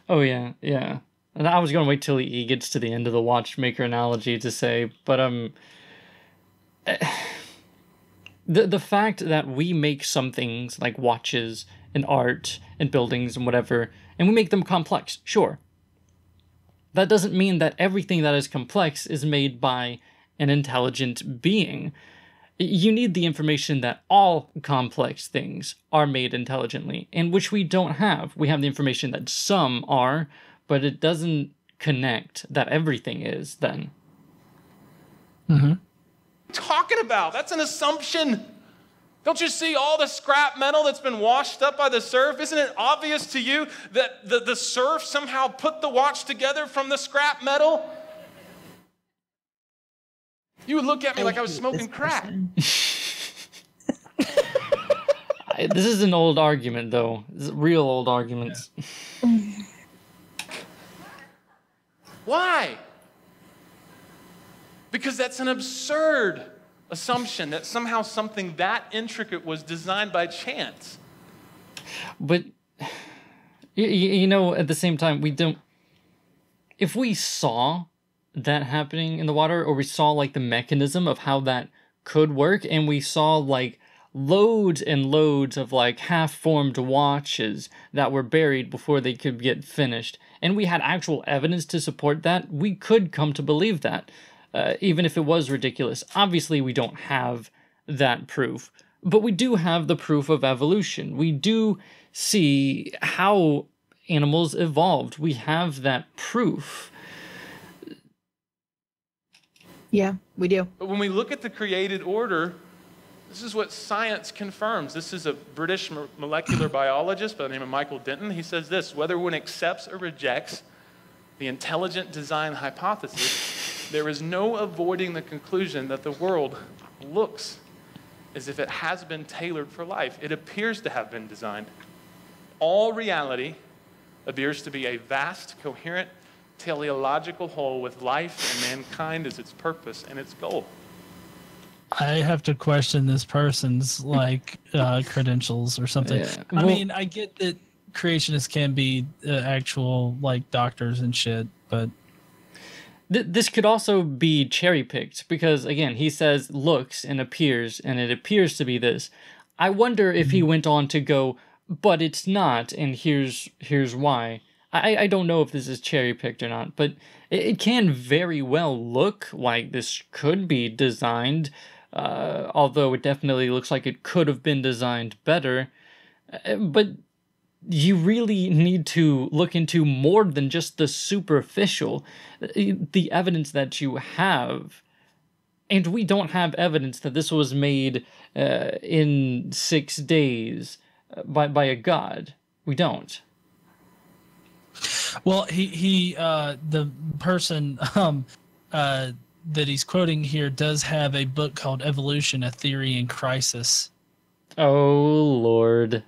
Oh, yeah, yeah. And I was going to wait till he gets to the end of the watchmaker analogy to say, but the fact that we make some things like watches and art and buildings and whatever, and we make them complex, sure. That doesn't mean that everything that is complex is made by an intelligent being. You need the information that all complex things are made intelligently, and which we don't have. We have the information that some are, but it doesn't connect that everything is then. Mm-hmm. Talking about? That's an assumption. Don't you see all the scrap metal that's been washed up by the surf? Isn't it obvious to you that the surf somehow put the watch together from the scrap metal? You would look at me like I was smoking crack. This is an old argument, though. This is real old arguments. Yeah. Why? Because that's an absurd assumption that somehow something that intricate was designed by chance. But, at the same time, we don't... If we saw that happening in the water, or we saw, the mechanism of how that could work, and we saw, loads and loads of, half-formed watches that were buried before they could get finished, and we had actual evidence to support that, we could come to believe that. Even if it was ridiculous. Obviously, we don't have that proof, but we do have the proof of evolution. We do see how animals evolved. We have that proof. Yeah, we do. But when we look at the created order, this is what science confirms. This is a British molecular biologist by the name of Michael Denton. He says this: whether one accepts or rejects the intelligent design hypothesis, there is no avoiding the conclusion that the world looks as if it has been tailored for life. It appears to have been designed. All reality appears to be a vast, coherent, teleological whole with life and mankind as its purpose and its goal. I have to question this person's credentials or something. Yeah. I mean, I get that creationists can be actual doctors and shit, but this could also be cherry picked because, again, he says looks and appears, and it appears to be this. I wonder if he went on to go, but it's not, and here's why. I don't know if this is cherry picked or not, but it can very well look like this could be designed, although it definitely looks like it could have been designed better. But you really need to look into more than just the superficial, the evidence that you have. And we don't have evidence that this was made in 6 days by a god. We don't. Well, he the person that he's quoting here does have a book called Evolution: A Theory in Crisis. Oh, Lord.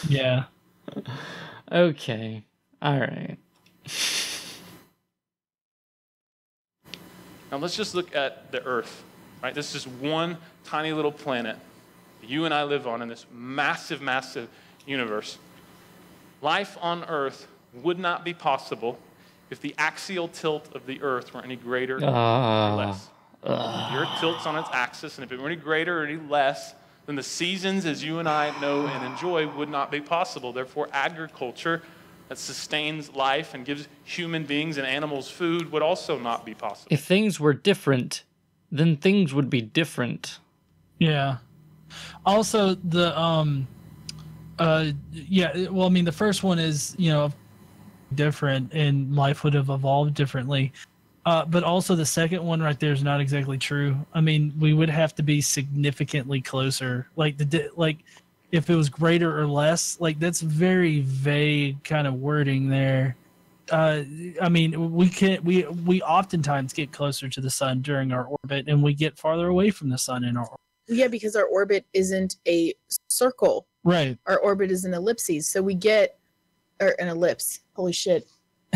Yeah. Okay. All right. Now let's just look at the Earth, right? This is one tiny little planet that you and I live on in this massive, massive universe. Life on Earth would not be possible if the axial tilt of the Earth were any greater or less. The Earth tilts on its axis, and if it were any greater or any less, then the seasons, as you and I know and enjoy, would not be possible. Therefore, agriculture that sustains life and gives human beings and animals food would also not be possible. If things were different, then things would be different. Yeah. Also, the well, I mean, the first one is, different, and life would have evolved differently. But also the second one right there is not exactly true. I mean, we would have to be significantly closer. If it was greater or less, that's very vague kind of wording there. I mean, we oftentimes get closer to the sun during our orbit, and we get farther away from the sun in our orbit. Yeah, because our orbit isn't a circle. Right. Our orbit is an ellipses. So we get, or an ellipse. Holy shit.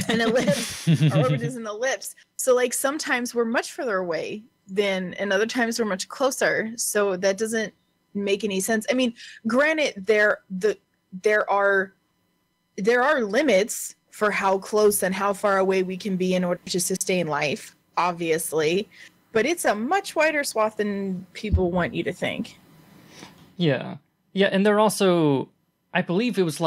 An ellipse. Our orbit is an ellipse. So sometimes we're much further away and other times we're much closer. So that doesn't make any sense. I mean, granted, there are limits for how close and how far away we can be in order to sustain life, obviously. But it's a much wider swath than people want you to think. Yeah. Yeah, and there are also, I believe it was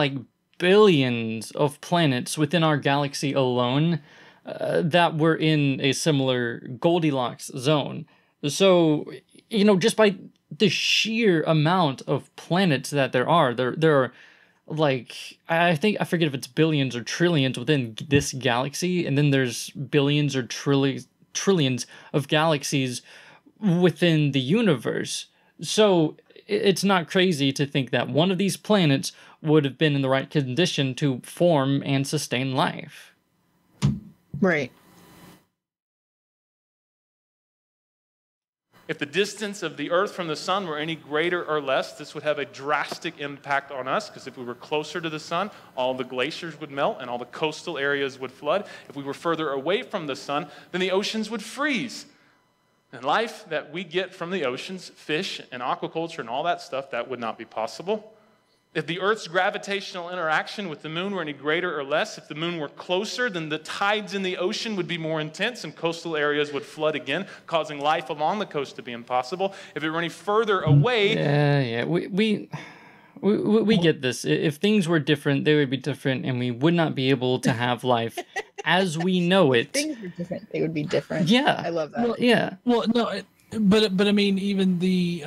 billions of planets within our galaxy alone that were in a similar Goldilocks zone. So, just by the sheer amount of planets that there are I forget if it's billions or trillions within this galaxy, and then there's billions or trillions of galaxies within the universe. So it's not crazy to think that one of these planets would have been in the right condition to form and sustain life. Right. If the distance of the Earth from the sun were any greater or less, this would have a drastic impact on us, because if we were closer to the sun, all the glaciers would melt and all the coastal areas would flood. If we were further away from the sun, then the oceans would freeze. And life that we get from the oceans, fish and aquaculture and all that stuff, that would not be possible. If the Earth's gravitational interaction with the moon were any greater or less, if the moon were closer, then the tides in the ocean would be more intense and coastal areas would flood again, causing life along the coast to be impossible. If it were any further away... Yeah, we get this. If things were different, they would be different, and we would not be able to have life as we know it. Things were different. They would be different. Yeah. I love that. Well, yeah. Well, no, but I mean, even the...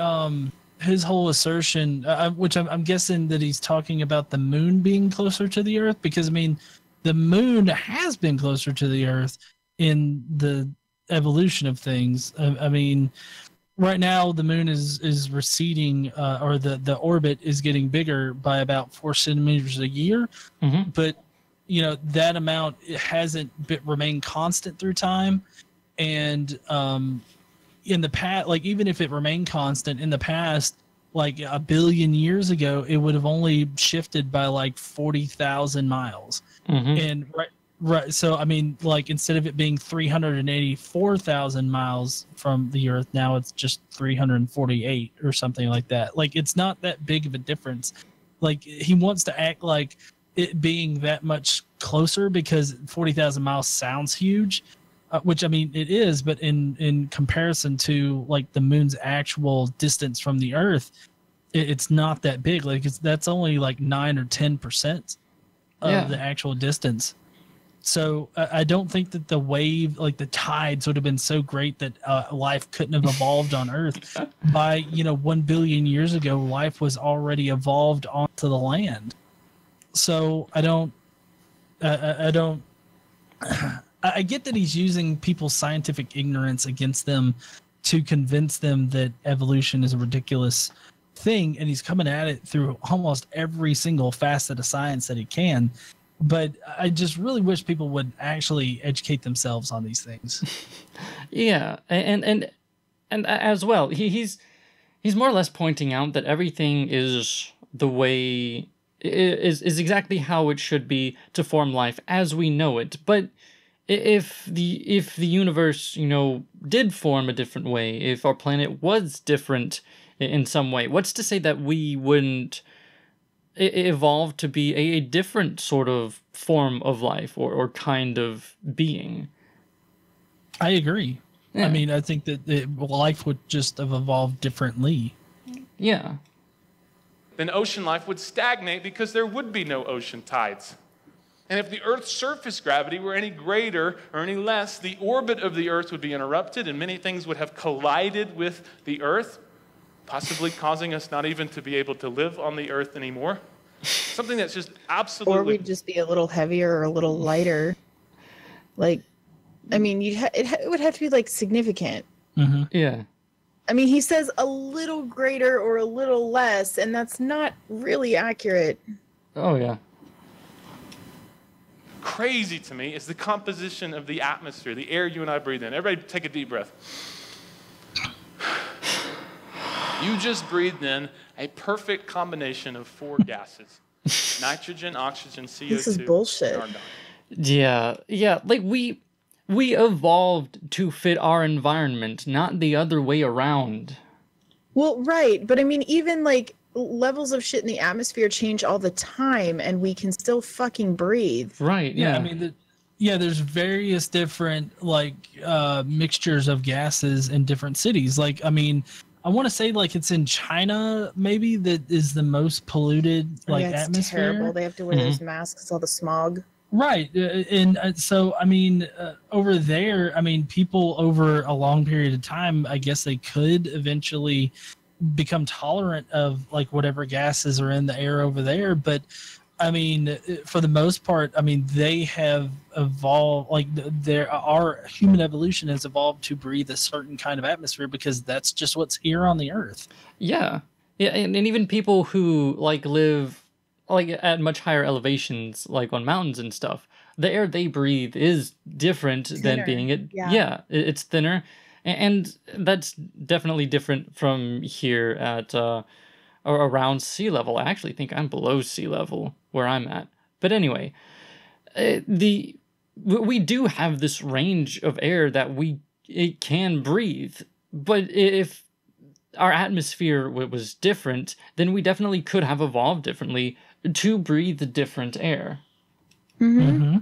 his whole assertion, which I'm guessing that he's talking about the moon being closer to the Earth, because I mean, the moon has been closer to the Earth in the evolution of things. I mean, right now the moon is receding, or the orbit is getting bigger by about 4 centimeters a year. Mm-hmm. But that amount, it hasn't remained constant through time. And in the past, like even if it remained constant in the past, like 1 billion years ago, it would have only shifted by like 40,000 miles. Mm-hmm. And right. So I mean, like instead of it being 384,000 miles from the Earth, now it's just 348 or something like that. Like it's not that big of a difference. Like he wants to act like it being that much closer because 40,000 miles sounds huge. Which I mean it is, but in comparison to like the moon's actual distance from the Earth, it's not that big. Like that's only like 9 or 10% of the actual distance. So I don't think that the wave, like the tides, would have been so great that life couldn't have evolved on Earth. By 1 billion years ago, life was already evolved onto the land. So I get that he's using people's scientific ignorance against them to convince them that evolution is a ridiculous thing, and he's coming at it through almost every single facet of science that he can. But I just really wish people would actually educate themselves on these things. Yeah, and as well, he's more or less pointing out that everything is the way is exactly how it should be to form life as we know it. But if the universe, did form a different way, if our planet was different in some way, what's to say that we wouldn't evolve to be a different sort of form of life or kind of being? I agree. Yeah. I mean, I think that life would just have evolved differently. Yeah. Then ocean life would stagnate because there would be no ocean tides. And if the Earth's surface gravity were any greater or any less, the orbit of the Earth would be interrupted and many things would have collided with the Earth, possibly causing us not even to be able to live on the Earth anymore. Something that's just absolutely... Or we'd just be a little heavier or a little lighter. Like, I mean, it would have to be, like, significant. Mm-hmm. Yeah. I mean, he says a little greater or a little less, and that's not really accurate. Oh, yeah. Crazy to me is the composition of the atmosphere, the air you and I breathe in. Everybody take a deep breath. You just breathed in a perfect combination of 4 gases. Nitrogen, oxygen, CO2, This is bullshit. and argon. Yeah. Like we evolved to fit our environment, not the other way around. Well, right. But I mean, even like levels of shit in the atmosphere change all the time and we can still fucking breathe. Right, Yeah, yeah. I mean, there's various different like mixtures of gases in different cities. Like, I mean, I want to say like it's in China maybe that is the most polluted like it's atmosphere. terrible. They have to wear those masks because all the smog. Right, and so I mean, over there, I mean, people over a long period of time, I guess they could eventually become tolerant of like whatever gases are in the air over there. But I mean, for the most part, I mean, they have evolved, like our human evolution has evolved to breathe a certain kind of atmosphere because that's just what's here on the Earth. Yeah, and even people who like live like at much higher elevations, like on mountains and stuff, the air they breathe is different than being it. Yeah, it's thinner, and that's definitely different from here at or around sea level. I actually think I'm below sea level where I'm at. But anyway, we do have this range of air that it can breathe. But if our atmosphere was different, then we definitely could have evolved differently to breathe different air. Mm-hmm. Mm-hmm.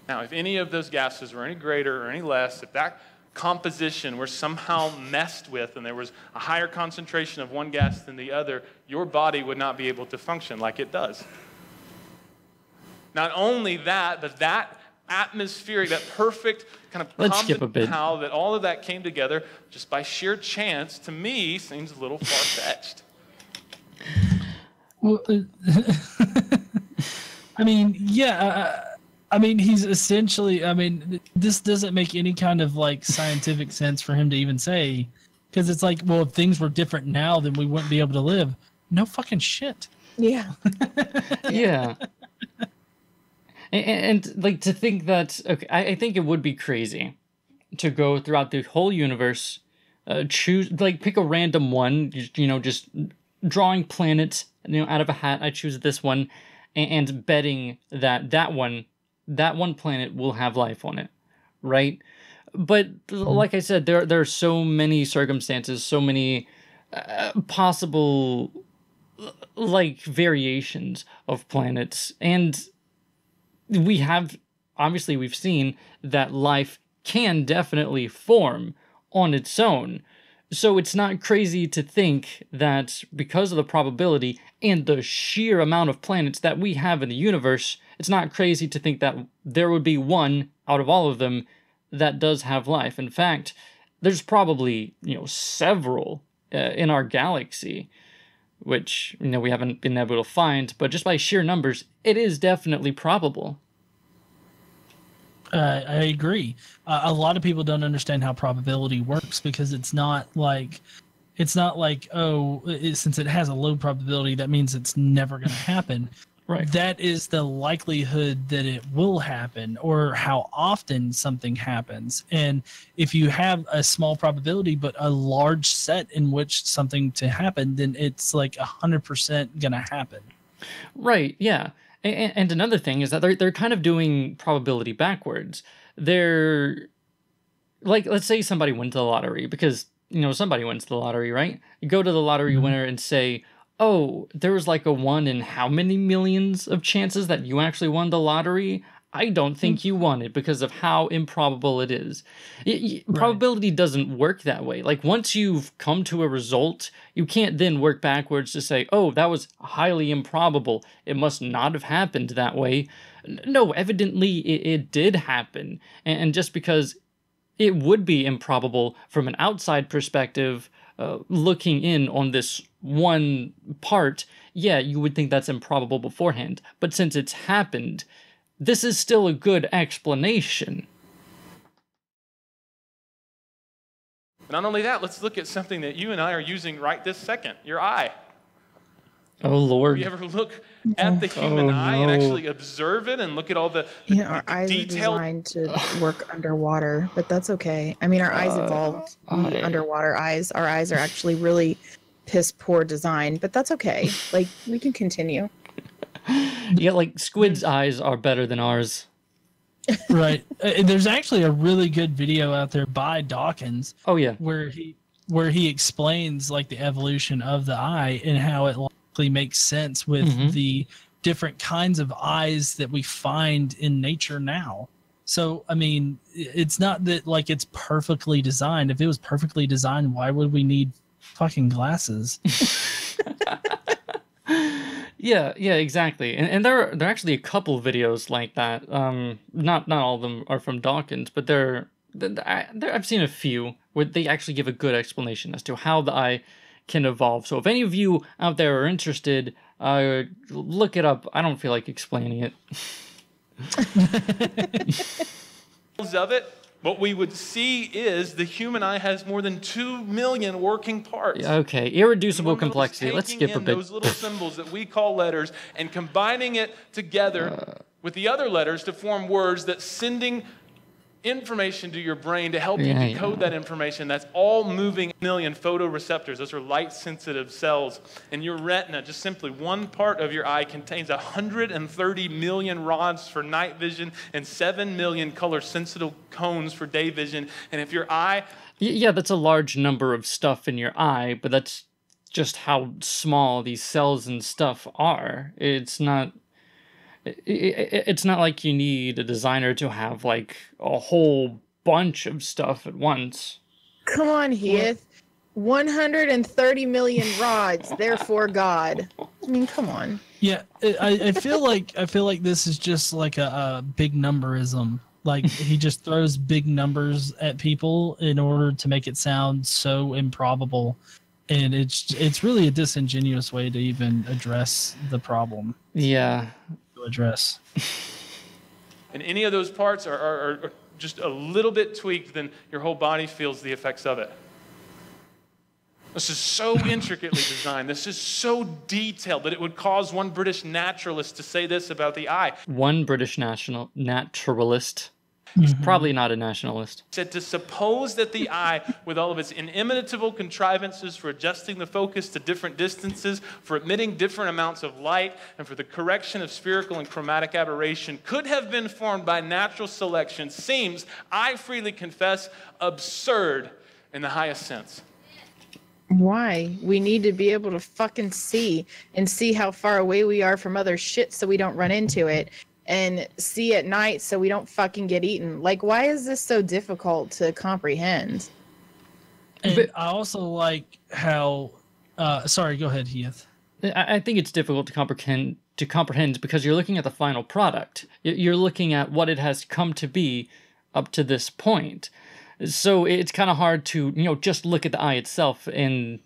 Now, if any of those gases were any greater or any less, if that composition were somehow messed with and there was a higher concentration of one gas than the other, your body would not be able to function like it does. Not only that, but that atmospheric, that perfect kind of Let's skip a bit. how that all of that came together just by sheer chance, to me, seems a little far-fetched. Well, I mean, yeah, I mean, he's essentially. I mean, this doesn't make any kind of like scientific sense for him to even say, because it's like, well, if things were different now, then we wouldn't be able to live. No fucking shit. Yeah. Yeah. And like to think that, okay, I think it would be crazy to go throughout the whole universe, choose, like, pick a random one, just drawing planets, out of a hat. I choose this one, and betting that one planet will have life on it, right? But like I said, there are so many circumstances, so many possible like variations of planets, and we've seen that life can definitely form on its own. So it's not crazy to think that because of the probability and the sheer amount of planets that we have in the universe, it's not crazy to think that there would be one out of all of them that does have life. In fact, there's probably, several in our galaxy, which, we haven't been able to find, but just by sheer numbers, it is definitely probable. I agree. A lot of people don't understand how probability works because it's not like, since it has a low probability, that means it's never going to happen. Right. That is the likelihood that it will happen, or how often something happens. And if you have a small probability but a large set in which something to happen, then it's like 100% going to happen. Right, yeah. And another thing is that they're kind of doing probability backwards. They're like, let's say somebody wins the lottery, because somebody wins the lottery, right? You go to the lottery winner and say, oh, there was like a 1 in how many millions of chances that you actually won the lottery? I don't think you won it because of how improbable it is. Probability doesn't work that way. Like, once you've come to a result, you can't then work backwards to say, oh, that was highly improbable. It must not have happened that way. No, evidently it did happen. And just because it would be improbable from an outside perspective, looking in on this one part, yeah, you would think that's improbable beforehand. But since it's happened, this is still a good explanation. Not only that, let's look at something that you and I are using right this second, your eye. Oh, Lord. Have you ever look at the human eye and actually observe it and look at all the our eyes are designed to work underwater, but that's okay. I mean, our eyes evolved to be underwater eyes. Our eyes are actually really piss poor design, but that's okay. Like, we can continue. Yeah, like Squid's eyes are better than ours. Right. There's actually a really good video out there by Dawkins. Oh yeah. Where he explains like the evolution of the eye and how it likely makes sense with the different kinds of eyes that we find in nature now. So, I mean, it's not that like it's perfectly designed. If it was perfectly designed, why would we need fucking glasses? Yeah, exactly. And there are actually a couple videos like that. Not all of them are from Dawkins, but I've seen a few where they actually give a good explanation as to how the eye can evolve. So if any of you out there are interested, look it up. I don't feel like explaining it. of it, what we would see is the human eye has more than 2 million working parts. Okay, irreducible complexity. Let's skip a bit. Those little symbols that we call letters and combining it together with the other letters to form words that's sending information to your brain to help you decode that information. That's all moving. Million photoreceptors. Those are light-sensitive cells. And your retina, just simply one part of your eye, contains 130 million rods for night vision and 7 million color-sensitive cones for day vision. And if your eye... Yeah, that's a large number of stuff in your eye, but that's just how small these cells and stuff are. It's not like you need a designer to have like a whole bunch of stuff at once. Come on, Heath. 130 million rods, therefore God. I mean, come on. Yeah, I feel like this is just like a big numberism. Like he just throws big numbers at people in order to make it sound so improbable. And it's really a disingenuous way to even address the problem. Yeah. Address. and any of those parts are just a little bit tweaked, then your whole body feels the effects of it. This is so intricately designed. This is so detailed that it would cause one British naturalist to say this about the eye. One British naturalist. He's probably not a nationalist. Said to suppose that the eye, with all of its inimitable contrivances for adjusting the focus to different distances, for emitting different amounts of light, and for the correction of spherical and chromatic aberration, could have been formed by natural selection seems, I freely confess, absurd in the highest sense. Why? We need to be able to fucking see and see how far away we are from other shit so we don't run into it. And see at night so we don't fucking get eaten. Like, why is this so difficult to comprehend? And I also like how sorry, go ahead, Heath. I think it's difficult to comprehend because you're looking at the final product. You're looking at what it has come to be up to this point. So it's kind of hard to, just look at the eye itself and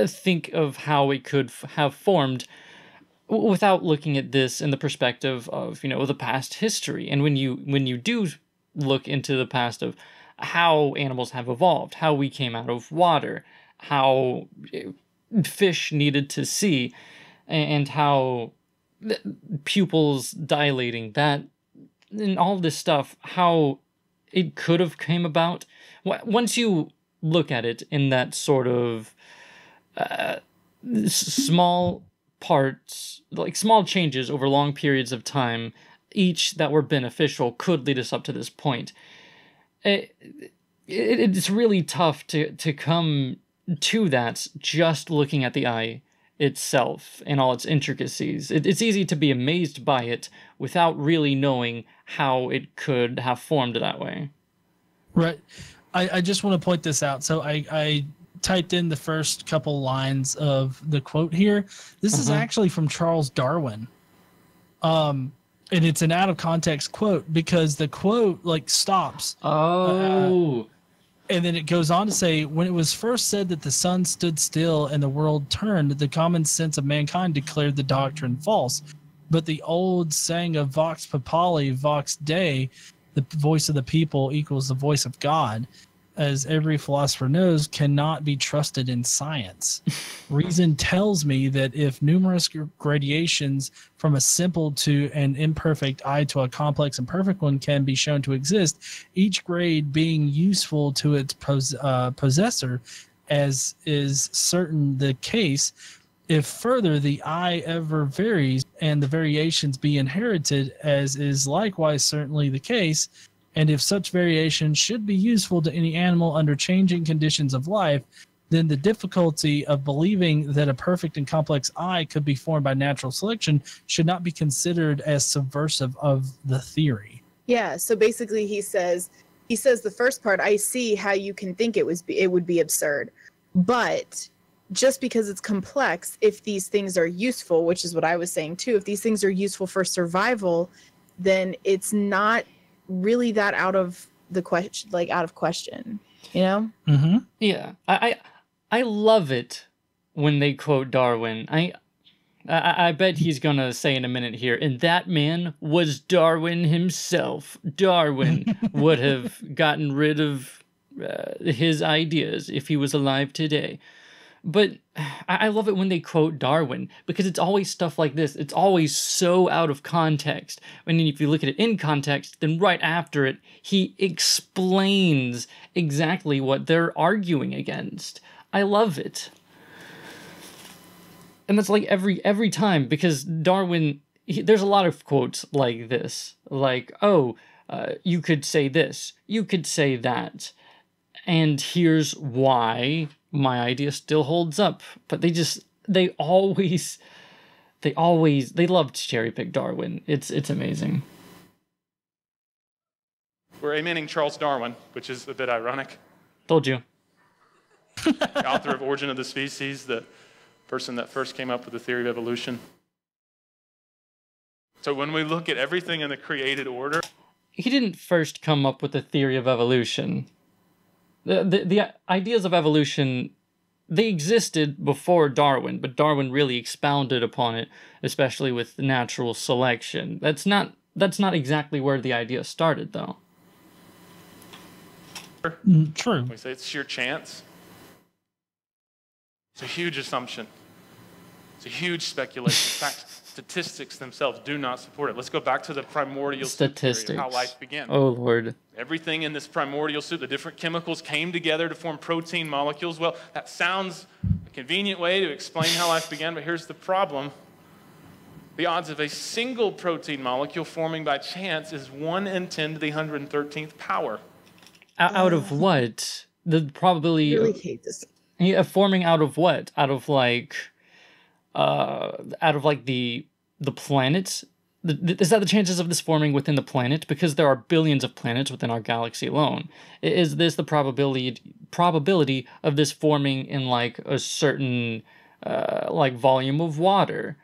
think of how it could have formed without looking at this in the perspective of, the past history. And when you do look into the past of how animals have evolved, how we came out of water, how fish needed to see, and how pupils dilating, that, and all this stuff, how it could have came about. Once you look at it in that sort of small parts, like small changes over long periods of time, each that were beneficial, could lead us up to this point. It's really tough to come to that just looking at the eye itself and all its intricacies. It's easy to be amazed by it without really knowing how it could have formed that way. Right. I just want to point this out. So I typed in the first couple lines of the quote here. This is actually from Charles Darwin. And it's an out of context quote because the quote stops. Oh. And then it goes on to say, when it was first said that the sun stood still and the world turned, the common sense of mankind declared the doctrine false. But the old saying of vox populi, vox dei, the voice of the people equals the voice of God, as every philosopher knows, cannot be trusted in science. Reason tells me that if numerous gradations from a simple to an imperfect eye to a complex and perfect one can be shown to exist, each grade being useful to its possessor, as is certain the case, if further the eye ever varies and the variations be inherited, as is likewise certainly the case, and if such variation should be useful to any animal under changing conditions of life, then the difficulty of believing that a perfect and complex eye could be formed by natural selection should not be considered as subversive of the theory. Yeah, so basically he says the first part, I see how you can think it would be absurd. But just because it's complex, if these things are useful, which is what I was saying too, if these things are useful for survival, then it's not really that out of question, Yeah, I love it when they quote Darwin. I bet he's gonna say in a minute here, and that man was Darwin himself. Darwin would have gotten rid of his ideas if he was alive today. But I love it when they quote Darwin, because it's always stuff like this. It's always so out of context. I mean, if you look at it in context, then right after it, he explains exactly what they're arguing against. I love it. And that's like every time, because Darwin, there's a lot of quotes like this. Like, you could say this, you could say that, and here's why my idea still holds up. But they always love to cherry pick Darwin. It's amazing. We're amening Charles Darwin, which is a bit ironic. Told you. The author of Origin of the Species, the person that first came up with the theory of evolution. So when we look at everything in the created order, he didn't first come up with the theory of evolution. The ideas of evolution, they existed before Darwin, but Darwin really expounded upon it, especially with natural selection. That's not that's not exactly where the idea started, though. True. We say it's sheer chance. It's a huge assumption. It's a huge speculation. In fact, statistics themselves do not support it. Let's go back to the primordial Statistics. Theory of how life began. Oh, Lord. Everything in this primordial soup, the different chemicals came together to form protein molecules. Well, that sounds a convenient way to explain how life began, but here's the problem. The odds of a single protein molecule forming by chance is 1 in 10 to the 113th power. Out of what? The probability I really hate this. forming out of what? Out of like the planets? Is that the chances of this forming within the planet? Because there are billions of planets within our galaxy alone. Is this the probability of this forming in like a certain like volume of water?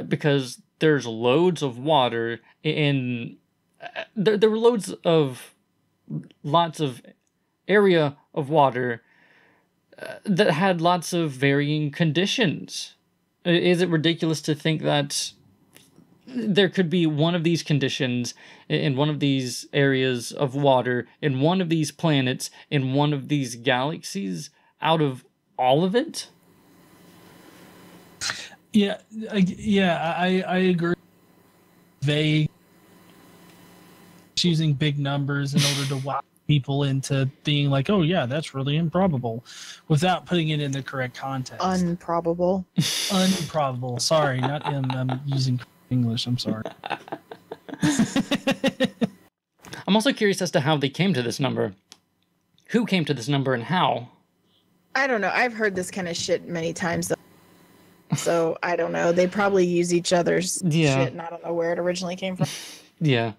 Because there's loads of water in there were lots of area of water that had lots of varying conditions. Is it ridiculous to think that there could be one of these conditions in one of these areas of water in one of these planets in one of these galaxies out of all of it? Yeah, I agree. They choosing big numbers in order to wow people into being like, oh yeah, that's really improbable, without putting it in the correct context. Unprobable. Unprobable. Sorry, not I'm using English. I'm sorry. I'm also curious as to how they came to this number. Who came to this number and how? I don't know. I've heard this kind of shit many times, though. So I don't know. They probably use each other's shit, and I don't know where it originally came from. Yeah.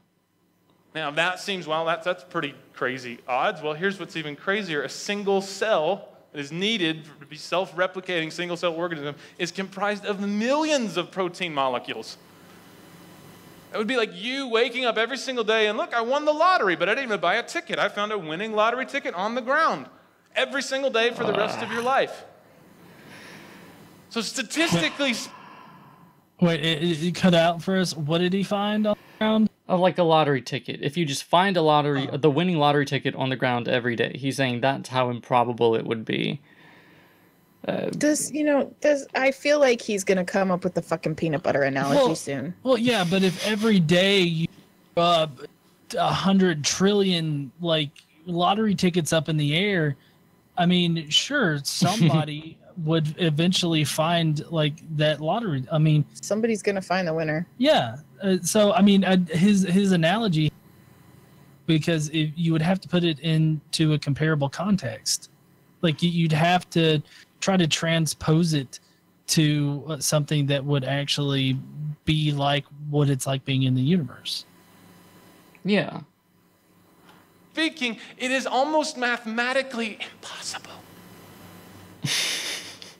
Now that seems, well, that's pretty crazy odds. Well, here's what's even crazier. A single cell that is needed to be self-replicating single-cell organism is comprised of millions of protein molecules. It would be like you waking up every single day and look, I won the lottery, but I didn't even buy a ticket. I found a winning lottery ticket on the ground every single day for the rest of your life. So statistically... Wait, it cut out for us. What did he find on the ground? Like a lottery ticket. If you just find the winning lottery ticket on the ground every day, he's saying that's how improbable it would be. I feel like he's gonna come up with the fucking peanut butter analogy soon. Well, yeah, but if every day you 100 trillion like lottery tickets up in the air, I mean, sure, somebody would eventually find like that lottery. I mean, somebody's gonna find the winner. Yeah. So I mean, his analogy, because you would have to put it into a comparable context, like you'd have to try to transpose it to something that would actually be like what it's like being in the universe. Yeah. Speaking, it is almost mathematically impossible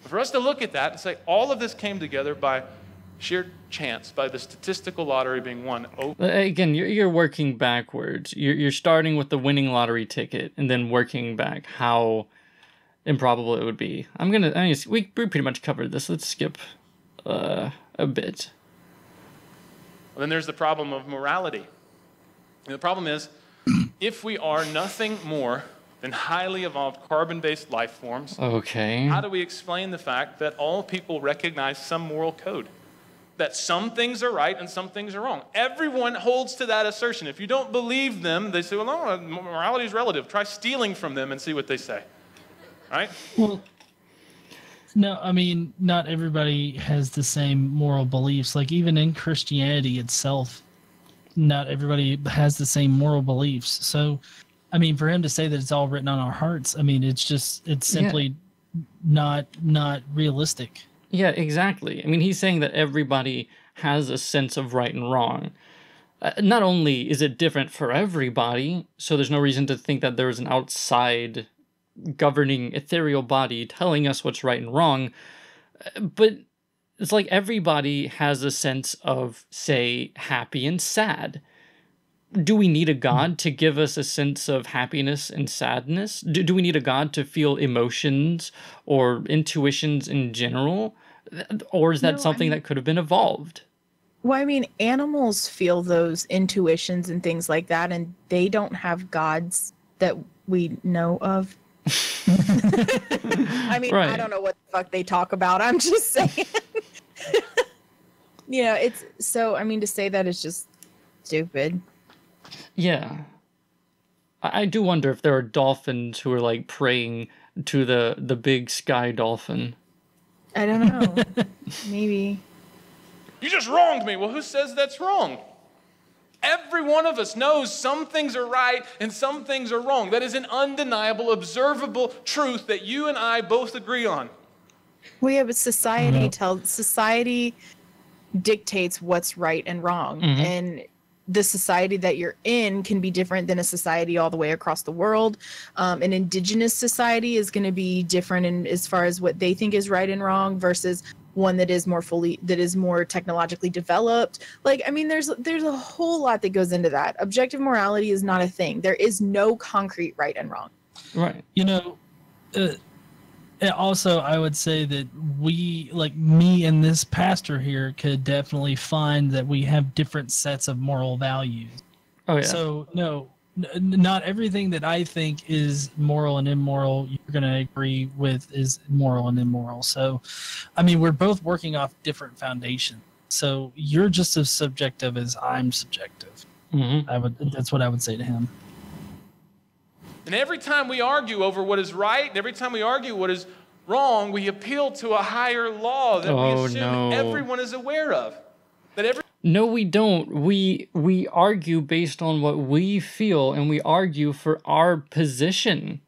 for us to look at that and say all of this came together by sheer chance, by the statistical lottery being won. Again, you're working backwards. You're starting with the winning lottery ticket and then working back how improbable it would be. We pretty much covered this. Let's skip a bit. Well, then there's the problem of morality. And the problem is, if we are nothing more than highly evolved carbon-based life forms, okay, how do we explain the fact that all people recognize some moral code? That some things are right and some things are wrong. Everyone holds to that assertion. If you don't believe them, they say, well, no, morality is relative. Try stealing from them and see what they say. Right? Well, no, I mean, not everybody has the same moral beliefs. Like, even in Christianity itself, not everybody has the same moral beliefs. So, I mean, for him to say that it's all written on our hearts, I mean, it's simply not realistic. Yeah, exactly. I mean, he's saying that everybody has a sense of right and wrong. Not only is it different for everybody, so there's no reason to think that there's an outside governing ethereal body telling us what's right and wrong, but it's like everybody has a sense of, say, happy and sad. Do we need a God to give us a sense of happiness and sadness? Do we need a God to feel emotions or intuitions in general? Or is that something that could have been evolved? Well, I mean, animals feel those intuitions and things like that, and they don't have gods that we know of. I mean, Right. I don't know what the fuck they talk about. I'm just saying. Yeah, it's so, I mean, to say that is just stupid. Yeah. I do wonder if there are dolphins who are like praying to the big sky dolphin. I don't know. Maybe. You just wronged me. Well, who says that's wrong? Every one of us knows some things are right and some things are wrong. That is an undeniable, observable truth that you and I both agree on. Well, yeah, but society dictates what's right and wrong. Mm-hmm. And the society that you're in can be different than a society all the way across the world. An indigenous society is going to be different in as far as what they think is right and wrong versus one that is more technologically developed. Like, I mean, there's a whole lot that goes into that. Objective morality is not a thing. There is no concrete right and wrong. Right. You know, and also I would say that we, like me and this pastor here, could definitely find that we have different sets of moral values. Oh yeah. So no, not everything that I think is moral and immoral you're going to agree with is moral and immoral. So, I mean, we're both working off different foundations. So you're just as subjective as I'm subjective. Mm-hmm. That's what I would say to him. And every time we argue over what is right, and every time we argue what is wrong, we appeal to a higher law that we assume everyone is aware of. No, we don't. We argue based on what we feel, and we argue for our position.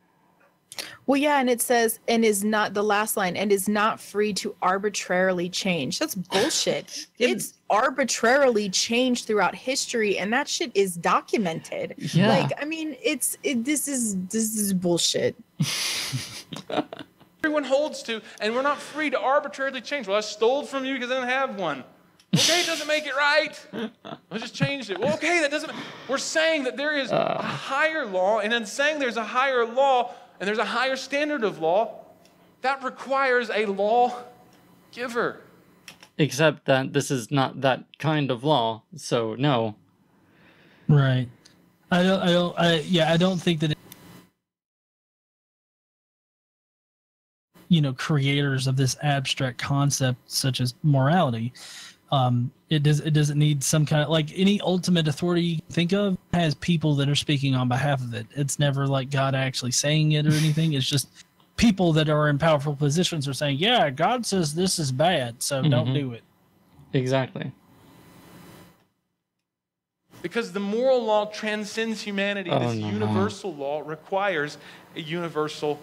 Well, yeah, and it says, and is not, the last line, and is not free to arbitrarily change. That's bullshit. It's arbitrarily changed throughout history, and that shit is documented. Yeah. Like, I mean, this is bullshit. Everyone holds to, and we're not free to arbitrarily change. Well, I stole from you because I didn't have one. Okay, it doesn't make it right. I just changed it. Well, okay, that doesn't. We're saying that there is a higher law, and in saying there's a higher law and there's a higher standard of law, that requires a law giver. Except that this is not that kind of law, so no. Right. I don't think that creators of this abstract concept such as morality. It doesn't need some kind of, like, any ultimate authority you can think of has people that are speaking on behalf of it. It's never like God actually saying it or anything. It's just people that are in powerful positions are saying, yeah, God says this is bad, so don't do it. Exactly. Because the moral law transcends humanity. This universal law requires a universal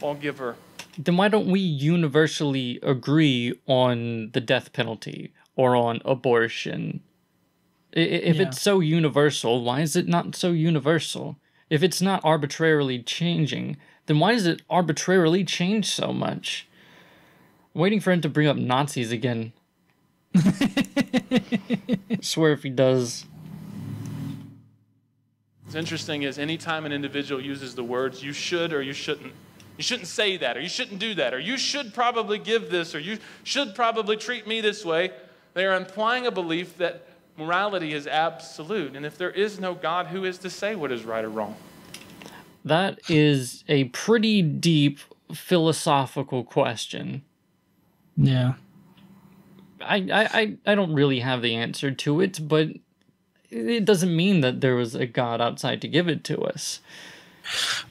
lawgiver. Then why don't we universally agree on the death penalty or on abortion? If it's so universal, why is it not so universal? If it's not arbitrarily changing, then why does it arbitrarily change so much? I'm waiting for him to bring up Nazis again. I swear if he does. What's interesting is anytime an individual uses the words you should or you shouldn't say that, or you shouldn't do that, or you should probably give this, or you should probably treat me this way, they are implying a belief that morality is absolute. And if there is no God, who is to say what is right or wrong? That is a pretty deep philosophical question. Yeah. I don't really have the answer to it, but it doesn't mean that there was a God outside to give it to us.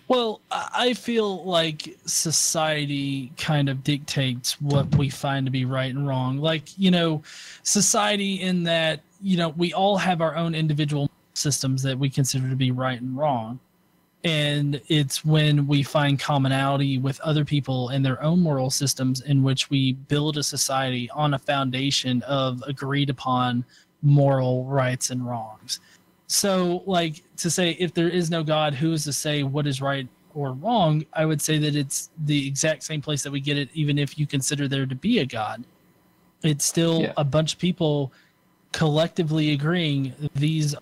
Well, I feel like society kind of dictates what we find to be right and wrong. Like, society in that, we all have our own individual systems that we consider to be right and wrong. And it's when we find commonality with other people and their own moral systems in which we build a society on a foundation of agreed upon moral rights and wrongs. So, like, to say if there is no God, who is to say what is right or wrong? I would say that it's the exact same place that we get it, even if you consider there to be a God. It's still a bunch of people collectively agreeing these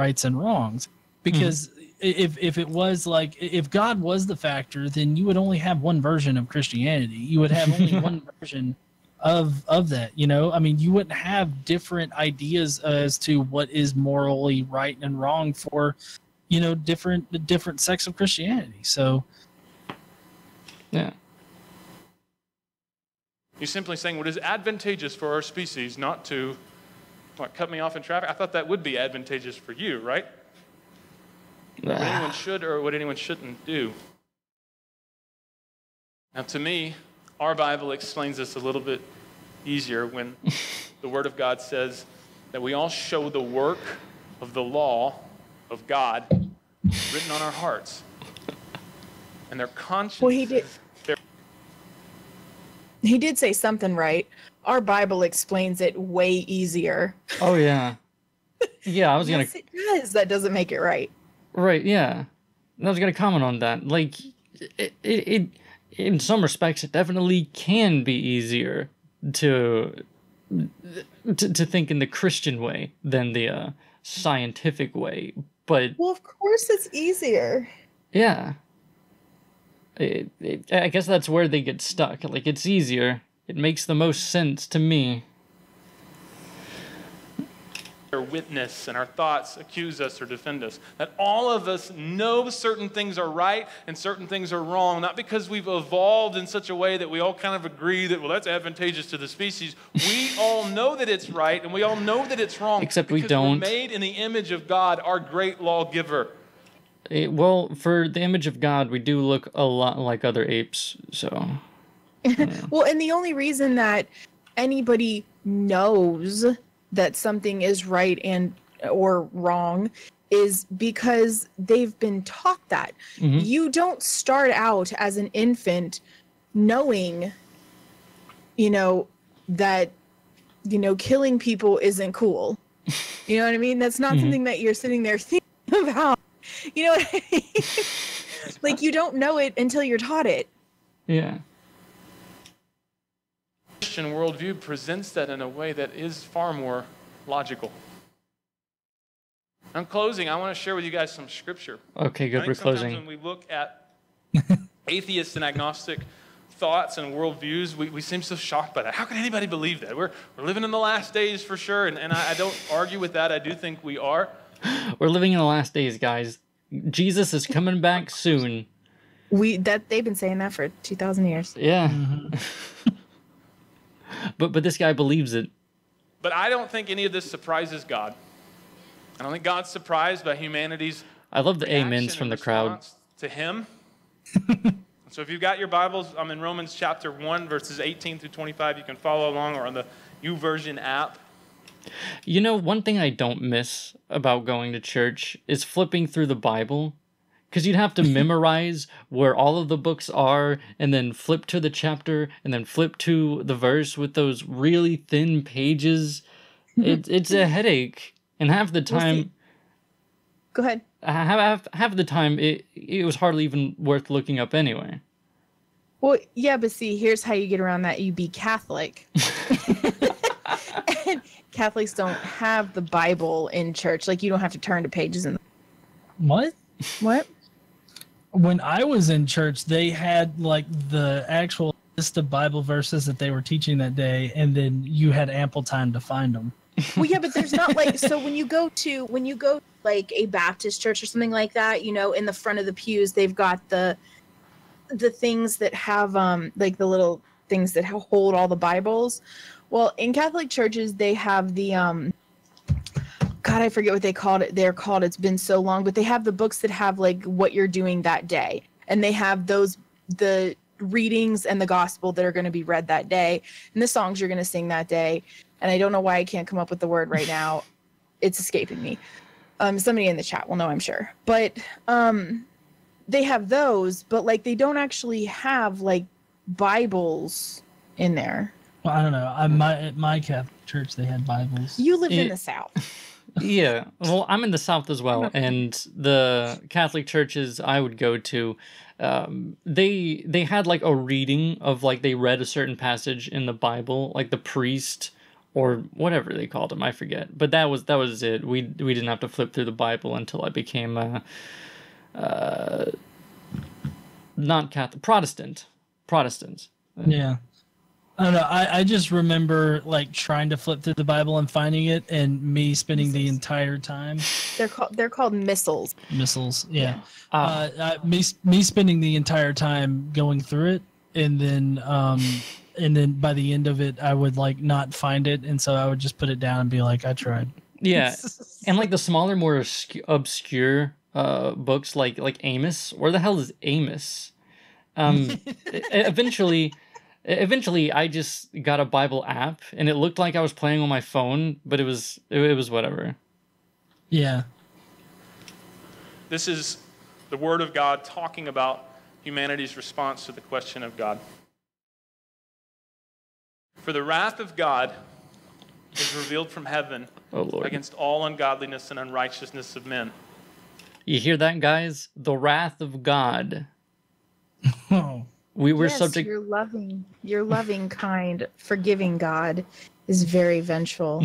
rights and wrongs. Because if it was like, if God was the factor, then you would only have one version of Christianity. You would have only one version of that. You know, I mean, you wouldn't have different ideas as to what is morally right and wrong for, you know, different sects of Christianity. So Yeah. You're simply saying what is advantageous for our species not to cut me off in traffic. I thought that would be advantageous for you, right? What anyone should or what anyone shouldn't do. Now, to me, our Bible explains this a little bit easier when the Word of God says that we all show the work of the law of God written on our hearts. And their consciences... Well, he did say something right. Our Bible explains it way easier. Oh, yeah. Yeah, I was going Yes, it does. That doesn't make it right. Right, yeah. I was going to comment on that. Like, it in some respects, it definitely can be easier to think in the Christian way than the scientific way. But well, of course it's easier. Yeah. I guess that's where they get stuck. Like, it's easier. It makes the most sense to me. Our witness and our thoughts accuse us or defend us. That all of us know certain things are right and certain things are wrong, not because we've evolved in such a way that we all kind of agree that, well, that's advantageous to the species. We all know that it's right and we all know that it's wrong. Except we don't. We're made in the image of God, our great lawgiver. Well, for the image of God, we do look a lot like other apes, so... Well, and the only reason that anybody knows that something is right and or wrong is because they've been taught that. Mm-hmm. You don't start out as an infant knowing, you know, that, you know, killing people isn't cool. You know what I mean? That's not something that you're sitting there thinking about. You know what I mean? Like, you don't know it until you're taught it. Yeah. Christian worldview presents that in a way that is far more logical. In closing, I want to share with you guys some scripture. Okay, good. We're closing. Sometimes when we look at atheist and agnostic thoughts and worldviews, we seem so shocked by that. How can anybody believe that? We're living in the last days for sure, and I don't argue with that. I do think we are. We're living in the last days, guys. Jesus is coming back soon. They've been saying that for 2,000 years. Yeah. But this guy believes it. But I don't think any of this surprises God. I don't think God's surprised by humanity's I love the reaction amens from and the crowd. response to him. So if you've got your Bibles, I'm in Romans chapter 1, verses 18 through 25. You can follow along or on the YouVersion app. You know, one thing I don't miss about going to church is flipping through the Bible. Because you'd have to memorize where all of the books are, and then flip to the chapter, and then flip to the verse with those really thin pages. It's a headache. And half the time... Go ahead. Half the time, it was hardly even worth looking up anyway. Well, yeah, but see, here's how you get around that. You be Catholic. And Catholics don't have the Bible in church. Like, you don't have to turn to pages in. What? When I was in church, they had like the actual list of Bible verses that they were teaching that day, and then you had ample time to find them. Well, yeah, but there's not like, so when you go like a Baptist church or something like that, you know, in the front of the pews, they've got the things that have like the little things that hold all the Bibles. Well, in Catholic churches, they have the God, I forget what they called it. They're called, it's been so long, but they have the books that have like what you're doing that day. And they have the readings and the gospel that are going to be read that day and the songs you're going to sing that day. And I don't know why I can't come up with the word right now. It's escaping me. Somebody in the chat will know, I'm sure. But they have those, but like they don't actually have like Bibles in there. Well, I don't know. At my Catholic church, they had Bibles. You live in the South. Yeah, well, I'm in the South as well, and the Catholic churches I would go to, they had like a reading of like they read a certain passage in the Bible, like the priest or whatever they called him, I forget. But that was it. We didn't have to flip through the Bible until I became not Catholic, Protestant. Yeah. I don't know. I just remember like trying to flip through the Bible and finding it, and me spending the entire time. They're called missiles. Missiles, yeah. Ah. Me spending the entire time going through it, and then by the end of it, I would like not find it, and so I would just put it down and be like, I tried. Yeah, and like the smaller, more obscure books like Amos. Where the hell is Amos? Eventually, I just got a Bible app, and it looked like I was playing on my phone, but it was whatever. Yeah. This is the Word of God talking about humanity's response to the question of God. For the wrath of God is revealed from heaven against all ungodliness and unrighteousness of men. You hear that, guys? The wrath of God. Oh. We were Yes, subject. your loving, kind, forgiving God is very vengeful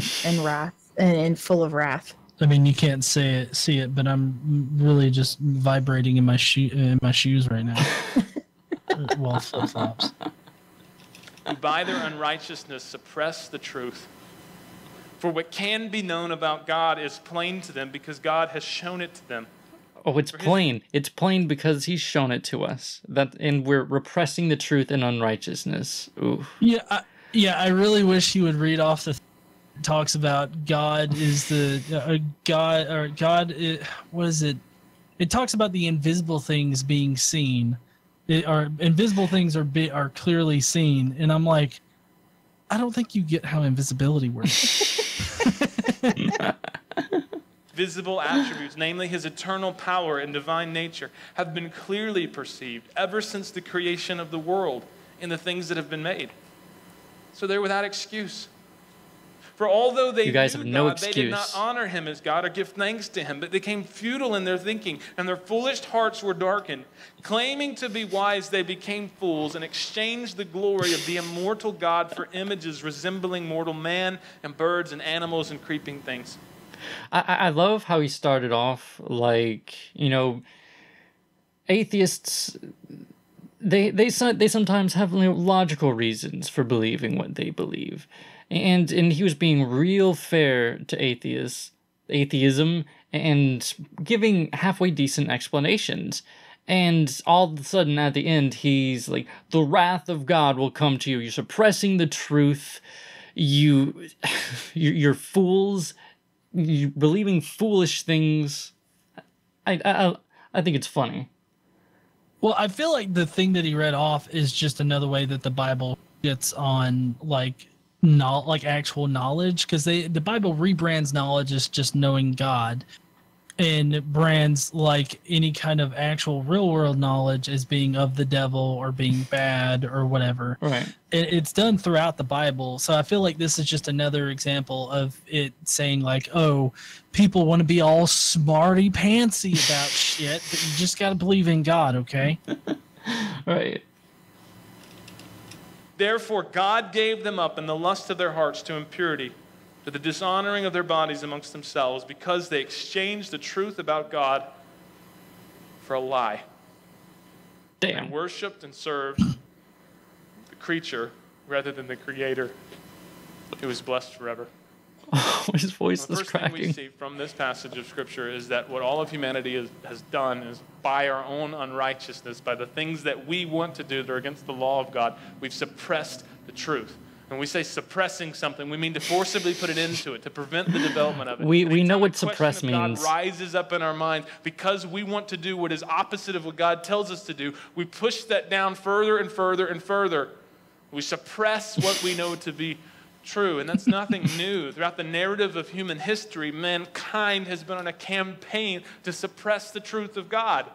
and full of wrath. I mean, you can't see it, but I'm really just vibrating in my shoes right now. Well, flip flops. Who by their unrighteousness suppress the truth. For what can be known about God is plain to them because God has shown it to them. Oh, it's plain. It's plain because He's shown it to us. And we're repressing the truth in unrighteousness. Ooh. Yeah, I really wish you would read off the talks about God is the God, or God. What is it? It talks about the invisible things being seen. Invisible things are clearly seen, and I'm like, I don't think you get how invisibility works. Visible attributes, namely His eternal power and divine nature, have been clearly perceived ever since the creation of the world in the things that have been made. So they're without excuse. For although they You guys knew have no God, they did not excuse. honor Him as God or give thanks to Him, but they became futile in their thinking, and their foolish hearts were darkened. Claiming to be wise, they became fools and exchanged the glory of the immortal God for images resembling mortal man and birds and animals and creeping things. I love how he started off like, atheists. They sometimes have logical reasons for believing what they believe, and he was being real fair to atheism, and giving halfway decent explanations. And all of a sudden, at the end, he's like, "The wrath of God will come to you. You're suppressing the truth. You're fools. You're believing foolish things." I think it's funny. Well, I feel like the thing that he read off is just another way that the Bible gets on like actual knowledge, because the Bible rebrands knowledge as just knowing God, and it brands like any kind of actual real world knowledge as being of the devil or being bad or whatever. Right. It's done throughout the Bible. So I feel like this is just another example of it saying like, oh, people want to be all smarty pantsy about shit, but you just got to believe in God, okay? Right. Therefore, God gave them up in the lust of their hearts to impurity, to the dishonoring of their bodies amongst themselves, because they exchanged the truth about God for a lie. Damn. And worshipped and served the creature rather than the Creator, who is blessed forever. Oh, his voice The is first thing we cracking. see from this passage of Scripture is that what all of humanity has done is, by our own unrighteousness, by the things that we want to do that are against the law of God, we've suppressed the truth. When we say suppressing something, we mean to forcibly put it into it, to prevent the development of it. We know Anytime what a question suppress of God means. rises up in our minds because we want to do what is opposite of what God tells us to do. We push that down further and further and further. We suppress what we know to be true, and that's nothing new. Throughout the narrative of human history, mankind has been on a campaign to suppress the truth of God.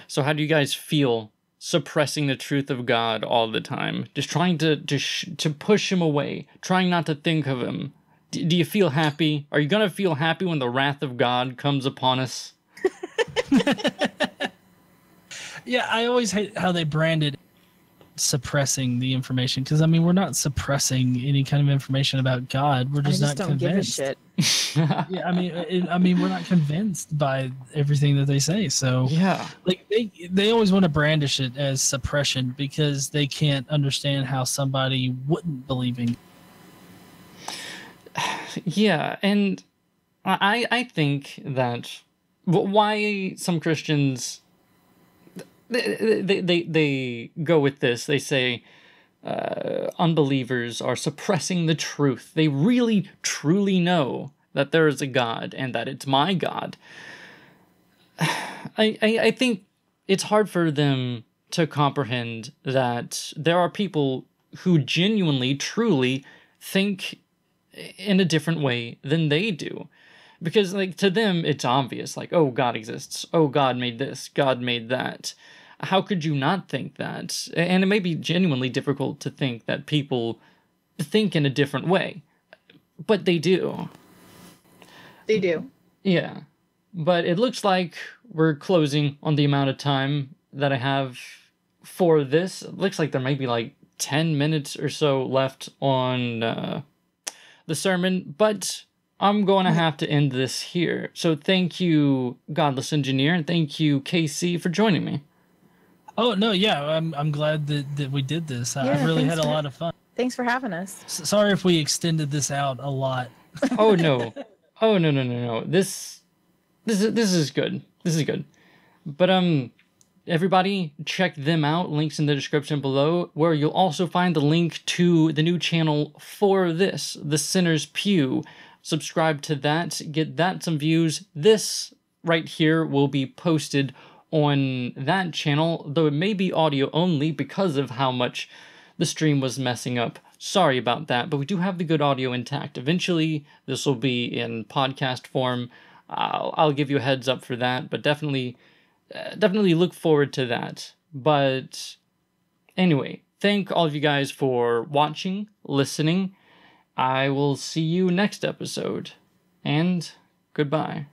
So how do you guys feel suppressing the truth of God all the time? Just trying to push him away, trying not to think of him. Do you feel happy? Are you going to feel happy when the wrath of God comes upon us? Yeah, I always hate how they branded suppressing the information, because I mean, we're not suppressing any kind of information about God. We're just, not don't convinced. give a shit. Yeah, I mean, we're not convinced by everything that they say. So Yeah. like they always want to brandish it as suppression because they can't understand how somebody wouldn't believe in. Yeah, and I think that why some Christians they go with this. They say unbelievers are suppressing the truth. They really truly know that there is a God and that it's my God. I think it's hard for them to comprehend that there are people who genuinely, truly think in a different way than they do. Because, like, to them, it's obvious. Like, oh, God exists. Oh, God made this. God made that. How could you not think that? And it may be genuinely difficult to think that people think in a different way. But they do. They do. Yeah. But it looks like we're closing on the amount of time that I have for this. It looks like there may be like 10 minutes or so left on the sermon, but I'm going to have to end this here. So thank you, Godless Engineer, and thank you, KC, for joining me. Oh no, yeah, I'm glad that we did this. I Yeah, really thanks had a for- lot of fun. Thanks for having us. Sorry if we extended this out a lot. Oh no. Oh no. This is good. This is good. But everybody check them out. Links in the description below, where you'll also find the link to the new channel for this, The Sinner's Pew. Subscribe to that, get that some views. This right here will be posted on that channel, though it may be audio only because of how much the stream was messing up. Sorry about that, but we do have the good audio intact. Eventually, this will be in podcast form. I'll give you a heads up for that, but definitely look forward to that. But anyway, thank all of you guys for watching, listening. I will see you next episode, and goodbye.